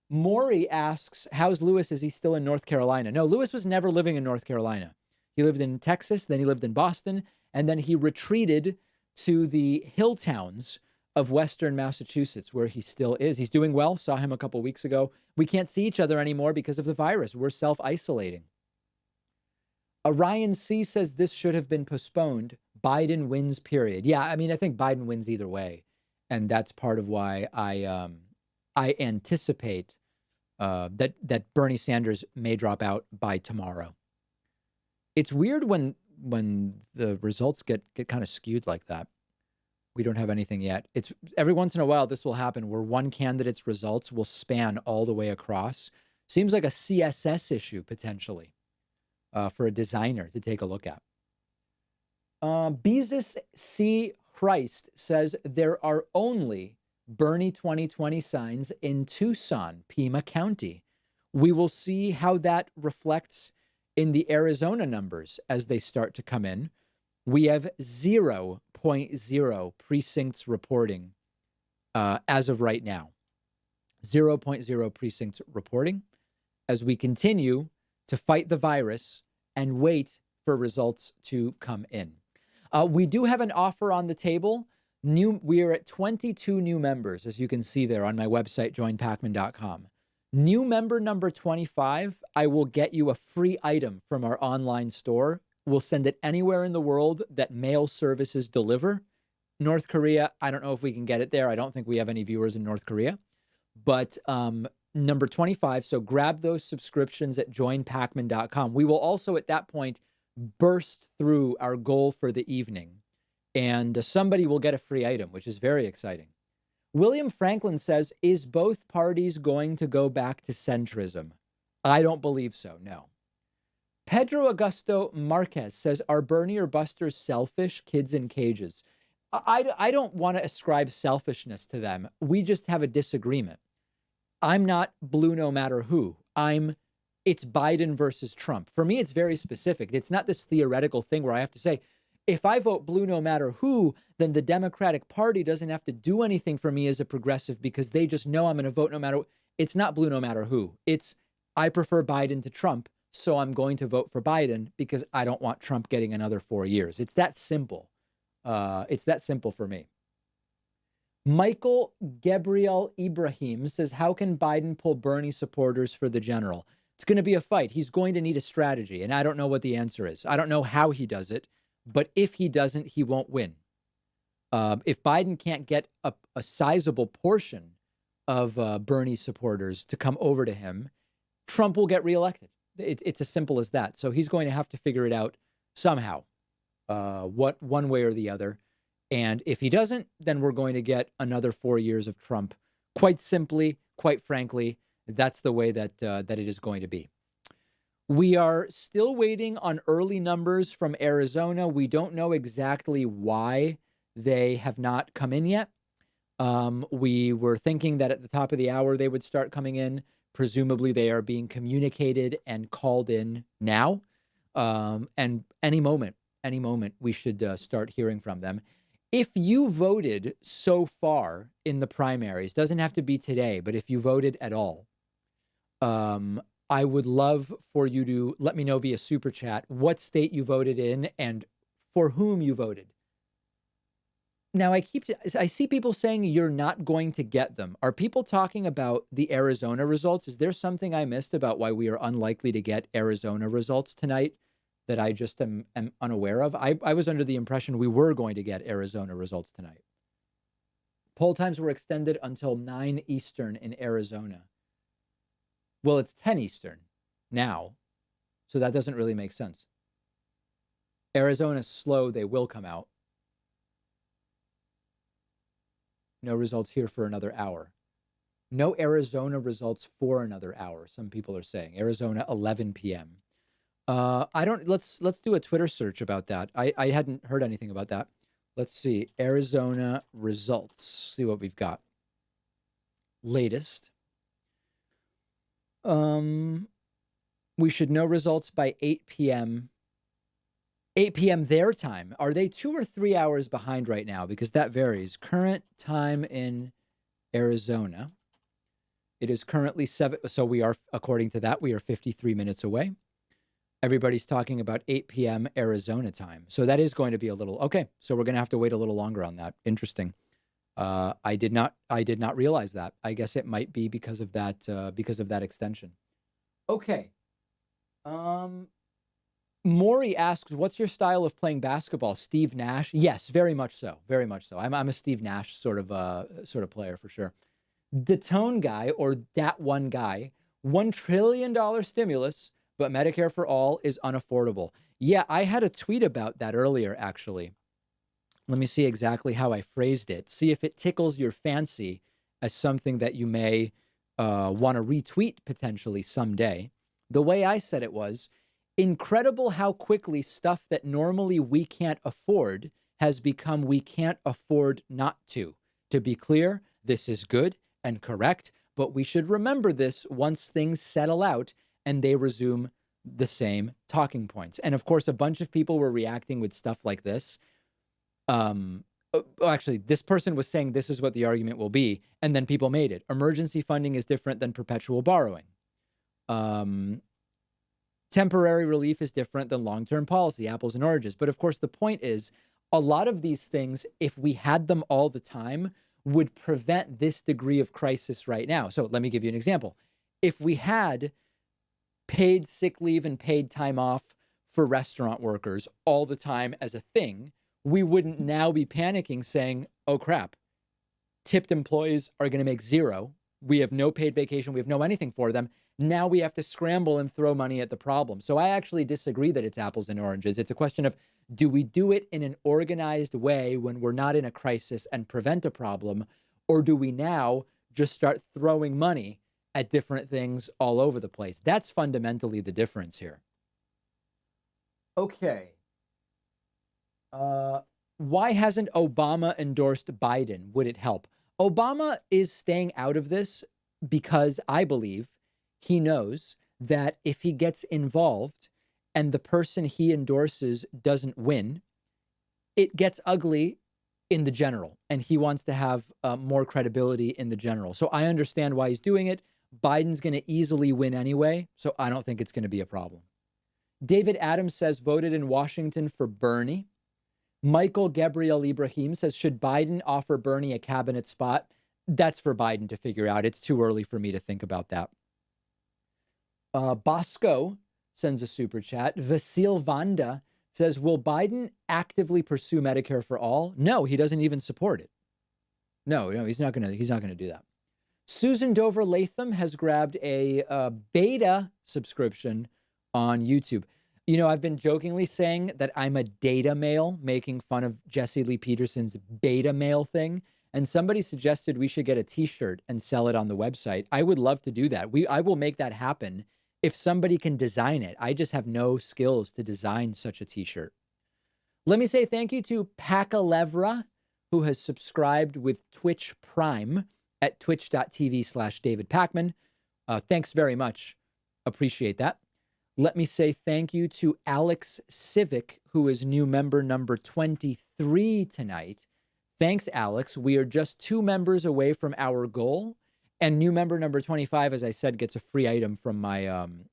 Maury asks, how's Lewis? Is he still in North Carolina? No, Lewis was never living in North Carolina. He lived in Texas, then he lived in Boston, and then he retreated to the hill towns of Western Massachusetts, where he still is. He's doing well. Saw him a couple weeks ago. We can't see each other anymore because of the virus. We're self-isolating. Orion C says this should have been postponed. Biden wins, period. Yeah, I mean, I think Biden wins either way. And that's part of why I anticipate that Bernie Sanders may drop out by tomorrow. It's weird when the results get kind of skewed like that. We don't have anything yet. It's every once in a while this will happen where one candidate's results will span all the way across. Seems like a CSS issue potentially for a designer to take a look at. Beezus C. Christ says there are only Bernie 2020 signs in Tucson, Pima County. We will see how that reflects in the Arizona numbers as they start to come in. We have 0.0 precincts reporting as of right now. 0.0 precincts reporting as we continue to fight the virus and wait for results to come in. We do have an offer on the table. We are at 22 new members, as you can see there on my website, joinpacman.com. New member number 25, I will get you a free item from our online store We'll send it anywhere in the world that mail services deliver. North Korea, I don't know if we can get it there. I don't think we have any viewers in North Korea. But number 25, so grab those subscriptions at joinpacman.com. We will also at that point burst through our goal for the evening, and somebody will get a free item, which is very exciting. William Franklin says, is both parties going to go back to centrism? I don't believe so, no. Pedro Augusto Marquez says, are Bernie or Buster selfish? Kids in cages. I don't want to ascribe selfishness to them. We just have a disagreement. I'm not blue no matter who. It's Biden versus Trump. For me, it's very specific. It's not this theoretical thing where I have to say, if I vote blue no matter who, then the Democratic Party doesn't have to do anything for me as a progressive because they just know I'm going to vote no matter. It's not blue no matter who. It's I prefer Biden to Trump, so I'm going to vote for Biden because I don't want Trump getting another 4 years. It's that simple. It's that simple for me. Michael Gabriel Ibrahim says, how can Biden pull Bernie supporters for the general? It's going to be a fight. He's going to need a strategy, and I don't know what the answer is. I don't know how he does it, but if he doesn't, he won't win. If Biden can't get a sizable portion of Bernie supporters to come over to him, Trump will get reelected. It's as simple as that. So he's going to have to figure it out somehow, one way or the other. And if he doesn't, then we're going to get another 4 years of Trump. Quite simply, quite frankly, that's the way that it is going to be. We are still waiting on early numbers from Arizona. We don't know exactly why they have not come in yet. We were thinking that at the top of the hour they would start coming in. Presumably they are being communicated and called in now. And any moment we should start hearing from them. If you voted so far in the primaries, doesn't have to be today, but if you voted at all, I would love for you to let me know via Super Chat what state you voted in and for whom you voted. Now, I see people saying you're not going to get them. Are people talking about the Arizona results? Is there something I missed about why we are unlikely to get Arizona results tonight that I just am unaware of? I was under the impression we were going to get Arizona results tonight. Poll times were extended until 9 Eastern in Arizona. Well, it's 10 Eastern now, so that doesn't really make sense. Arizona's slow. They will come out. No results here for another hour. No Arizona results for another hour, some people are saying. Arizona, 11 p.m. Let's do a Twitter search about that. I hadn't heard anything about that. Let's see. Arizona results. See what we've got. Latest. We should know results by 8 p.m. 8 p.m. their time. Are they 2 or 3 hours behind right now? Because that varies. Current time in Arizona. It is currently 7. So we are, according to that, we are 53 minutes away. Everybody's talking about 8 p.m. Arizona time. So that is going to be a little, okay. So we're going to have to wait a little longer on that. Interesting. I did not realize that. I guess it might be because of that extension. Okay. Maury asks, what's your style of playing basketball? Steve Nash? Yes, very much so. Very much so. I'm a Steve Nash sort of player for sure. The Tone Guy, or that one guy, $1 trillion stimulus, but Medicare for all is unaffordable. Yeah, I had a tweet about that earlier, actually. Let me see exactly how I phrased it. See if it tickles your fancy as something that you may want to retweet potentially someday. The way I said it was, incredible how quickly stuff that normally we can't afford has become we can't afford not to. To be clear, this is good and correct, but we should remember this once things settle out and they resume the same talking points. And of course, a bunch of people were reacting with stuff like this. Actually, this person was saying this is what the argument will be, and then people made it. Emergency funding is different than perpetual borrowing. Temporary relief is different than long-term policy, apples and oranges. But of course, the point is, a lot of these things, if we had them all the time, would prevent this degree of crisis right now. So let me give you an example. If we had paid sick leave and paid time off for restaurant workers all the time as a thing, we wouldn't now be panicking saying, oh crap, tipped employees are going to make zero. We have no paid vacation. We have no anything for them. Now we have to scramble and throw money at the problem. So I actually disagree that it's apples and oranges. It's a question of, do we do it in an organized way when we're not in a crisis and prevent a problem? Or do we now just start throwing money at different things all over the place? That's fundamentally the difference here. Okay. Why hasn't Obama endorsed Biden? Would it help? Obama is staying out of this because I believe he knows that if he gets involved and the person he endorses doesn't win, it gets ugly in the general, and he wants to have more credibility in the general. So I understand why he's doing it. Biden's going to easily win anyway, so I don't think it's going to be a problem. David Adams says voted in Washington for Bernie. Michael Gabriel Ibrahim says, should Biden offer Bernie a cabinet spot? That's for Biden to figure out. It's too early for me to think about that. Bosco sends a super chat. Vasil Vanda says, will Biden actively pursue Medicare for all? No, he doesn't even support it. No, he's not going to do that. Susan Dover Latham has grabbed a beta subscription on YouTube. You know, I've been jokingly saying that I'm a data male, making fun of Jesse Lee Peterson's beta male thing. And somebody suggested we should get a t-shirt and sell it on the website. I would love to do that. I will make that happen if somebody can design it. I just have no skills to design such a t-shirt. Let me say thank you to Pakalevra, who has subscribed with Twitch Prime at twitch.tv/David Pakman. Thanks very much. Appreciate that. Let me say thank you to Alex Civic, who is new member number 23 tonight. Thanks, Alex. We are just 2 members away from our goal. And new member number 25, as I said, gets a free item from my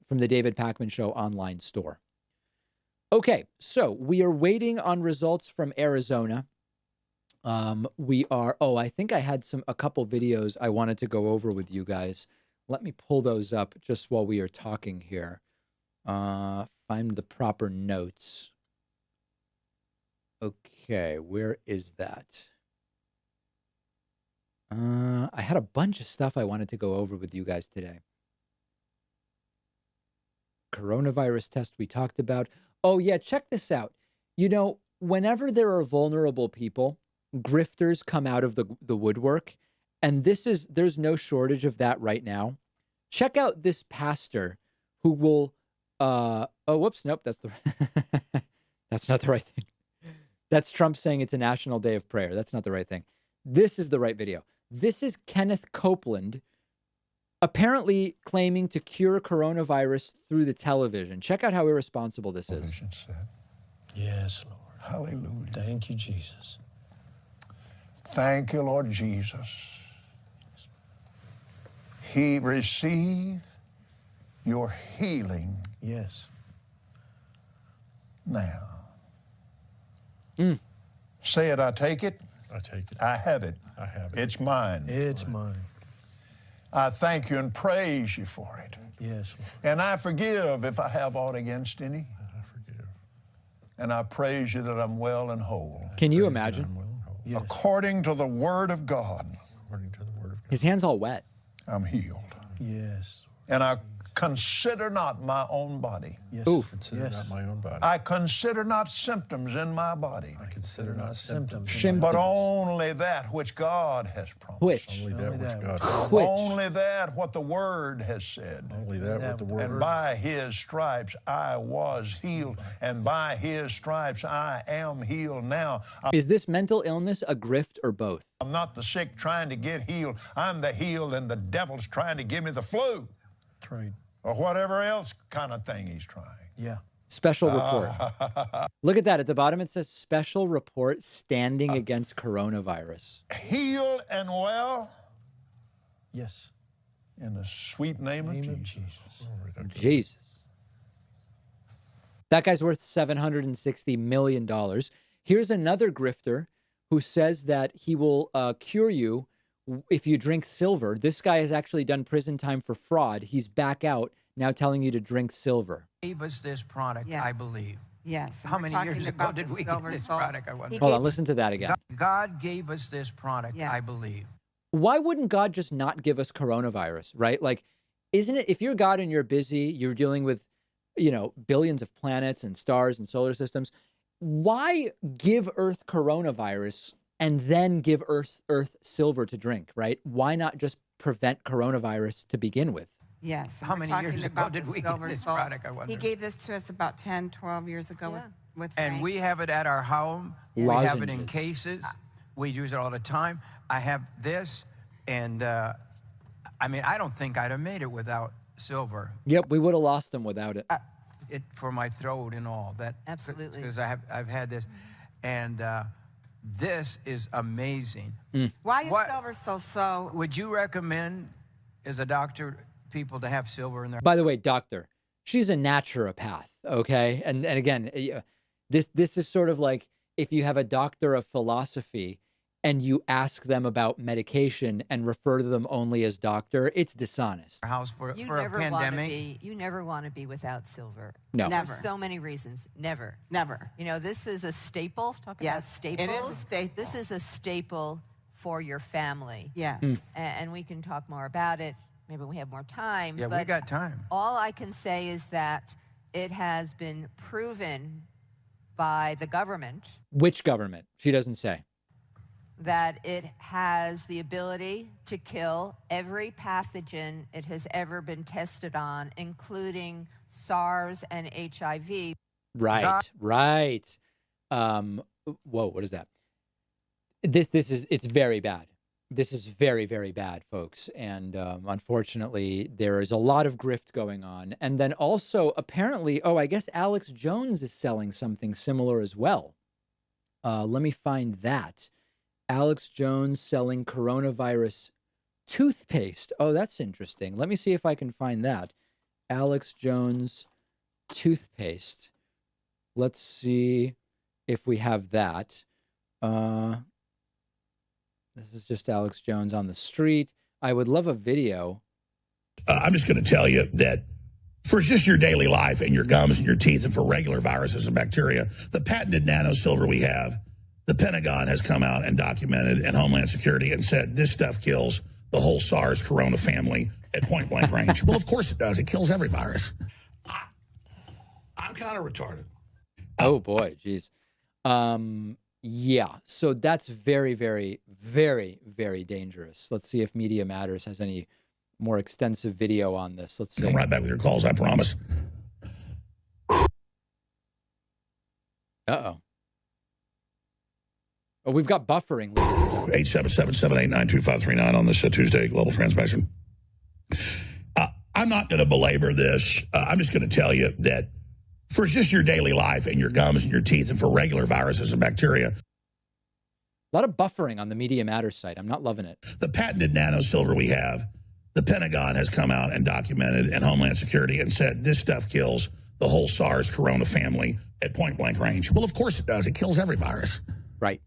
from the David Pakman Show online store. Okay, so we are waiting on results from Arizona. I think I had a couple videos I wanted to go over with you guys. Let me pull those up just while we are talking here. Find the proper notes. Okay, where is that? I had a bunch of stuff I wanted to go over with you guys today. Coronavirus test we talked about. Oh, yeah, check this out. You know, whenever there are vulnerable people, grifters come out of the woodwork, and there's no shortage of that right now. Check out this pastor who will whoops, nope, that's not the right thing. That's Trump saying it's a national day of prayer. That's not the right thing. This is the right video. This is Kenneth Copeland apparently claiming to cure coronavirus through the television. Check out how irresponsible this is. Yes, Lord. Hallelujah. Thank you, Jesus. Thank you, Lord Jesus. He received your healing Yes. now. Say it, I take it. I take it. I have it. I have it. It's mine. It's mine. I thank you and praise you for it. Yes, Lord. And I forgive if I have aught against any. I forgive. And I praise you that I'm well and whole. Can you imagine? Yes. According to the word of God, According to the word of God. His hand's all wet. I'm healed. Yes. And I consider not my own body. Yes. Ooh. Consider not my own body. I consider not symptoms in my body. I consider not symptoms. But only that which God has promised. Which? Only that which God. Which? Only that what the word has said. Only that what the word. And by his stripes I was healed, and by his stripes I am healed now. Is this mental illness a grift or both? I'm not the sick trying to get healed. I'm the healed, and the devil's trying to give me the flu. That's right. Or whatever else kind of thing he's trying. Yeah. Special report. Look at that. At the bottom, it says special report standing against coronavirus. Healed and well Yes. in the sweet name of Jesus. Jesus. That guy's worth $760 million. Here's another grifter who says that he will cure you if you drink silver. This guy has actually done prison time for fraud. He's back out. now telling you to drink silver. Gave us this product, I believe. Yes. How many years ago did we get this product? I wonder. Hold on, listen to that again. God gave us this product, I believe. Why wouldn't God just not give us coronavirus, right? Like, isn't it, if you're God and you're busy, you're dealing with, you know, billions of planets and stars and solar systems, why give Earth coronavirus and then give Earth silver to drink, right? Why not just prevent coronavirus to begin with? Yes. How many years ago did we get this product, I wonder? He gave this to us about 10, 12 years ago with And Frank. we have it at our home. We have it in cases. We use it all the time. I have this, and I mean, I don't think I'd have made it without silver. Yep, we would have lost them without it. It for my throat and all that. Absolutely. Because I've had this, and this is amazing. Why is silver so? Would you recommend, as a doctor, people to have silver in their? By the way, doctor, she's a naturopath, okay? And again, this is sort of like if you have a doctor of philosophy and you ask them about medication and refer to them only as doctor, it's dishonest. House for a pandemic. You never want to be without silver. No. Never. For so many reasons. Never. Never. You know, this is a staple. Talk about staples. It is a staple. This is a staple for your family. Yes. And we can talk more about it. Maybe we have more time. Yeah, but we got time. All I can say is that it has been proven by the government. Which government? She doesn't say. That it has the ability to kill every pathogen it has ever been tested on, including SARS and HIV. Right, right. Whoa, what is that? It's very bad. This is very, very bad, folks. And unfortunately, there is a lot of grift going on. And then also, apparently, I guess Alex Jones is selling something similar as well. Let me find that. Alex Jones selling coronavirus toothpaste. Oh, that's interesting. Let me see if I can find that. Alex Jones toothpaste. Let's see if we have that. This is just Alex Jones on the street. I would love a video. I'm just going to tell you that for just your daily life and your gums and your teeth and for regular viruses and bacteria, the patented nano silver we have, the Pentagon has come out and documented, and Homeland Security, and said this stuff kills the whole SARS corona family at point blank range. Well, of course it does. It kills every virus. I'm kind of retarded. Oh boy, geez. Yeah, so that's very, very, very, very dangerous. Let's see if Media Matters has any more extensive video on this. Let's see. Come right back with your calls, I promise. Uh-oh. Oh, we've got buffering. 877-789-2539 on this Tuesday global transmission. I'm not going to belabor this. I'm just going to tell you that for just your daily life and your gums and your teeth and for regular viruses and bacteria. A lot of buffering on the Media Matters site. I'm not loving it. The patented nano silver we have, the Pentagon has come out and documented, and Homeland Security, and said this stuff kills the whole SARS corona family at point blank range. Well, of course it does. It kills every virus. Right.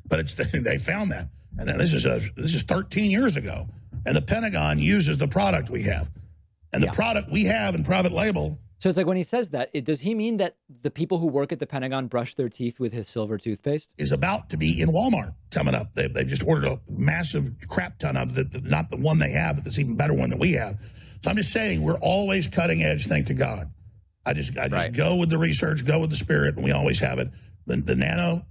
But they found that. And then this is 13 years ago. And the Pentagon uses the product we have. And the product we have in private label. So it's like when he says that, does he mean that the people who work at the Pentagon brush their teeth with his silver toothpaste? Is about to be in Walmart coming up. They just ordered a massive crap ton of not the one they have, but this even better one that we have. So I'm just saying we're always cutting edge, thank to God. I just go with the research, go with the spirit, and we always have it. The nano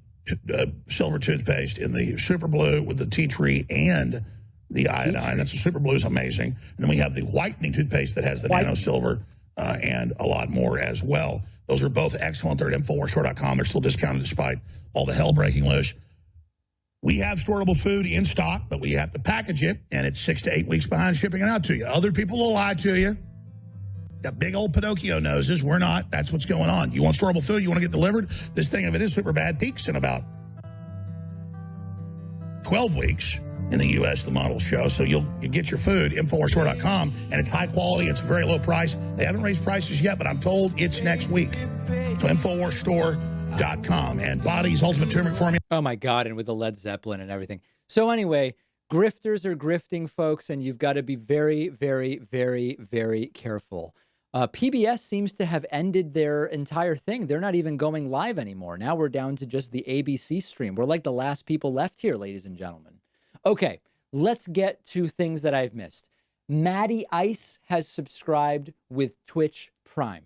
silver toothpaste in the super blue with the tea tree and the iodine. That's the super blue is amazing. And then we have the whitening toothpaste that has the nano silver and a lot more as well. Those are both excellent. They're at InfoWarsStore.com. They're still discounted despite all the hell breaking loose. We have storable food in stock, but we have to package it, and it's 6 to 8 weeks behind shipping it out to you. Other people will lie to you. Got big old Pinocchio noses. We're not. That's what's going on. You want storable food? You want to get delivered? This thing, if it is super bad, peaks in about 12 weeks in the U.S., the models show. So you get your food, InfoWarsStore.com, and it's high quality. It's a very low price. They haven't raised prices yet, but I'm told it's next week. So InfoWarsStore.com and Body's Ultimate Turmeric Formula. Oh, my God, and with the Led Zeppelin and everything. So anyway, Grifters are grifting, folks, and you've got to be very, very, very, very careful. PBS seems to have ended their entire thing. They're not even going live anymore. Now we're down to just the ABC stream. We're like the last people left here, ladies and gentlemen. Okay, let's get to things that I've missed. Maddie Ice has subscribed with Twitch Prime.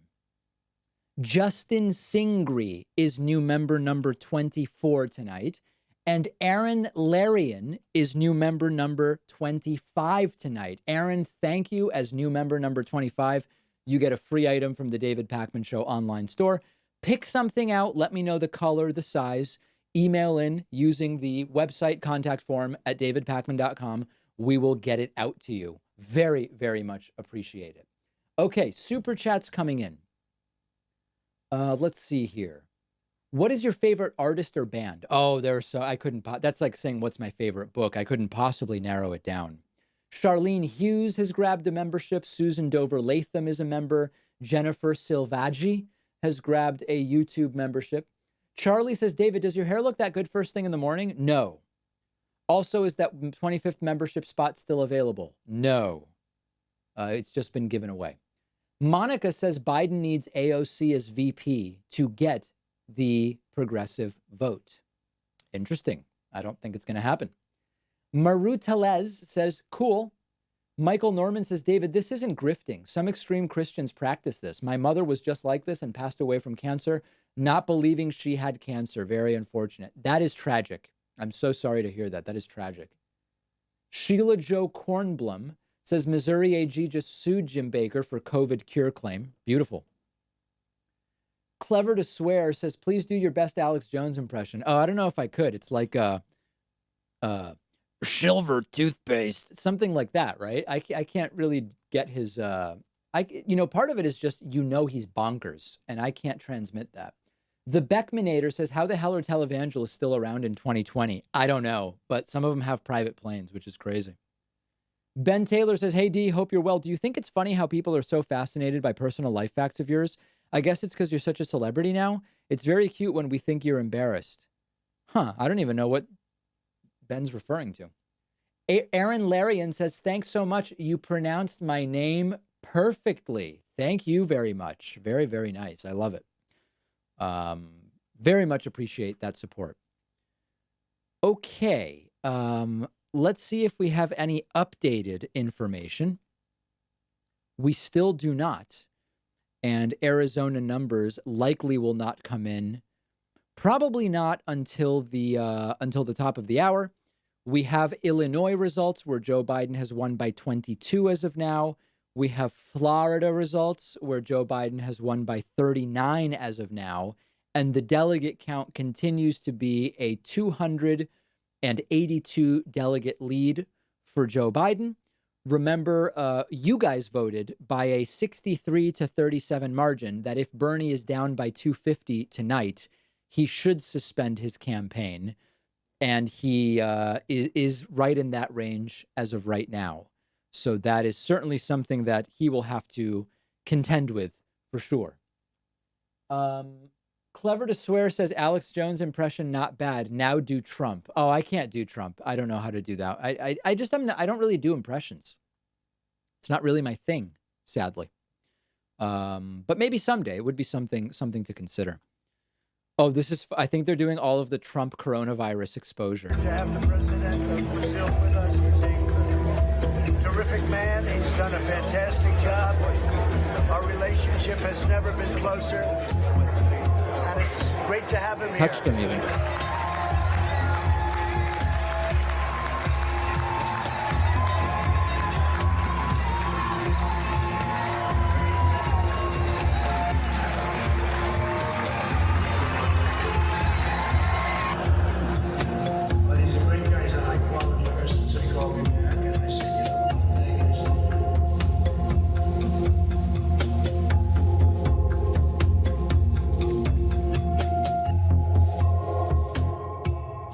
Justin Singri is new member number 24 tonight. And Aaron Larian is new member number 25 tonight. Aaron, thank you as new member number 25. You get a free item from the David Pakman Show online store. Pick something out. Let me know the color, the size. Email in using the website contact form at davidpakman.com. We will get it out to you. Very, very much appreciate it. Okay, super chats coming in. Let's see here. What is your favorite artist or band? Oh, I couldn't, that's like saying what's my favorite book. I couldn't possibly narrow it down. Charlene Hughes has grabbed a membership. Susan Dover Latham is a member. Jennifer Silvaggi has grabbed a YouTube membership. Charlie says, David, does your hair look that good first thing in the morning? No. Also, is that 25th membership spot still available? No. It's just been given away. Monica says Biden needs AOC as VP to get the progressive vote. Interesting. I don't think it's going to happen. Maru Telez says, cool. Michael Norman says, David, this isn't grifting. Some extreme Christians practice this. My mother was just like this and passed away from cancer, not believing she had cancer. Very unfortunate. That is tragic. I'm so sorry to hear that. That is tragic. Sheila Jo Kornblum says, Missouri AG just sued Jim Baker for COVID cure claim. Beautiful. Clever to Swear says, please do your best Alex Jones impression. Oh, I don't know if I could. It's like silver toothpaste, something like that, right? I can't really get his, part of it is just, he's bonkers, and I can't transmit that. The Beckmanator says, how the hell are televangelists still around in 2020? I don't know, but some of them have private planes, which is crazy. Ben Taylor says, hey, D, hope you're well. Do you think it's funny how people are so fascinated by personal life facts of yours? I guess it's because you're such a celebrity now. It's very cute when we think you're embarrassed. Huh, I don't even know what Ben's referring to. Aaron Larian says, thanks so much. You pronounced my name perfectly. Thank you very much. Very, very nice. I love it. Very much appreciate that support. Okay. Let's see if we have any updated information. We still do not. And Arizona numbers likely will not come in. Probably not until the top of the hour. We have Illinois results where Joe Biden has won by 22 as of now. We have Florida results where Joe Biden has won by 39 as of now. And the delegate count continues to be a 282 delegate lead for Joe Biden. Remember, you guys voted by a 63-37 margin that if Bernie is down by 250 tonight, he should suspend his campaign. And he is right in that range as of right now. So that is certainly something that he will have to contend with for sure. Clever to Swear says, Alex Jones impression, not bad. Now do Trump. Oh, I can't do Trump. I don't know how to do that. I don't really do impressions. It's not really my thing, sadly. But maybe someday it would be something to consider. Oh, I think they're doing all of the Trump coronavirus exposure. To have the president of Brazil with us, he's a terrific man. He's done a fantastic job. Our relationship has never been closer. And it's great to have him here. Touched him even.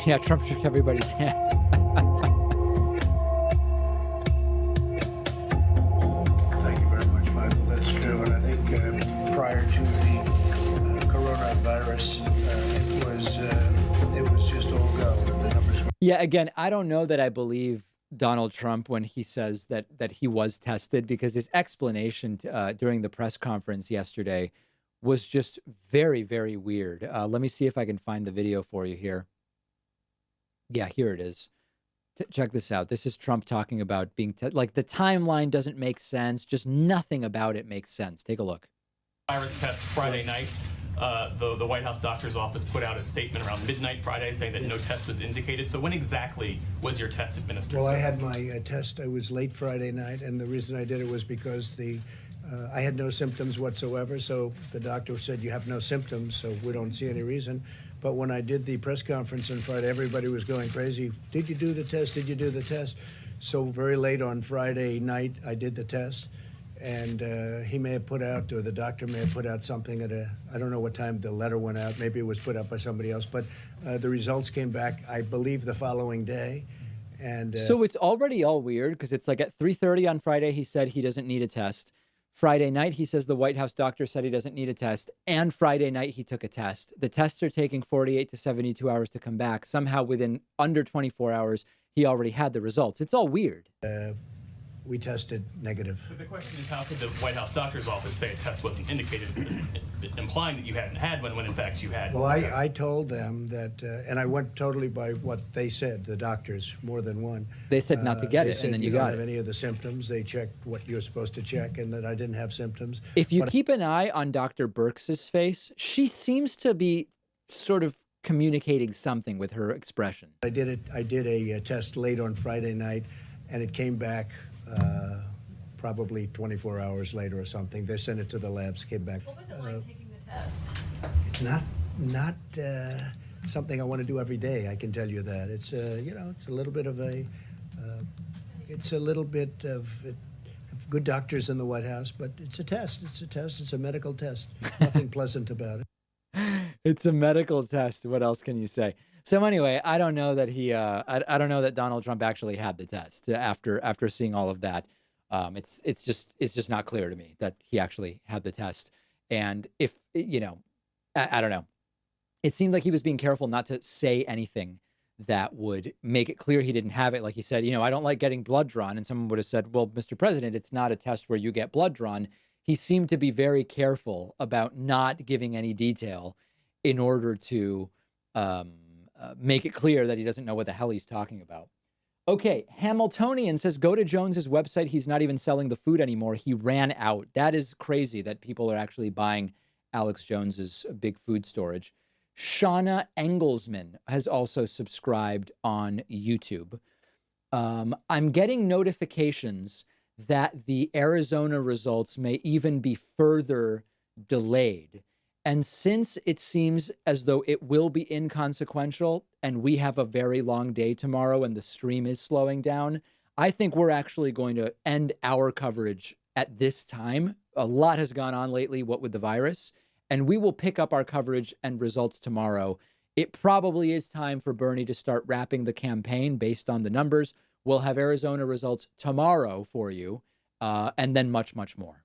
Yeah, Trump shook everybody's hand. Thank you very much, Michael. That's true. And I think prior to the coronavirus, it was just all go. The numbers were. Yeah, again, I don't know that I believe Donald Trump when he says that he was tested, because his explanation during the press conference yesterday was just very, very weird. Let me see if I can find the video for you here. Yeah, here it is. Check this out. This is Trump talking about being like the timeline doesn't make sense. Just nothing about it makes sense. Take a look. Virus test Friday night. The White House doctor's office put out a statement around midnight Friday saying that no test was indicated. So when exactly was your test administered? Well, I had my test. I was late Friday night, and the reason I did it was because I had no symptoms whatsoever. So the doctor said, you have no symptoms, so we don't see any reason. But when I did the press conference on Friday, everybody was going crazy. Did you do the test? Did you do the test? So very late on Friday night, I did the test. And he may have put out, or the doctor may have put out something I don't know what time the letter went out. Maybe it was put out by somebody else. But the results came back, I believe, the following day. And so it's already all weird, because it's like at 3:30 on Friday, he said he doesn't need a test. Friday night, he says the White House doctor said he doesn't need a test. And Friday night, he took a test. The tests are taking 48 to 72 hours to come back. Somehow within under 24 hours, he already had the results. It's all weird. We tested negative. But the question is, how could the White House doctor's office say a test wasn't indicated, implying that you hadn't had one when in fact you had? Well, I told them that, and I went totally by what they said, the doctors, more than one. They said not to get it, and then you got it. Don't have any of the symptoms. They checked what you're supposed to check, and that I didn't have symptoms. If you keep an eye on Dr. Birx's face, she seems to be sort of communicating something with her expression. I did a test late on Friday night, and it came back probably 24 hours later or something. They sent it to the labs, came back. What was it like taking the test? It's not something I want to do every day, I can tell you that. It's, it's a little bit of good doctors in the White House, but it's a test. It's a test. It's a medical test. Nothing pleasant about it. It's a medical test. What else can you say? So anyway, I don't know that I don't know that Donald Trump actually had the test after seeing all of that. It's just not clear to me that he actually had the test. And if, I don't know. It seemed like he was being careful not to say anything that would make it clear he didn't have it. Like he said, I don't like getting blood drawn. And someone would have said, well, Mr. President, it's not a test where you get blood drawn. He seemed to be very careful about not giving any detail in order to make it clear that he doesn't know what the hell he's talking about. Okay, Hamiltonian says, go to Jones's website. He's not even selling the food anymore. He ran out. That is crazy that people are actually buying Alex Jones's big food storage. Shauna Engelsman has also subscribed on YouTube. I'm getting notifications that the Arizona results may even be further delayed. And since it seems as though it will be inconsequential and we have a very long day tomorrow and the stream is slowing down, I think we're actually going to end our coverage at this time. A lot has gone on lately, what with the virus, and we will pick up our coverage and results tomorrow. It probably is time for Bernie to start wrapping the campaign based on the numbers. We'll have Arizona results tomorrow for you, and then much, much more.